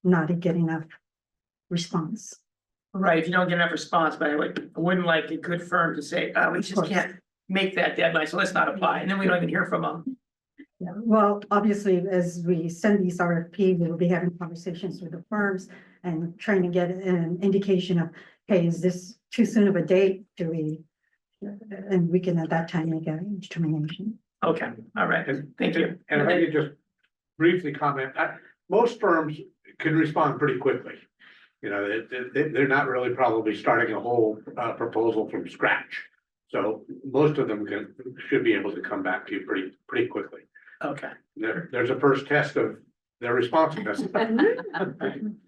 Speaker 7: not get enough response.
Speaker 17: right, if you don't get enough response, but I wouldn't like a good firm to say, we just can't make that deadline, so let's not apply, and then we don't even hear from them.
Speaker 7: Yeah, well, obviously, as we send these RFP, we will be having conversations with the firms and trying to get an indication of, hey, is this too soon of a date? And we can at that time make a determination.
Speaker 17: Okay, all right, thank you.
Speaker 9: And if I could just briefly comment, most firms can respond pretty quickly. They're not really probably starting a whole proposal from scratch. So most of them should be able to come back to you pretty quickly.
Speaker 17: Okay.
Speaker 9: There's a first test of their responsiveness.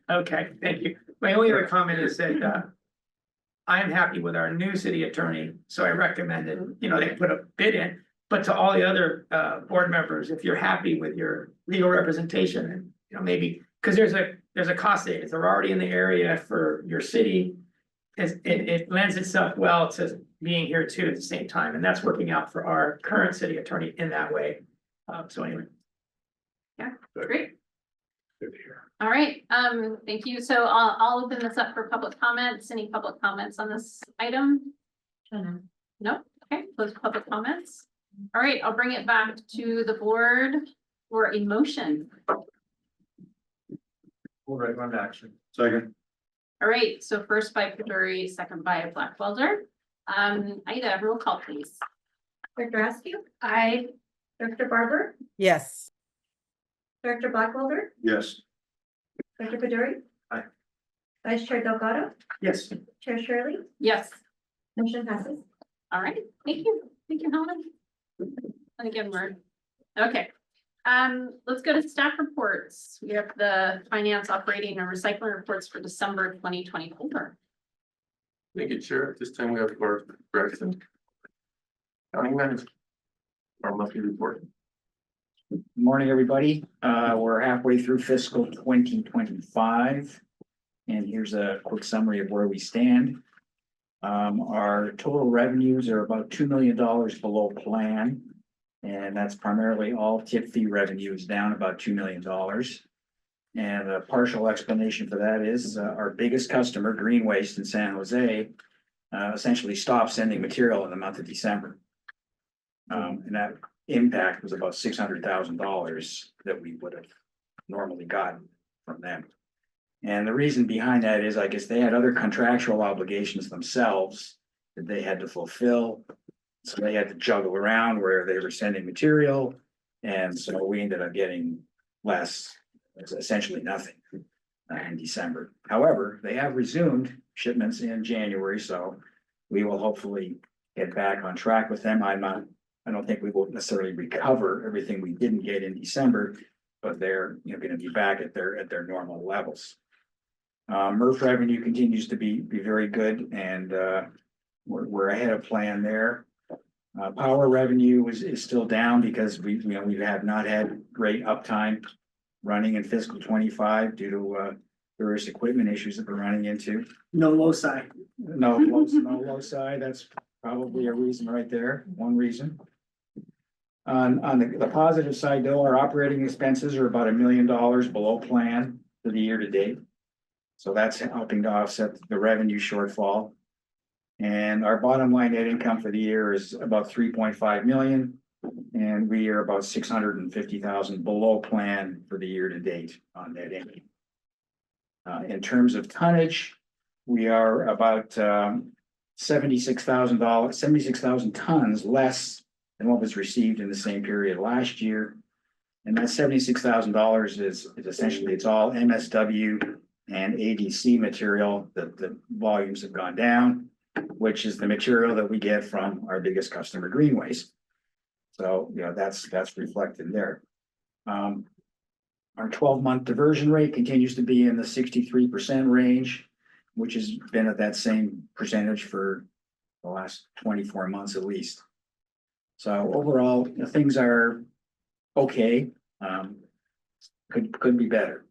Speaker 17: Okay, thank you. My only other comment is that I am happy with our new city attorney, so I recommend it, they put a bid in. But to all the other board members, if you're happy with your legal representation, and maybe, because there's a cost savings, they're already in the area for your city. It lends itself well to being here too at the same time, and that's working out for our current city attorney in that way. So anyway.
Speaker 2: Yeah, great.
Speaker 9: Good to hear.
Speaker 2: All right, thank you. So I'll open this up for public comments. Any public comments on this item? No? Okay, close public comments. All right, I'll bring it back to the board for a motion.
Speaker 21: We'll recommend action.
Speaker 20: Second.
Speaker 2: All right, so first by Peduri, second by Blackwelder. Ida, roll call, please.
Speaker 1: Director Askew,
Speaker 2: Aye.
Speaker 1: Director Barber,
Speaker 4: Yes.
Speaker 1: Director Blackwelder,
Speaker 20: Yes.
Speaker 1: Director Peduri.
Speaker 21: Aye.
Speaker 1: Vice Chair Delgado,
Speaker 17: Yes.
Speaker 1: Chair Shirley,
Speaker 2: Yes.
Speaker 1: motion passes.
Speaker 2: All right, thank you. Thank you, Helen. And again, okay. Let's go to staff reports. We have the finance, operating and recycling reports for December 2024.
Speaker 6: Thank you, Chair. At this time, we have our Gregson County Manager. Our monthly report.
Speaker 8: Good morning, everybody. We're halfway through fiscal 2025. And here's a quick summary of where we stand. Our total revenues are about $2 million below plan. And that's primarily all tip fee revenues down about $2 million. And a partial explanation for that is our biggest customer, Green Waste in San Jose, essentially stopped sending material in the month of December. And that impact was about $600,000 that we would have normally gotten from them. And the reason behind that is, I guess they had other contractual obligations themselves that they had to fulfill. So they had to juggle around where they were sending material. And so we ended up getting less, essentially nothing in December. However, they have resumed shipments in January, so we will hopefully get back on track with them. I don't think we will necessarily recover everything we didn't get in December, but they're going to be back at their normal levels. MRF revenue continues to be very good, and we're ahead of plan there. Power revenue is still down because we have not had great uptime running in fiscal 25 due to various equipment issues that we're running into.
Speaker 17: No loci.
Speaker 8: No loci, that's probably a reason right there, one reason. On the positive side, though, our operating expenses are about $1 million below plan for the year to date. So that's helping to offset the revenue shortfall. And our bottom line net income for the year is about 3.5 million. And we are about 650,000 below plan for the year to date on net income. In terms of tonnage, we are about $76,000 tons less than what was received in the same period last year. And that $76,000 is essentially, it's all MSW and ADC material. The volumes have gone down, which is the material that we get from our biggest customer, Greenways. So, that's reflected there. Our 12-month diversion rate continues to be in the 63% range, which has been at that same percentage for the last 24 months at least. So overall, things are okay. Could be better.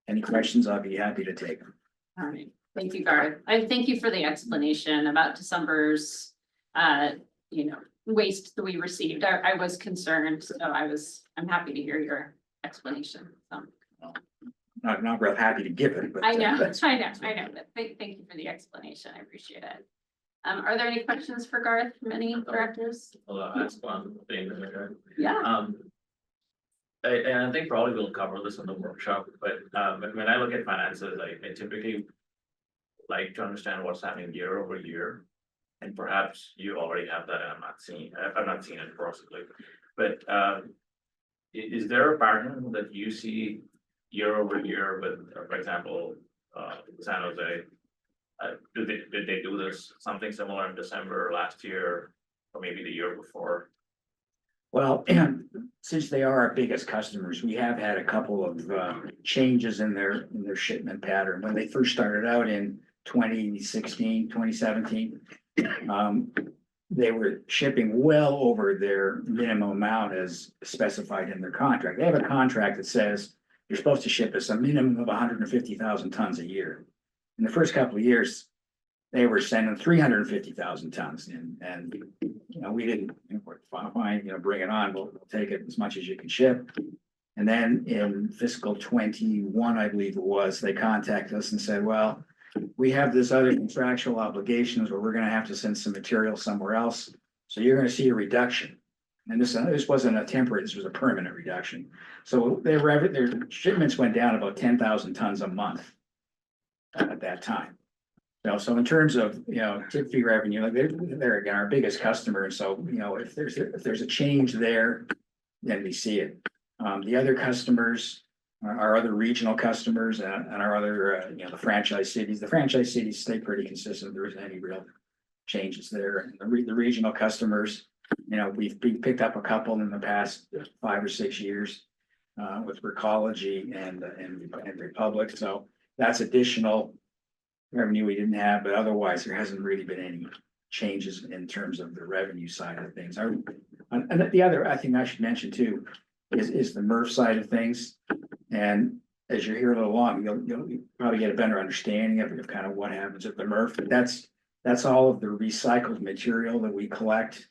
Speaker 8: Any questions? I'll be happy to take them.
Speaker 2: All right, thank you, Garth. I thank you for the explanation about December's, waste that we received. I was concerned, so I'm happy to hear your explanation. So.
Speaker 8: Not real happy to give it, but.
Speaker 2: I know, but thank you for the explanation. I appreciate it. Are there any questions for Garth from any directors?
Speaker 16: I'll ask one thing.
Speaker 2: Yeah.
Speaker 16: And I think probably we'll cover this in the workshop, but when I look at finances, I typically like to understand what's happening year over year. And perhaps you already have that and I've not seen it possibly. But is there a pattern that you see year over year with, for example, San Jose? Did they do this something similar in December last year or maybe the year before?
Speaker 8: Well, and since they are our biggest customers, we have had a couple of changes in their shipment pattern. When they first started out in 2016, 2017, they were shipping well over their minimum amount as specified in their contract. They have a contract that says you're supposed to ship us a minimum of 150,000 tons a year. In the first couple of years, they were sending 350,000 tons and we didn't, fine, bring it on, we'll take it as much as you can ship. And then in fiscal 21, I believe it was, they contacted us and said, well, we have this other contractual obligations where we're going to have to send some material somewhere else. So you're going to see a reduction. And this wasn't a temporary, this was a permanent reduction. So their shipments went down about 10,000 tons a month at that time. So in terms of, tip fee revenue, like they're again our biggest customer. And so, if there's a change there, then we see it. The other customers, our other regional customers and our other, the franchise cities stay pretty consistent. There isn't any real changes there. And the regional customers, we've picked up a couple in the past 5 or 6 years with Recology and Republic. So that's additional revenue we didn't have, but otherwise there hasn't really been any changes in terms of the revenue side of things. And the other, I think I should mention too, is the MRF side of things. And as you're here a little long, you'll probably get a better understanding of kind of what happens at the MRF. But that's all of the recycled material that we collect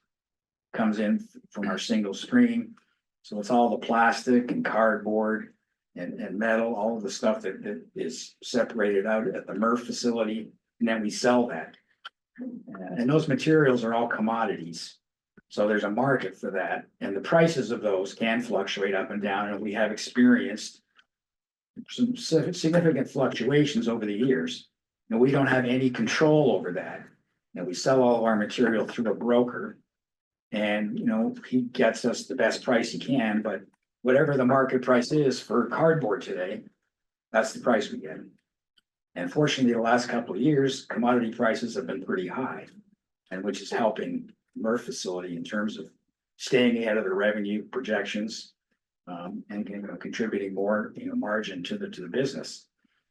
Speaker 8: comes in from our single stream. So it's all the plastic and cardboard and metal, all of the stuff that is separated out at the MRF facility, and then we sell that. And those materials are all commodities. So there's a market for that, and the prices of those can fluctuate up and down, and we have experienced some significant fluctuations over the years. And we don't have any control over that. And we sell all of our material through a broker, and he gets us the best price he can, but whatever the market price is for cardboard today, that's the price we get. And fortunately, the last couple of years, commodity prices have been pretty high, and which is helping MRF facility in terms of staying ahead of the revenue projections and contributing more margin to the business.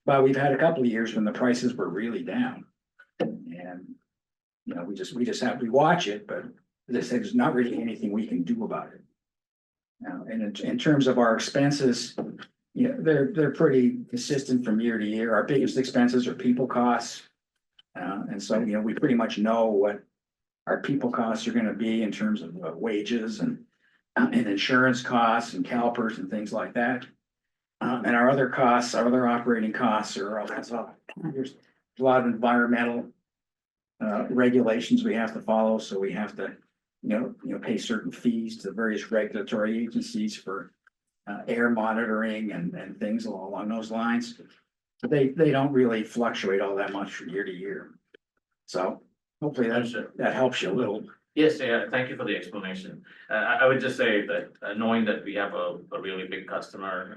Speaker 8: But we've had a couple of years when the prices were really down, and You know, we watch it, but there's not really anything we can do about it. Now, and in terms of our expenses, yeah, they're pretty consistent from year to year. Our biggest expenses are people costs. And so, you know, we pretty much know what our people costs are gonna be in terms of wages and insurance costs and CalPERS and things like that. And our other costs, our other operating costs are, there's a lot of environmental regulations we have to follow, so we have to, you know, pay certain fees to various regulatory agencies for air monitoring and things along those lines. But they don't really fluctuate all that much from year to year. So hopefully that helps you a little.
Speaker 16: Yes, yeah, thank you for the explanation. I would just say that knowing that we have a really big customer,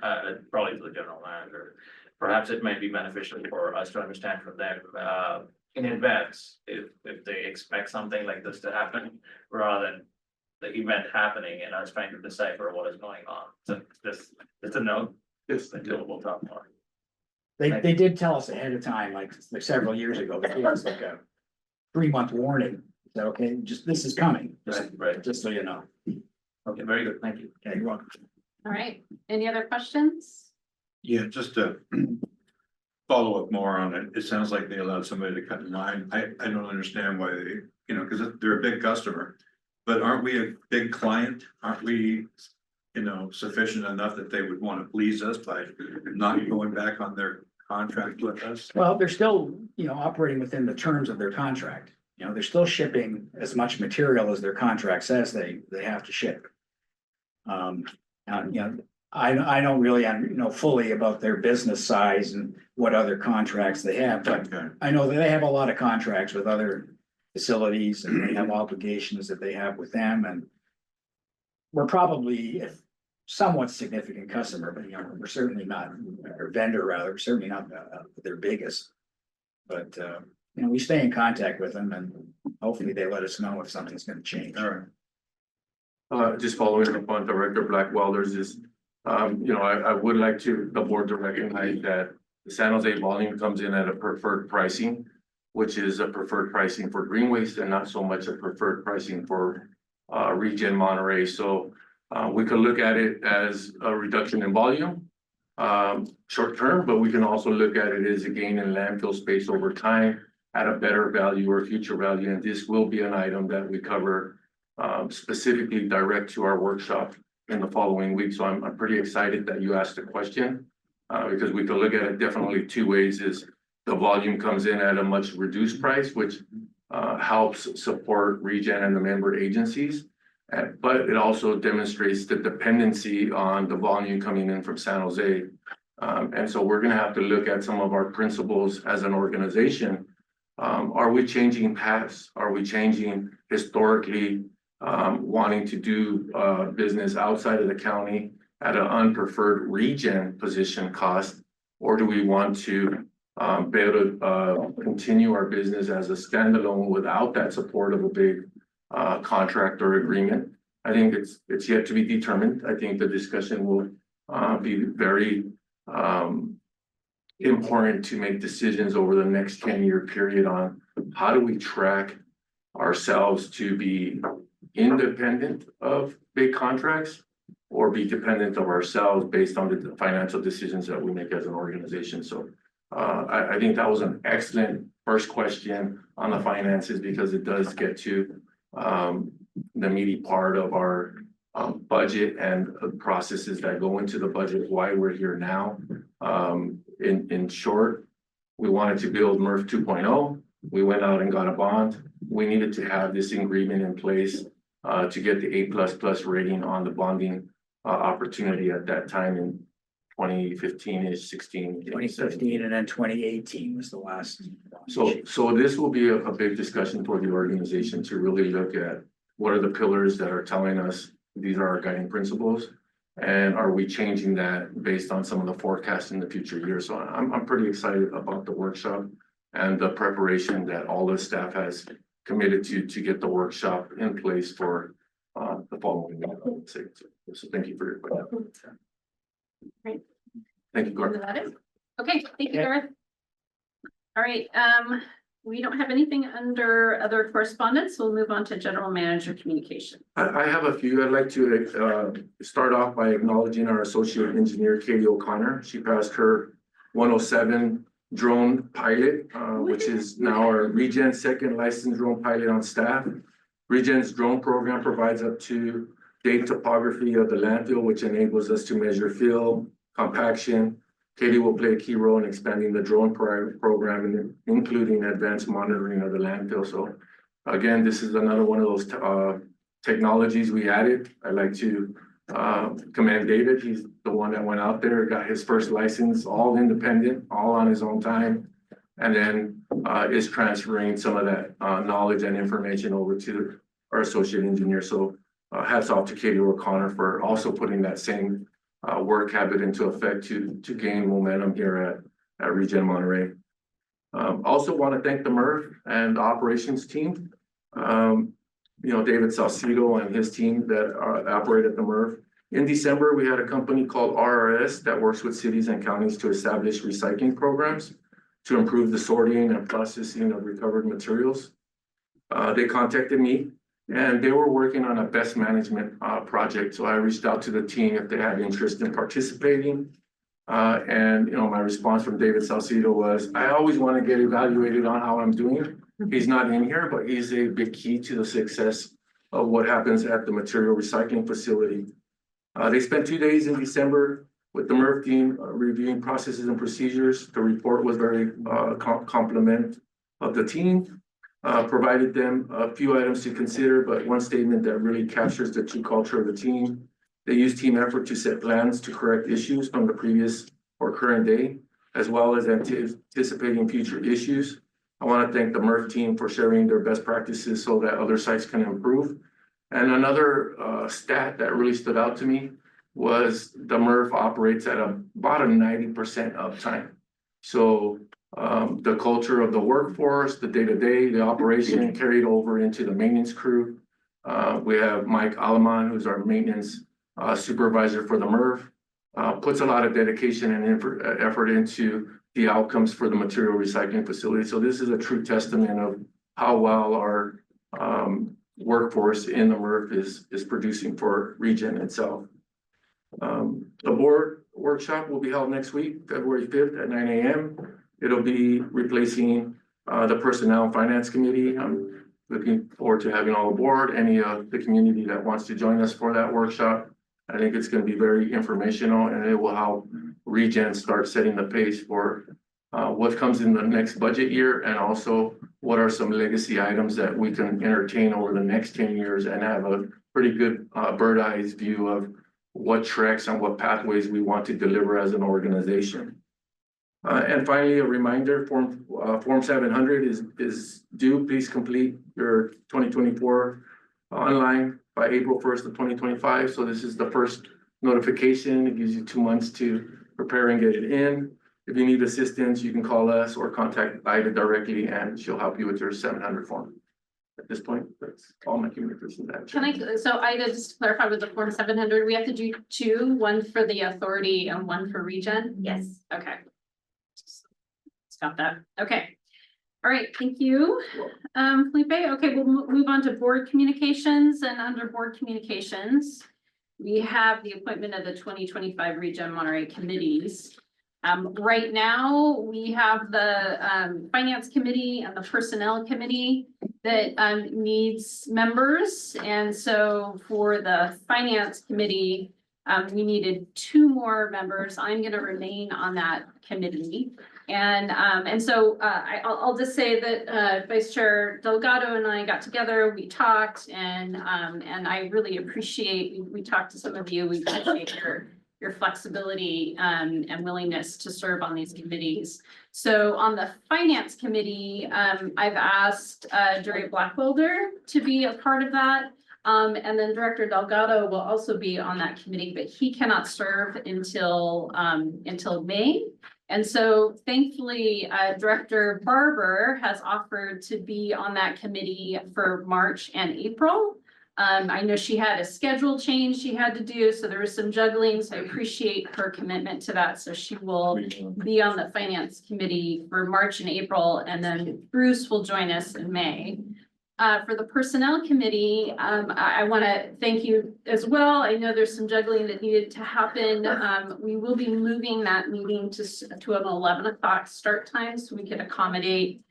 Speaker 16: probably to the general manager, perhaps it might be beneficial for us to understand from them in advance if they expect something like this to happen, rather than the event happening and us trying to decipher what is going on. So just a note, just until we'll talk more.
Speaker 8: They did tell us ahead of time, like several years ago, they gave us like a 3-month warning. Is that okay? Just, this is coming,
Speaker 16: Right.
Speaker 8: just so you know.
Speaker 16: Okay, very good, thank you.
Speaker 8: Okay, you're welcome.
Speaker 2: All right, any other questions?
Speaker 20: Yeah, just to follow up more on it, it sounds like they allowed somebody to cut in line. I don't understand why they, you know, because they're a big customer. But aren't we a big client? Aren't we, you know, sufficient enough that they would want to please us by not going back on their contract with us?
Speaker 8: Well, they're still, you know, operating within the terms of their contract. You know, they're still shipping as much material as their contract says they have to ship. You know, I don't really know fully about their business size and what other contracts they have, but I know that they have a lot of contracts with other facilities and they have obligations that they have with them, and we're probably a somewhat significant customer, but you know, we're certainly not, or vendor rather, we're certainly not their biggest. But you know, we stay in contact with them and hopefully they let us know if something's gonna change.
Speaker 6: All right. Just following up on Director Blackwelder's is, you know, I would like the board to recognize that the San Jose volume comes in at a preferred pricing, which is a preferred pricing for green waste and not so much a preferred pricing for ReGen Monterey. So we could look at it as a reduction in volume short term, but we can also look at it as a gain in landfill space over time at a better value or future value. And this will be an item that we cover specifically direct to our workshop in the following week. So I'm pretty excited that you asked the question because we could look at it definitely two ways. Is the volume comes in at a much reduced price, which helps support ReGen and the member agencies. But it also demonstrates the dependency on the volume coming in from San Jose. And so we're gonna have to look at some of our principles as an organization. Are we changing paths? Are we changing historically wanting to do business outside of the county at an unpreferred ReGen position cost? Or do we want to be able to continue our business as a standalone without that support of a big contract or agreement? I think it's yet to be determined. I think the discussion will be very important to make decisions over the next 10-year period on how do we track ourselves to be independent of big contracts or be dependent of ourselves based on the financial decisions that we make as an organization. So I think that was an excellent first question on the finances because it does get to the meaty part of our budget and processes that go into the budget, why we're here now. In short, we wanted to build MRF 2.0. We went out and got a bond. We needed to have this agreement in place to get the A++ rating on the bonding opportunity at that time in 2015-ish, 16,
Speaker 8: 2015 and then 2018 was the last.
Speaker 6: So this will be a big discussion for the organization to really look at what are the pillars that are telling us these are our guiding principles, and are we changing that based on some of the forecasts in the future years? So I'm pretty excited about the workshop and the preparation that all the staff has committed to get the workshop in place for the following week, I would say. So thank you for your question.
Speaker 2: Great.
Speaker 6: Thank you, Garth.
Speaker 2: Okay, thank you, Garth. All right, we don't have anything under other correspondence. We'll move on to general manager communication.
Speaker 6: I have a few. I'd like to start off by acknowledging our associate engineer, Katie O'Connor. She passed her 107 drone pilot, which is now our ReGen second licensed drone pilot on staff. ReGen's drone program provides up to date topography of the landfill, which enables us to measure fill, compaction. Katie will play a key role in expanding the drone program, including advanced monitoring of the landfill. So again, this is another one of those technologies we added. I'd like to commend David. He's the one that went out there, got his first license, all independent, all on his own time, and then is transferring some of that knowledge and information over to our associate engineer. So hats off to Katie O'Connor for also putting that same work habit into effect to gain momentum here at ReGen Monterey. Also want to thank the MRF and the operations team. David Salcido and his team that operate at the MRF. In December, we had a company called RRS that works with cities and counties to establish recycling programs to improve the sorting and processing of recovered materials. They contacted me and they were working on a best management project. So I reached out to the team if they had interest in participating. My response from David Salcido was, I always want to get evaluated on how I'm doing. He's not in here, but he's a big key to the success of what happens at the material recycling facility. They spent 2 days in December with the MRF team reviewing processes and procedures. The report was very compliment of the team. Provided them a few items to consider, but one statement that really captures the true culture of the team. They use team effort to set plans to correct issues from the previous or current day, as well as anticipating future issues. I want to thank the MRF team for sharing their best practices so that other sites can improve. And another stat that really stood out to me was the MRF operates at about a 90% uptime. So the culture of the workforce, the day-to-day, the operation carried over into the maintenance crew. We have Mike Alaman, who's our maintenance supervisor for the MRF, puts a lot of dedication and effort into the outcomes for the material recycling facility. So this is a true testament of how well our workforce in the MRF is producing for ReGen itself. The board workshop will be held next week, February 5th at 9 a.m. It'll be replacing the Personnel and Finance Committee. I'm looking forward to having all aboard, any of the community that wants to join us for that workshop. I think it's going to be very informational and it will help ReGen start setting the pace for what comes in the next budget year, and also what are some legacy items that we can entertain over the next 10 years and have a pretty good bird's-eye view of what tracks and what pathways we want to deliver as an organization. And finally, a reminder, Form 700 is due. Please complete your 2024 online by April 1st of 2025. So this is the first notification. It gives you 2 months to prepare and get it in. If you need assistance, you can call us or contact Ida directly and she'll help you with your 700 form. At this point, that's all my communications.
Speaker 2: So Ida, just to clarify with the Form 700, we have to do two, one for the authority and one for ReGen?
Speaker 1: Yes.
Speaker 2: Okay. Got that. Okay. All right. Thank you, Felipe. Okay, we'll move on to board communications, and under board communications, we have the appointment of the 2025 ReGen Monterey committees. Right now, we have the Finance Committee and the Personnel Committee that needs members. And so for the Finance Committee, we needed 2 more members. I'm going to remain on that committee. And so I'll just say that Vice Chair Delgado and I got together, we talked, and I really appreciate, we talked to some of you, we appreciate your flexibility and willingness to serve on these committees. So on the Finance Committee, I've asked Jerry Blackwelder to be a part of that. And then Director Delgado will also be on that committee, but he cannot serve until May. And so thankfully, Director Barber has offered to be on that committee for March and April. I know she had a schedule change she had to do, so there was some juggling, so I appreciate her commitment to that. So she will be on the finance committee for March and April, and then Bruce will join us in May. For the personnel committee, I want to thank you as well. I know there's some juggling that needed to happen. We will be moving that meeting to an 11 o'clock start time, so we can accommodate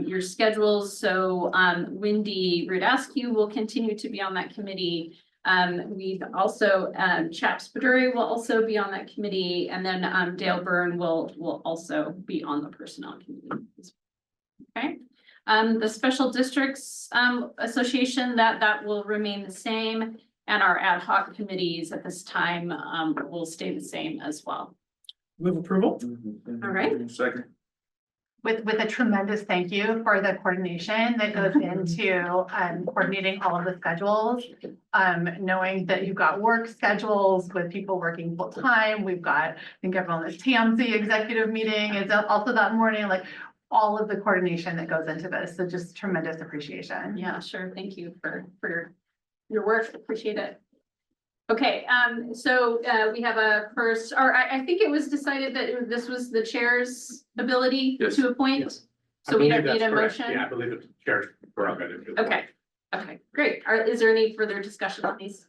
Speaker 2: your schedules. So Wendy Rudasky will continue to be on that committee. We've also, Chap Spaduri will also be on that committee, and then Dale Byrne will also be on the personnel committee. Okay. The Special Districts Association, that will remain the same, and our ad hoc committees at this time will stay the same as well.
Speaker 17: Move approval.
Speaker 2: All right.
Speaker 20: Second.
Speaker 5: With a tremendous thank you for the coordination that goes into coordinating all of the schedules. Knowing that you've got work schedules with people working full time. We've got, I think everyone, this TMC executive meeting is also that morning, like all of the coordination that goes into this. So just tremendous appreciation.
Speaker 2: Yeah, sure. Thank you for your work. Appreciate it. Okay, so we have a first, or I think it was decided that this was the chair's ability
Speaker 6: Yes.
Speaker 2: to appoint.
Speaker 9: Yes.
Speaker 2: So we don't need a motion.
Speaker 9: Yeah, I believe it's chair's prerogative.
Speaker 2: Okay, okay, great. Is there any further discussion on these?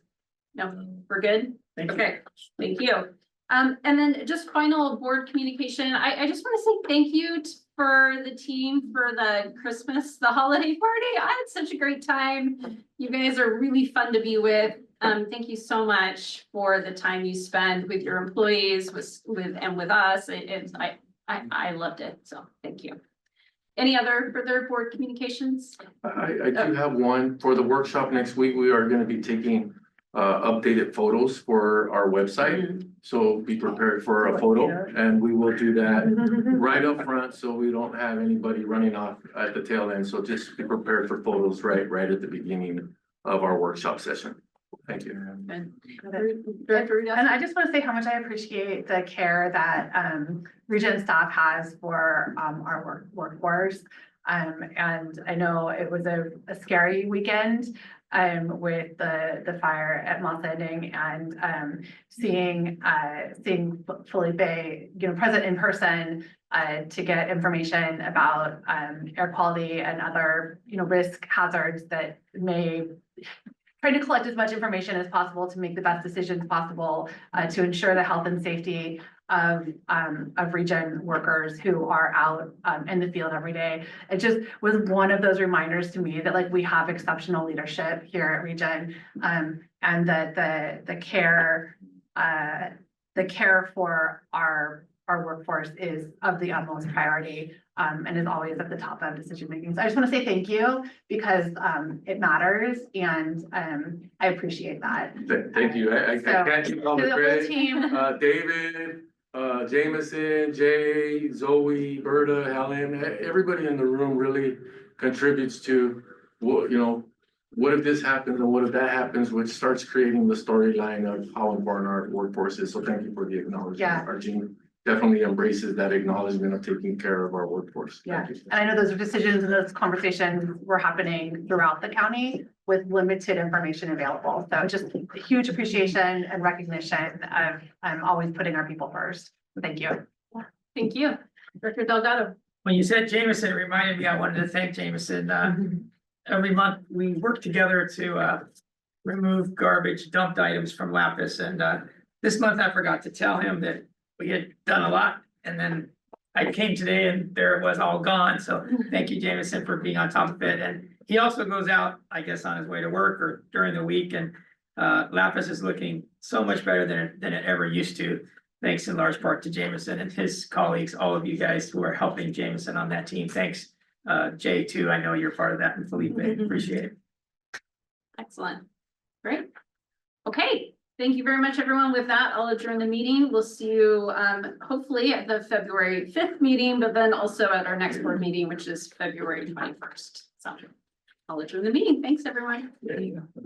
Speaker 2: No, we're good?
Speaker 17: Thank you.
Speaker 2: Okay, thank you. And then just final board communication. I just want to say thank you for the team for the holiday party. I had such a great time. You guys are really fun to be with. Thank you so much for the time you spend with your employees, and with us. I loved it. So thank you. Any other further board communications?
Speaker 6: I do have one for the workshop next week. We are going to be taking updated photos for our website. So be prepared for a photo, and we will do that right up front, so we don't have anybody running off at the tail end. So just be prepared for photos right at the beginning of our workshop session. Thank you.
Speaker 2: Director
Speaker 5: And I just want to say how much I appreciate the care that ReGen staff has for our workforce. And I know it was a scary weekend with the fire at Moss Landing, and seeing Felipe, present in person to get information about air quality and other, risk hazards that may. Trying to collect as much information as possible to make the best decisions possible to ensure the health and safety of ReGen workers who are out in the field every day. It just was one of those reminders to me that like we have exceptional leadership here at ReGen, and that the care for our workforce is of the utmost priority, and is always at the top of decision making. So I just want to say thank you, because it matters, and I appreciate that.
Speaker 6: Thank you. I can't keep all
Speaker 5: To
Speaker 6: the
Speaker 5: the whole
Speaker 6: credit.
Speaker 5: team.
Speaker 6: David, Jameson, Jay, Zoe, Berta, Helen, everybody in the room really contributes to what, what if this happens and what if that happens, which starts creating the storyline of how important our workforce is. So thank you for the acknowledgement.
Speaker 5: Yeah.
Speaker 6: Our team definitely embraces that acknowledgement of taking care of our workforce.
Speaker 5: Yeah,
Speaker 6: Thank you.
Speaker 5: and I know those decisions and those conversations were happening throughout the county with limited information available. So just a huge appreciation and recognition of always putting our people first. Thank you.
Speaker 2: Thank you. Director Delgado.
Speaker 17: When you said Jameson, it reminded me, I wanted to thank Jameson. Every month we work together to remove garbage dumped items from Lapis. And this month I forgot to tell him that we had done a lot. And then I came today and there it was all gone. So thank you, Jameson, for being on top of it. And he also goes out, I guess, on his way to work or during the week. And Lapis is looking so much better than it ever used to. Thanks in large part to Jameson and his colleagues, all of you guys who are helping Jameson on that team. Thanks, Jay, too. I know you're part of that, and Felipe, appreciate it.
Speaker 2: Excellent. Great. Okay. Thank you very much, everyone. With that, I'll adjourn the meeting. We'll see you hopefully at the February 5th meeting, but then also at our next board meeting, which is February 21st. So I'll adjourn the meeting. Thanks, everyone.
Speaker 6: There you go.